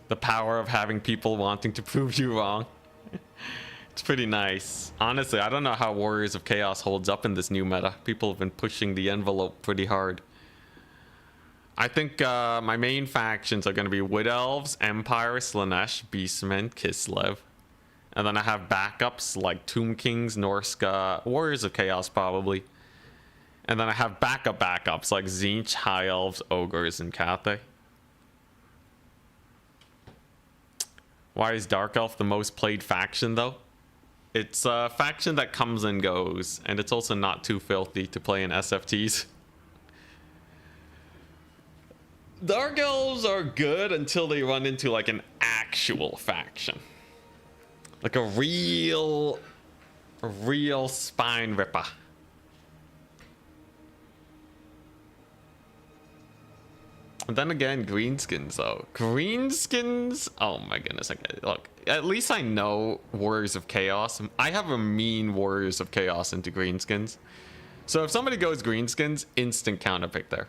The power of having people wanting to prove you wrong. It's pretty nice. Honestly, I don't know how Warriors of Chaos holds up in this new meta. People have been pushing the envelope pretty hard. I think my main factions are going to be Wood Elves, Empire, Slanesh, Beastmen, Kislev. And then I have backups like Tomb Kings, Norska, Warriors of Chaos probably. And then I have backups like Tzeentch, High Elves, Ogres, and Cathay. Why is Dark Elf the most played faction though? It's a faction that comes and goes, and it's also not too filthy to play in SFTs. Dark Elves are good until they run into like an actual faction. Like a real spine ripper. And then again, greenskins though. Greenskins, oh my goodness. Okay, look, at least I know Warriors of Chaos. I have a mean Warriors of Chaos into greenskins. So if somebody goes greenskins, instant counterpick there.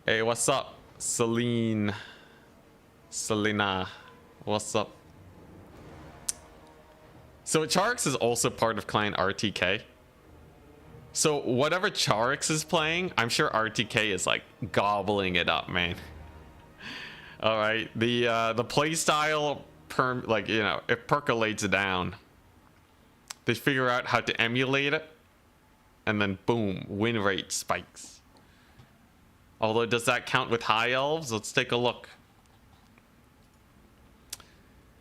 Hey, what's up? Selena, what's up? So Charix is also part of client RTK. So whatever Charix is playing, I'm sure RTK is like gobbling it up, man. All right, the playstyle, like, you know, it percolates down. They figure out how to emulate it, and then boom, win rate spikes. Although, does that count with High Elves? Let's take a look.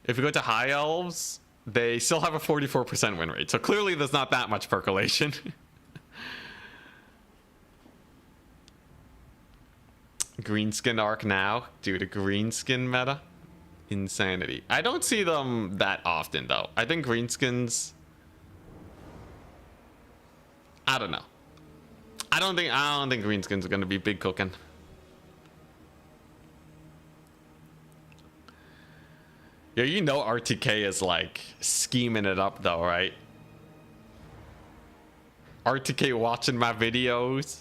If we go to High Elves, they still have a 44% win rate. So clearly there's not that much percolation. Greenskin arc now. Dude, a greenskin meta? Insanity. I don't see them that often though. I think greenskins... I don't know. I don't think greenskins are gonna be big cooking. Yeah, you know RTK is like scheming it up though, right? RTK watching my videos,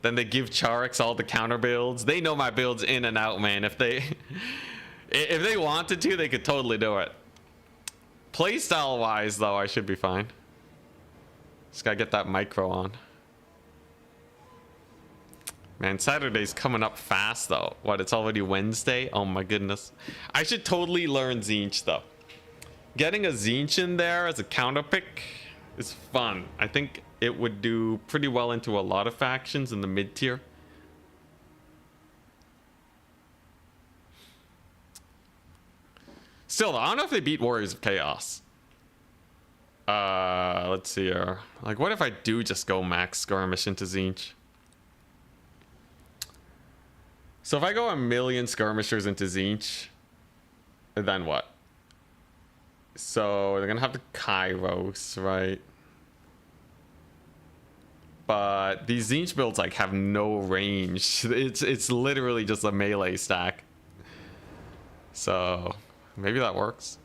then they give Charix all the counter builds. They know my builds in and out, man. If they if they wanted to, they could totally do it. Playstyle wise though, I should be fine. Just gotta get that micro on. Man, Saturday's coming up fast though. What, it's already Wednesday? Oh my goodness. I should totally learn Tzeentch though. Getting a Tzeentch in there as a counter pick is fun. I think it would do pretty well into a lot of factions in the mid tier. Still, I don't know if they beat Warriors of Chaos. Let's see here. Like, what if I do just go max skirmish into Tzeentch? So if I go 1,000,000 skirmishers into Tzeentch, then what? So they're gonna have the Kairos, right? But these Tzeentch builds like have no range. It's literally just a melee stack. So maybe that works.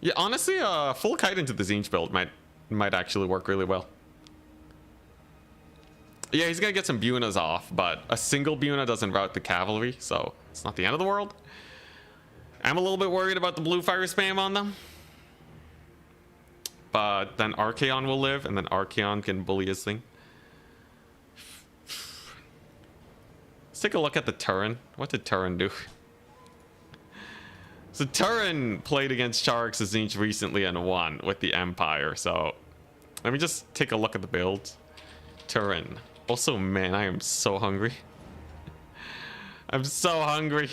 Yeah, honestly, full kite into the Tzeentch build might actually work really well. Yeah, he's gonna get some Bunas off, but a single Buna doesn't rout the cavalry, so it's not the end of the world. I'm a little bit worried about the blue fire spam on them. But then Archaon will live, and then Archaon can bully his thing. Let's take a look at the Turin. What did Turin do? So Turin played against Charix Tzeentch recently and won with the Empire, so let me just take a look at the builds. Turin. Also, man, I am so hungry. I'm so hungry.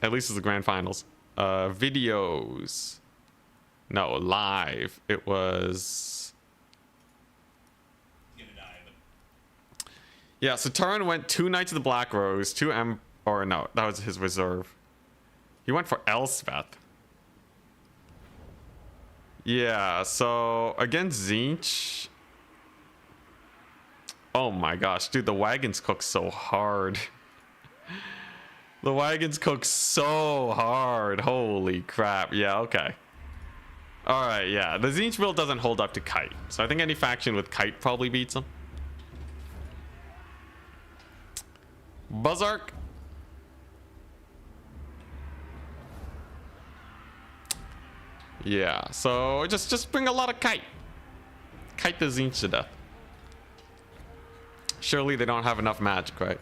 At least it's the grand finals. Videos. No, live. It was... Yeah, so Turin went 2 Knights of the Black Rose, 2 or no, that was his reserve. He went for Elspeth. Yeah, so against Tzeentch... Oh my gosh, dude, the wagons cook so hard. The wagons cook so hard. Holy crap. Yeah, okay. Alright, yeah. The Tzeentch build doesn't hold up to Kite. So I think any faction with Kite probably beats him. Buzzark. Yeah, so just bring a lot of kite. Kite the Tzeentch to death. Surely they don't have enough magic, right?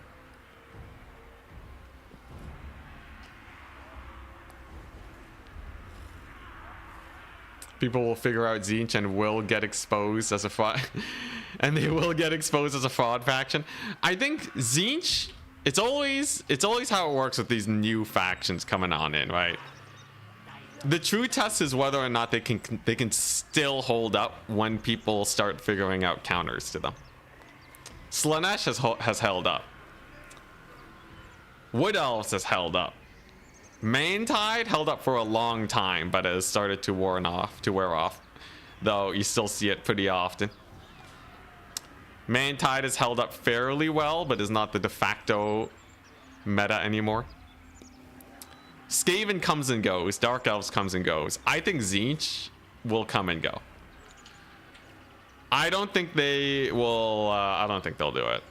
People will figure out Tzeentch and will get exposed as a fraud. And they will get exposed as a fraud faction. I think Tzeentch, it's always how it works with these new factions coming on in, right? The true test is whether or not they can still hold up when people start figuring out counters to them. Slaanesh has held up. Wood Elves has held up. Maintide held up for a long time, but it has started to wear off. Though you still see it pretty often. Maintide has held up fairly well, but is not the de facto meta anymore. Skaven comes and goes. Dark Elves comes and goes. I think Tzeentch will come and go. I don't think they will. I don't think they'll do it.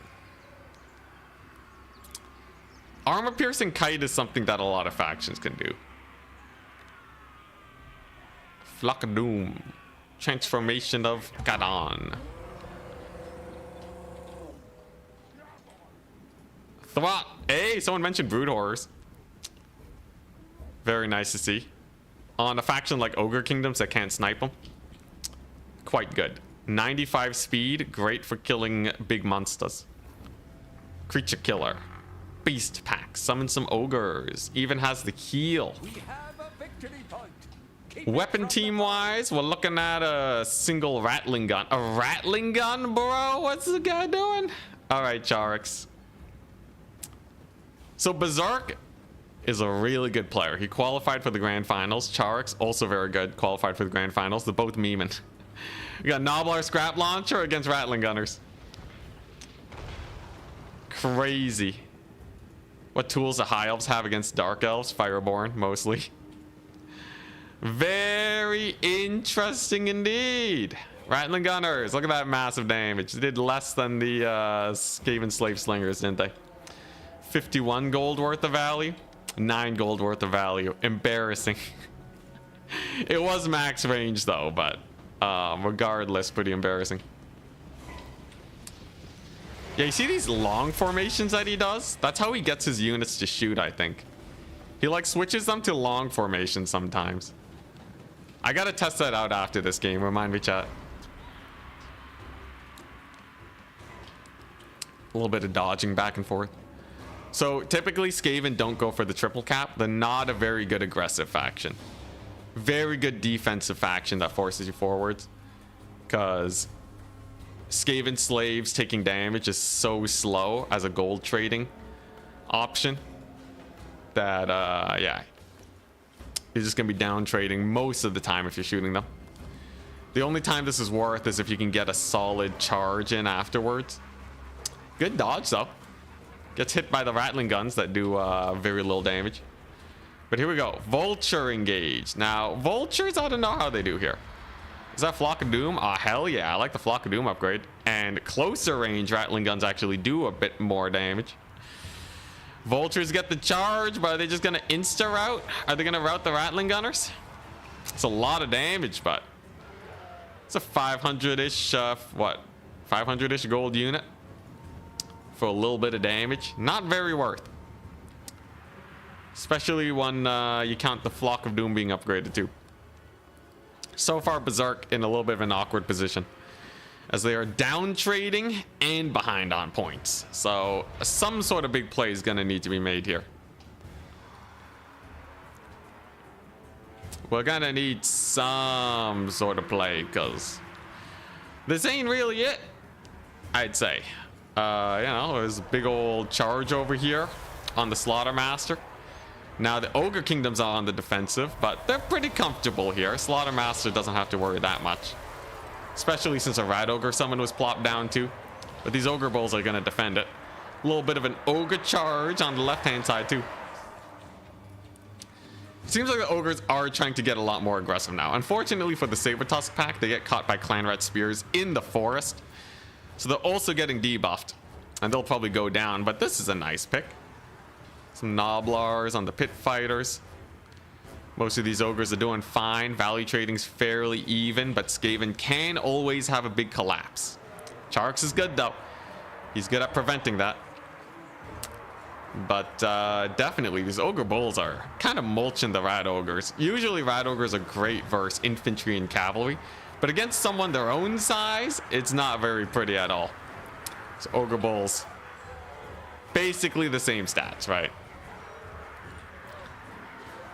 Armor piercing kite is something that a lot of factions can do. Flock of Doom. Transformation of Gadon. Thwat. Hey, someone mentioned Brood Horrors. Very nice to see. On a faction like Ogre Kingdoms that can't snipe them. Quite good. 95 speed. Great for killing big monsters. Creature killer. Beast pack. Summon some ogres. Even has the heal. We have a victory point. Weapon team wise, we're looking at a single rattling gun. A rattling gun, bro? What's the guy doing? Alright, Charix. So Berserk is a really good player. He qualified for the grand finals. Charix, also very good, qualified for the grand finals. They're both memeing. We got Noblar Scrap Launcher against Rattling Gunners. Crazy. What tools do High Elves have against Dark Elves? Fireborn, mostly. Very interesting indeed. Rattling Gunners, look at that massive damage. They did less than the Skaven Slave Slingers, didn't they? 51 gold worth of value. 9 gold worth of value. Embarrassing. It was max range though, but regardless, pretty embarrassing. Yeah, you see these long formations that he does? That's how he gets his units to shoot, I think. He like switches them to long formations sometimes. I gotta test that out after this game. Remind me, chat. A little bit of dodging back and forth. So typically Skaven don't go for the triple cap. They're not a very good aggressive faction. Very good defensive faction that forces you forwards. Because Skaven slaves taking damage is so slow as a gold trading option that yeah, you're just gonna be down trading most of the time if you're shooting them. The only time this is worth is if you can get a solid charge in afterwards. Good dodge though. Gets hit by the rattling guns that do very little damage. But here we go. Vulture engage. Now vultures, I don't know how they do here. Is that Flock of Doom? Oh, hell yeah. I like the Flock of Doom upgrade. And closer range rattling guns actually do a bit more damage. Vultures get the charge, but are they just going to insta-route? Are they going to route the rattling gunners? It's a lot of damage, but it's a 500-ish, what? 500-ish gold unit for a little bit of damage. Not very worth. Especially when you count the Flock of Doom being upgraded too. So far, Berserk in a little bit of an awkward position as they are down trading and behind on points. So some sort of big play is going to need to be made here. We're going to need some sort of play because this ain't really it, I'd say. You know, there's a big old charge over here on the Slaughtermaster. Now the Ogre Kingdoms are on the defensive, but they're pretty comfortable here. Slaughtermaster doesn't have to worry that much. Especially since a Rat Ogre summon was plopped down too. But these Ogre Bulls are going to defend it. A little bit of an Ogre charge on the left-hand side too. Seems like the Ogres are trying to get a lot more aggressive now. Unfortunately for the Saber-Tusk pack, they get caught by Clan Rat Spears in the forest. So they're also getting debuffed. And they'll probably go down, but this is a nice pick. Some Noblars on the Pit Fighters. Most of these ogres are doing fine. Value trading's fairly even, but Skaven can always have a big collapse. Charx is good though. He's good at preventing that. But definitely these ogre bulls are kind of mulching the rat ogres. Usually rat ogres are great versus infantry and cavalry, but against someone their own size, it's not very pretty at all. So ogre bulls, basically the same stats, right?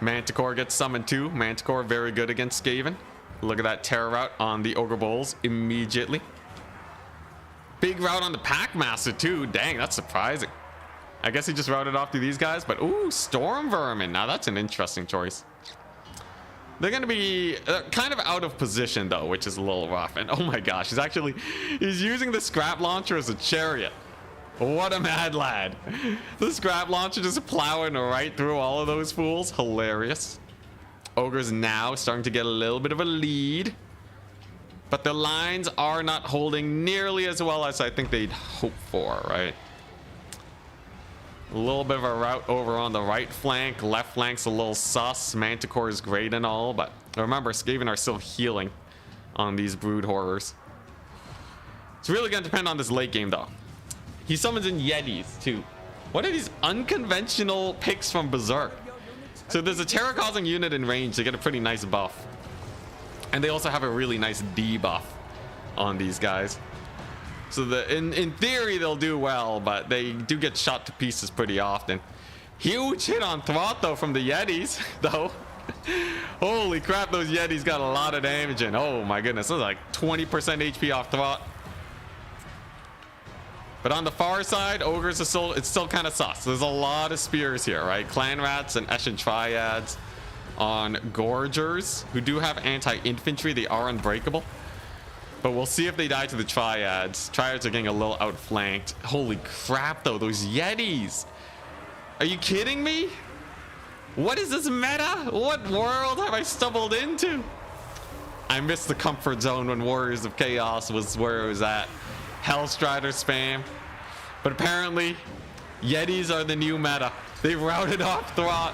Manticore gets summoned too. Manticore very good against Skaven. Look at that terror route on the ogre bulls immediately. Big route on the Packmaster too. Dang, that's surprising. I guess he just routed off to these guys, but ooh, Storm Vermin. Now that's an interesting choice. They're going to be kind of out of position though, which is a little rough. And oh my gosh, he's using the scrap launcher as a chariot. What a mad lad. The scrap launcher just plowing right through all of those fools. Hilarious. Ogres now starting to get a little bit of a lead, but the lines are not holding nearly as well as I think they'd hope for, right? A little bit of a route over on the right flank. Left flank's a little sus. Manticore is great and all, but remember, Skaven are still healing on these brood horrors. It's really going to depend on this late game though. He summons in Yetis too. What are these unconventional picks from Berserk? So there's a terror causing unit in range. They get a pretty nice buff. And they also have a really nice debuff on these guys. So in theory they'll do well, but they do get shot to pieces pretty often. Huge hit on Throt though from the Yetis though. Holy crap, those Yetis got a lot of damage in. Oh my goodness, that's like 20% HP off Throt. But on the far side, ogres are it's still kind of sus. There's a lot of spears here, right? Clan rats and Eshin triads on Gorgers, who do have anti-infantry. They are unbreakable. But we'll see if they die to the triads. Triads are getting a little outflanked. Holy crap, though, those Yetis. Are you kidding me? What is this meta? What world have I stumbled into? I missed the comfort zone when Warriors of Chaos was where it was at. Hellstrider spam. But apparently, Yetis are the new meta. They routed off Throt.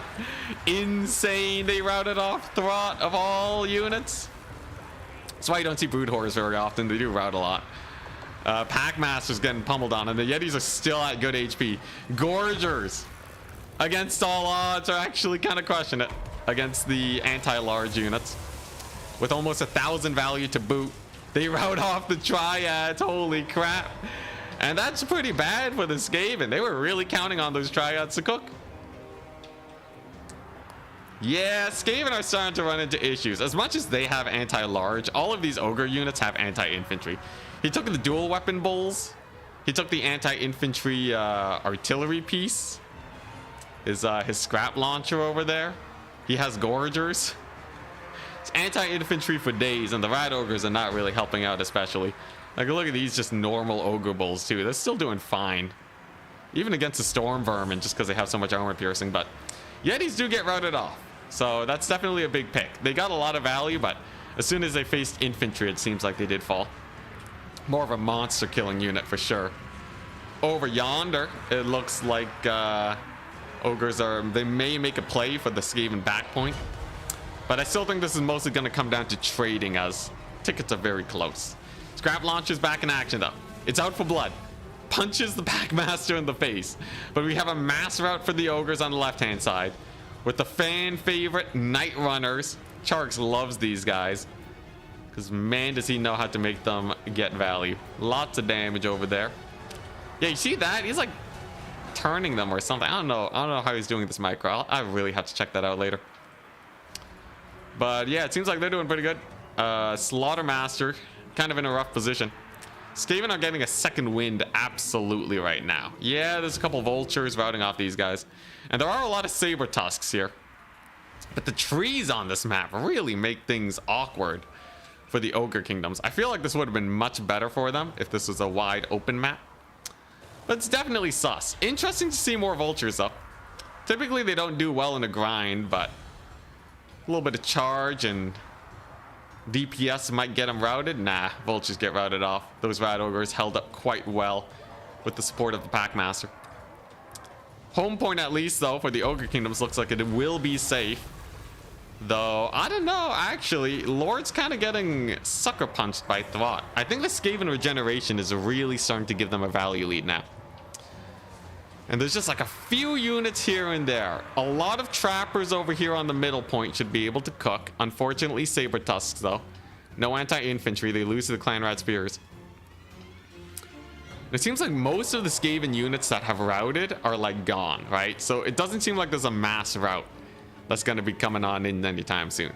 Insane. They routed off Throt of all units. That's why you don't see brood horrors very often. They do rout a lot. Packmaster's getting pummeled on, and the Yetis are still at good HP. Gorgers, against all odds, are actually kind of crushing it against the anti-large units. With almost 1,000 value to boot, they rout off the triads. Holy crap. And that's pretty bad for the Skaven. They were really counting on those triads to cook. Yeah, Skaven are starting to run into issues. As much as they have anti-large, all of these ogre units have anti-infantry. He took the dual weapon bulls. He took the anti-infantry artillery piece. His scrap launcher over there. He has Gorgers. It's anti-infantry for days, and the rat ogres are not really helping out especially. Like, look at these just normal ogre bulls too. They're still doing fine. Even against the storm vermin, just because they have so much armor piercing. But Yetis do get routed off. So that's definitely a big pick. They got a lot of value, but as soon as they faced infantry, it seems like they did fall. More of a monster killing unit for sure. Over yonder, it looks like ogres they may make a play for the Skaven back point. But I still think this is mostly going to come down to trading, as tickets are very close. Scrap launcher's back in action though. It's out for blood. Punches the Packmaster in the face. But we have a mass route for the ogres on the left-hand side, with the fan favorite Night Runners. Charx loves these guys, because man does he know how to make them get value. Lots of damage over there. Yeah, you see that? He's like turning them or something. I don't know how he's doing this micro. I really have to check that out later. But yeah, it seems like they're doing pretty good. Slaughtermaster kind of in a rough position. Skaven are getting a second wind absolutely right now. Yeah, there's a couple vultures routing off these guys, and there are a lot of saber tusks here. But the trees on this map really make things awkward for the ogre kingdoms. I feel like this would have been much better for them if this was a wide open map, but it's definitely sus. Interesting to see more vultures though. Typically they don't do well in a grind, but a little bit of charge and DPS might get them routed. Nah, vultures get routed off. Those rat ogres held up quite well with the support of the Packmaster. Home point, at least though, for the ogre kingdoms looks like it will be safe. Though, I don't know, actually, Lord's kind of getting sucker punched by Thwart. I think the Skaven regeneration is really starting to give them a value lead now. And there's just like a few units here and there. A lot of trappers over here on the middle point should be able to cook. Unfortunately, saber tusks though. No anti-infantry, they lose to the clan rat spears. It seems like most of the Skaven units that have routed are like gone, right? So it doesn't seem like there's a mass rout that's going to be coming on in anytime soon.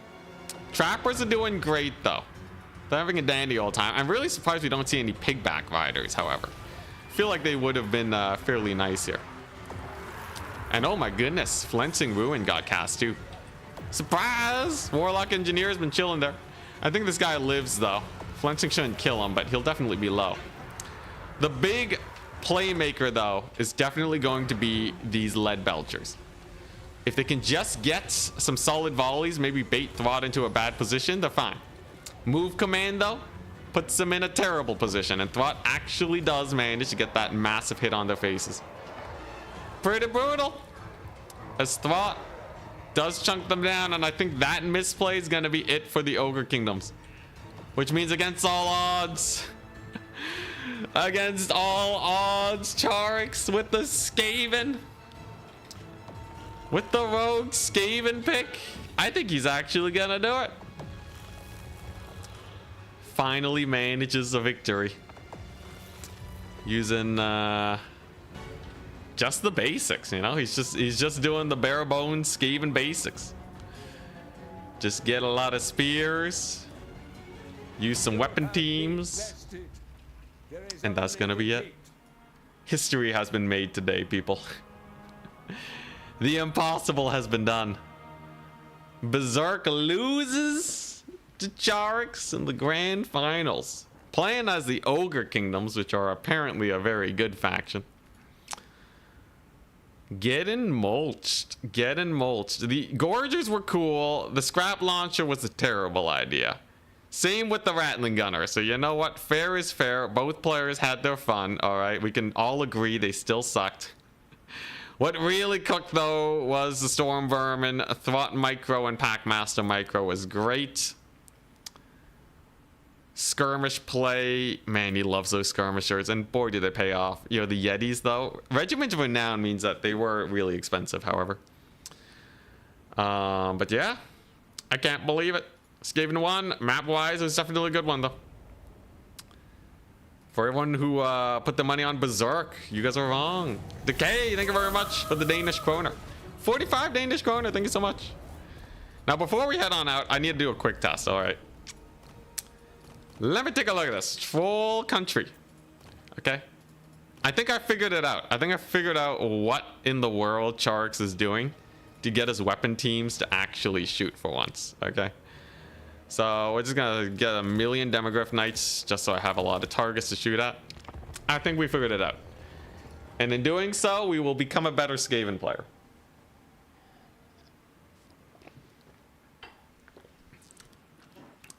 Trappers are doing great though. They're having a dandy all time. I'm really surprised we don't see any pigback riders, however. I feel like they would have been fairly nice here. And oh my goodness, Flensing Ruin got cast too. Surprise! Warlock Engineer has been chilling there. I think this guy lives though. Flensing shouldn't kill him, but he'll definitely be low. The big playmaker though is definitely going to be these lead belchers. If they can just get some solid volleys, maybe bait Thwart into a bad position, they're fine. Move command though puts them in a terrible position, and Thwart actually does manage to get that massive hit on their faces. Pretty brutal, as Thwart does chunk them down, and I think that misplay is going to be it for the Ogre Kingdoms, which means against all odds, against all odds, Charix with the Skaven. With the rogue Skaven pick, I think he's actually gonna do it. Finally manages a victory. Using just the basics, you know? He's just doing the bare bones Skaven basics. Just get a lot of spears. Use some weapon teams. And that's gonna be it. History has been made today, people. The impossible has been done. Berserk loses to Charix in the grand finals, playing as the Ogre Kingdoms, which are apparently a very good faction. Getting mulched. The Gorgers were cool. The Scrap Launcher was a terrible idea. Same with the Rattling Gunner. So you know what? Fair is fair. Both players had their fun. All right, we can all agree they still sucked. What really cooked though was the Storm Vermin. Thwart Micro and Packmaster Micro was great. Skirmish play, man, he loves those skirmishers, and boy do they pay off. You know, the Yetis though, Regiment of Renown means that they were really expensive, however. But yeah, I can't believe it. Skaven 1, map wise, it was definitely a good one though. For everyone who put the money on Berserk, you guys are wrong. Decay, thank you very much for the Danish kroner. 45 Danish kroner, thank you so much. Now, before we head on out, I need to do a quick test, all right? Let me take a look at this. Troll country. Okay. I think I figured it out. I think I figured out what in the world Charix is doing to get his weapon teams to actually shoot for once, okay? So we're just gonna get a million Demogryph Knights just so I have a lot of targets to shoot at. I think we figured it out. And in doing so, we will become a better Skaven player.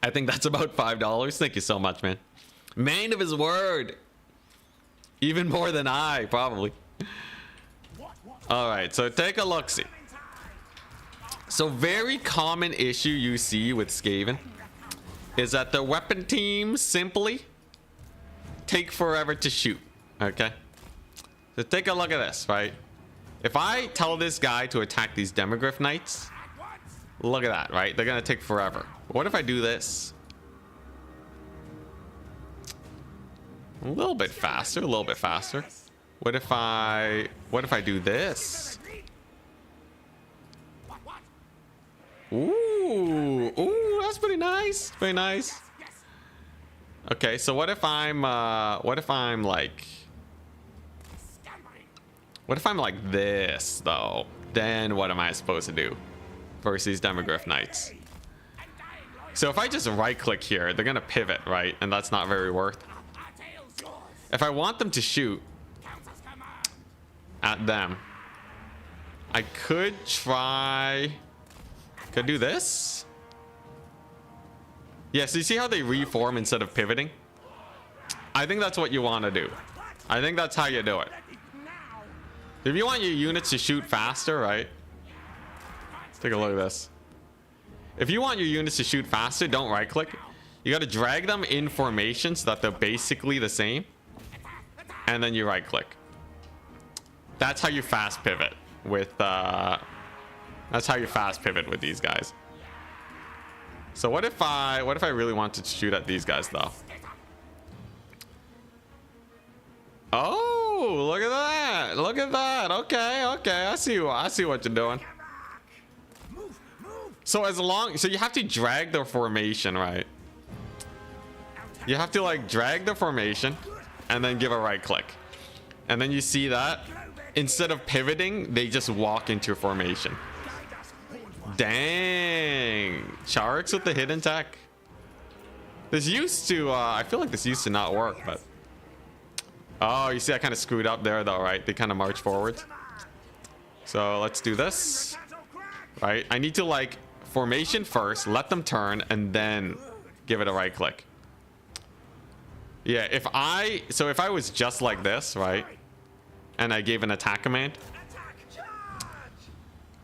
I think that's about $5. Thank you so much, man. Man of his word. Even more than I, probably. All right, so take a look-see. So very common issue you see with Skaven is that the weapon teams simply take forever to shoot, okay? So take a look at this, right? If I tell this guy to attack these Demogryph Knights, look at that, right? They're gonna take forever. What if I do this? A little bit faster, a little bit faster. What if I do this? Ooh, that's pretty nice. Very nice. Okay, so what if I'm like this though? Then what am I supposed to do versus Demogryph Knights? So if I just right click here, they're gonna pivot, right? And that's not very worth. If I want them to shoot at them, I could try. Could do this. Yeah, so you see how they reform instead of pivoting? I think that's what you want to do. I think that's how you do it. If you want your units to shoot faster, right? Let's take a look at this. If you want your units to shoot faster, don't right click. You got to drag them in formation so that they're basically the same. And then you right click. That's how you fast pivot with that's how you fast pivot with these guys. So what if I really wanted to shoot at these guys though? Oh, look at that. Look at that. Okay, okay. I see what you're doing. So so you have to drag their formation, right? You have to like drag the formation and then give a right click. And then you see that instead of pivoting, they just walk into formation. Dang. Charix with the hidden tech. This used to, I feel like this used to not work, but. Oh, you see I kind of screwed up there though, right? They kind of march forward. So let's do this. Right? I need to like formation first, let them turn, and then give it a right click. Yeah, if I was just like this, right? And I gave an attack command.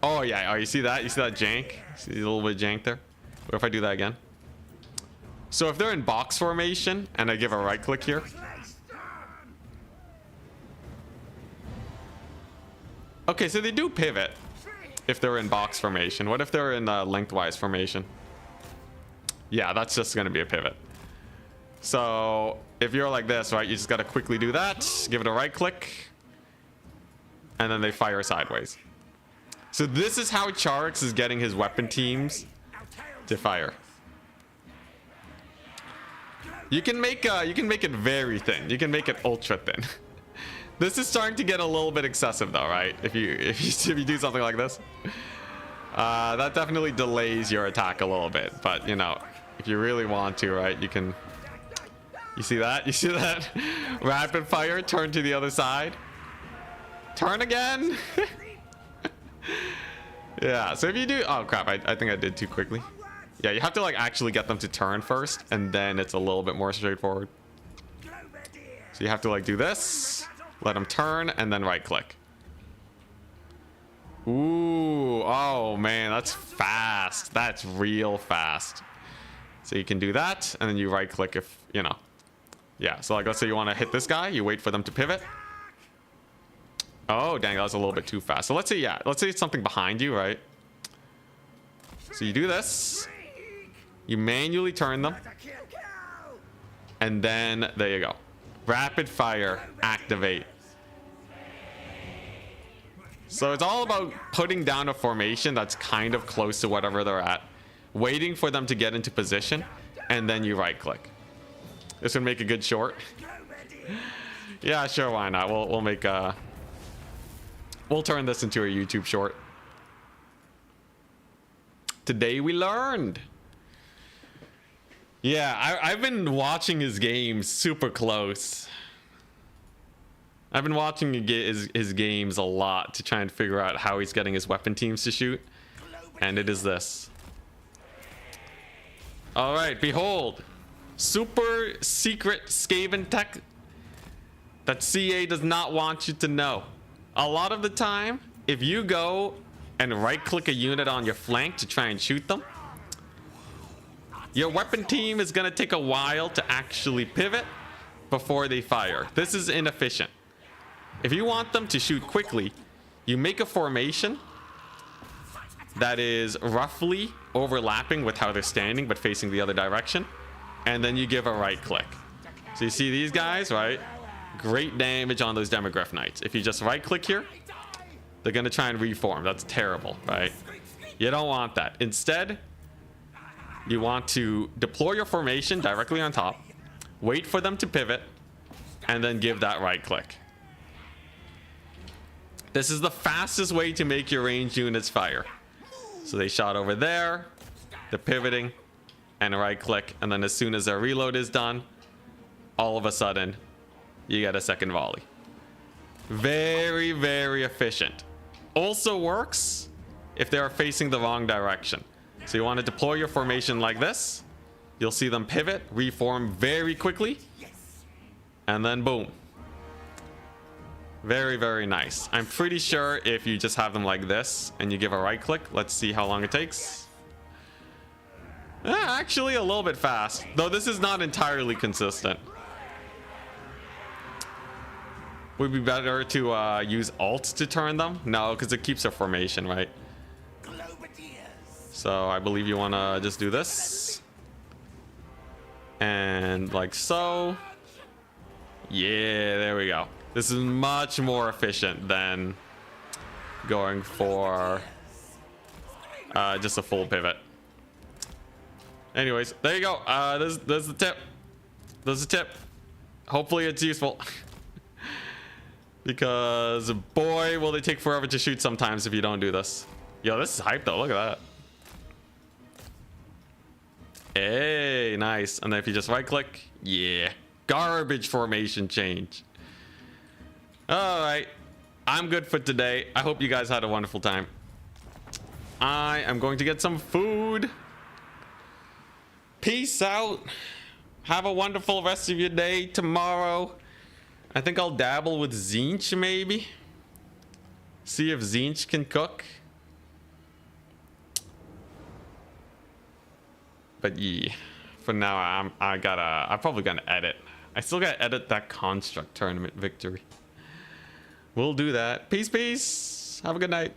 Oh yeah, oh you see that? You see that jank? See a little bit of jank there? What if I do that again? So if they're in box formation and I give a right click here. Okay, so they do pivot if they're in box formation. What if they're in lengthwise formation? Yeah, that's just gonna be a pivot. So if you're like this, right, you just gotta quickly do that, give it a right click, and then they fire sideways. So this is how Charix is getting his weapon teams to fire. You can make it very thin. You can make it ultra thin. This is starting to get a little bit excessive though, right? If you do something like this, that definitely delays your attack a little bit. But you know, if you really want to, right, you can. You see that? You see that? Rapid fire. Turn to the other side. Turn again. Yeah. So if you do, oh crap! I think I did too quickly. Yeah, you have to like actually get them to turn first, and then it's a little bit more straightforward. So you have to like do this. Let them turn and then right click. Ooh, oh man, that's fast. That's real fast. So you can do that and then you right click if, you know. Yeah, so like let's say you want to hit this guy, you wait for them to pivot. Oh, dang, that was a little bit too fast. So let's say, yeah, let's say it's something behind you, right? So you do this. You manually turn them. And then, there you go. Rapid fire, activate. So it's all about putting down a formation that's kind of close to whatever they're at, waiting for them to get into position, and then you right click. This would make a good short. Yeah, sure, why not? We'll make we'll turn this into a YouTube short. Today we learned. Yeah, I've been watching his games super close. I've been watching his games a lot to try and figure out how he's getting his weapon teams to shoot. And it is this. Alright, behold. Super secret Skaven tech that CA does not want you to know. A lot of the time, if you go and right click a unit on your flank to try and shoot them, your weapon team is going to take a while to actually pivot before they fire. This is inefficient. If you want them to shoot quickly, you make a formation that is roughly overlapping with how they're standing but facing the other direction, and then you give a right click. So you see these guys, right? Great damage on those Demogryph Knights. If you just right click here, they're going to try and reform. That's terrible, right? You don't want that. Instead, you want to deploy your formation directly on top, wait for them to pivot, and then give that right click. This is the fastest way to make your ranged units fire. So they shot over there, they're pivoting, and a right click, and then as soon as their reload is done, all of a sudden, you get a second volley. Very, very efficient. Also works if they are facing the wrong direction. So you want to deploy your formation like this. You'll see them pivot, reform very quickly, and then boom. Very, very nice. I'm pretty sure if you just have them like this and you give a right click, let's see how long it takes. Actually, a little bit fast. Though this is not entirely consistent. Would be better to use alt to turn them? No, because it keeps their formation, right? So I believe you want to just do this. And like so. Yeah, there we go. This is much more efficient than going for just a full pivot. Anyways, there you go. There's the tip. There's the tip. Hopefully it's useful. Because boy, will they take forever to shoot sometimes if you don't do this. Yo, this is hype though. Look at that. Hey, nice. And then if you just right click, yeah. Garbage formation change. All right. I'm good for today. I hope you guys had a wonderful time. I am going to get some food. Peace out. Have a wonderful rest of your day. Tomorrow, I think I'll dabble with Tzeentch maybe. See if Tzeentch can cook. But yeah, for now I'm probably gonna edit. I still gotta edit that construct tournament victory. We'll do that. Peace, peace. Have a good night.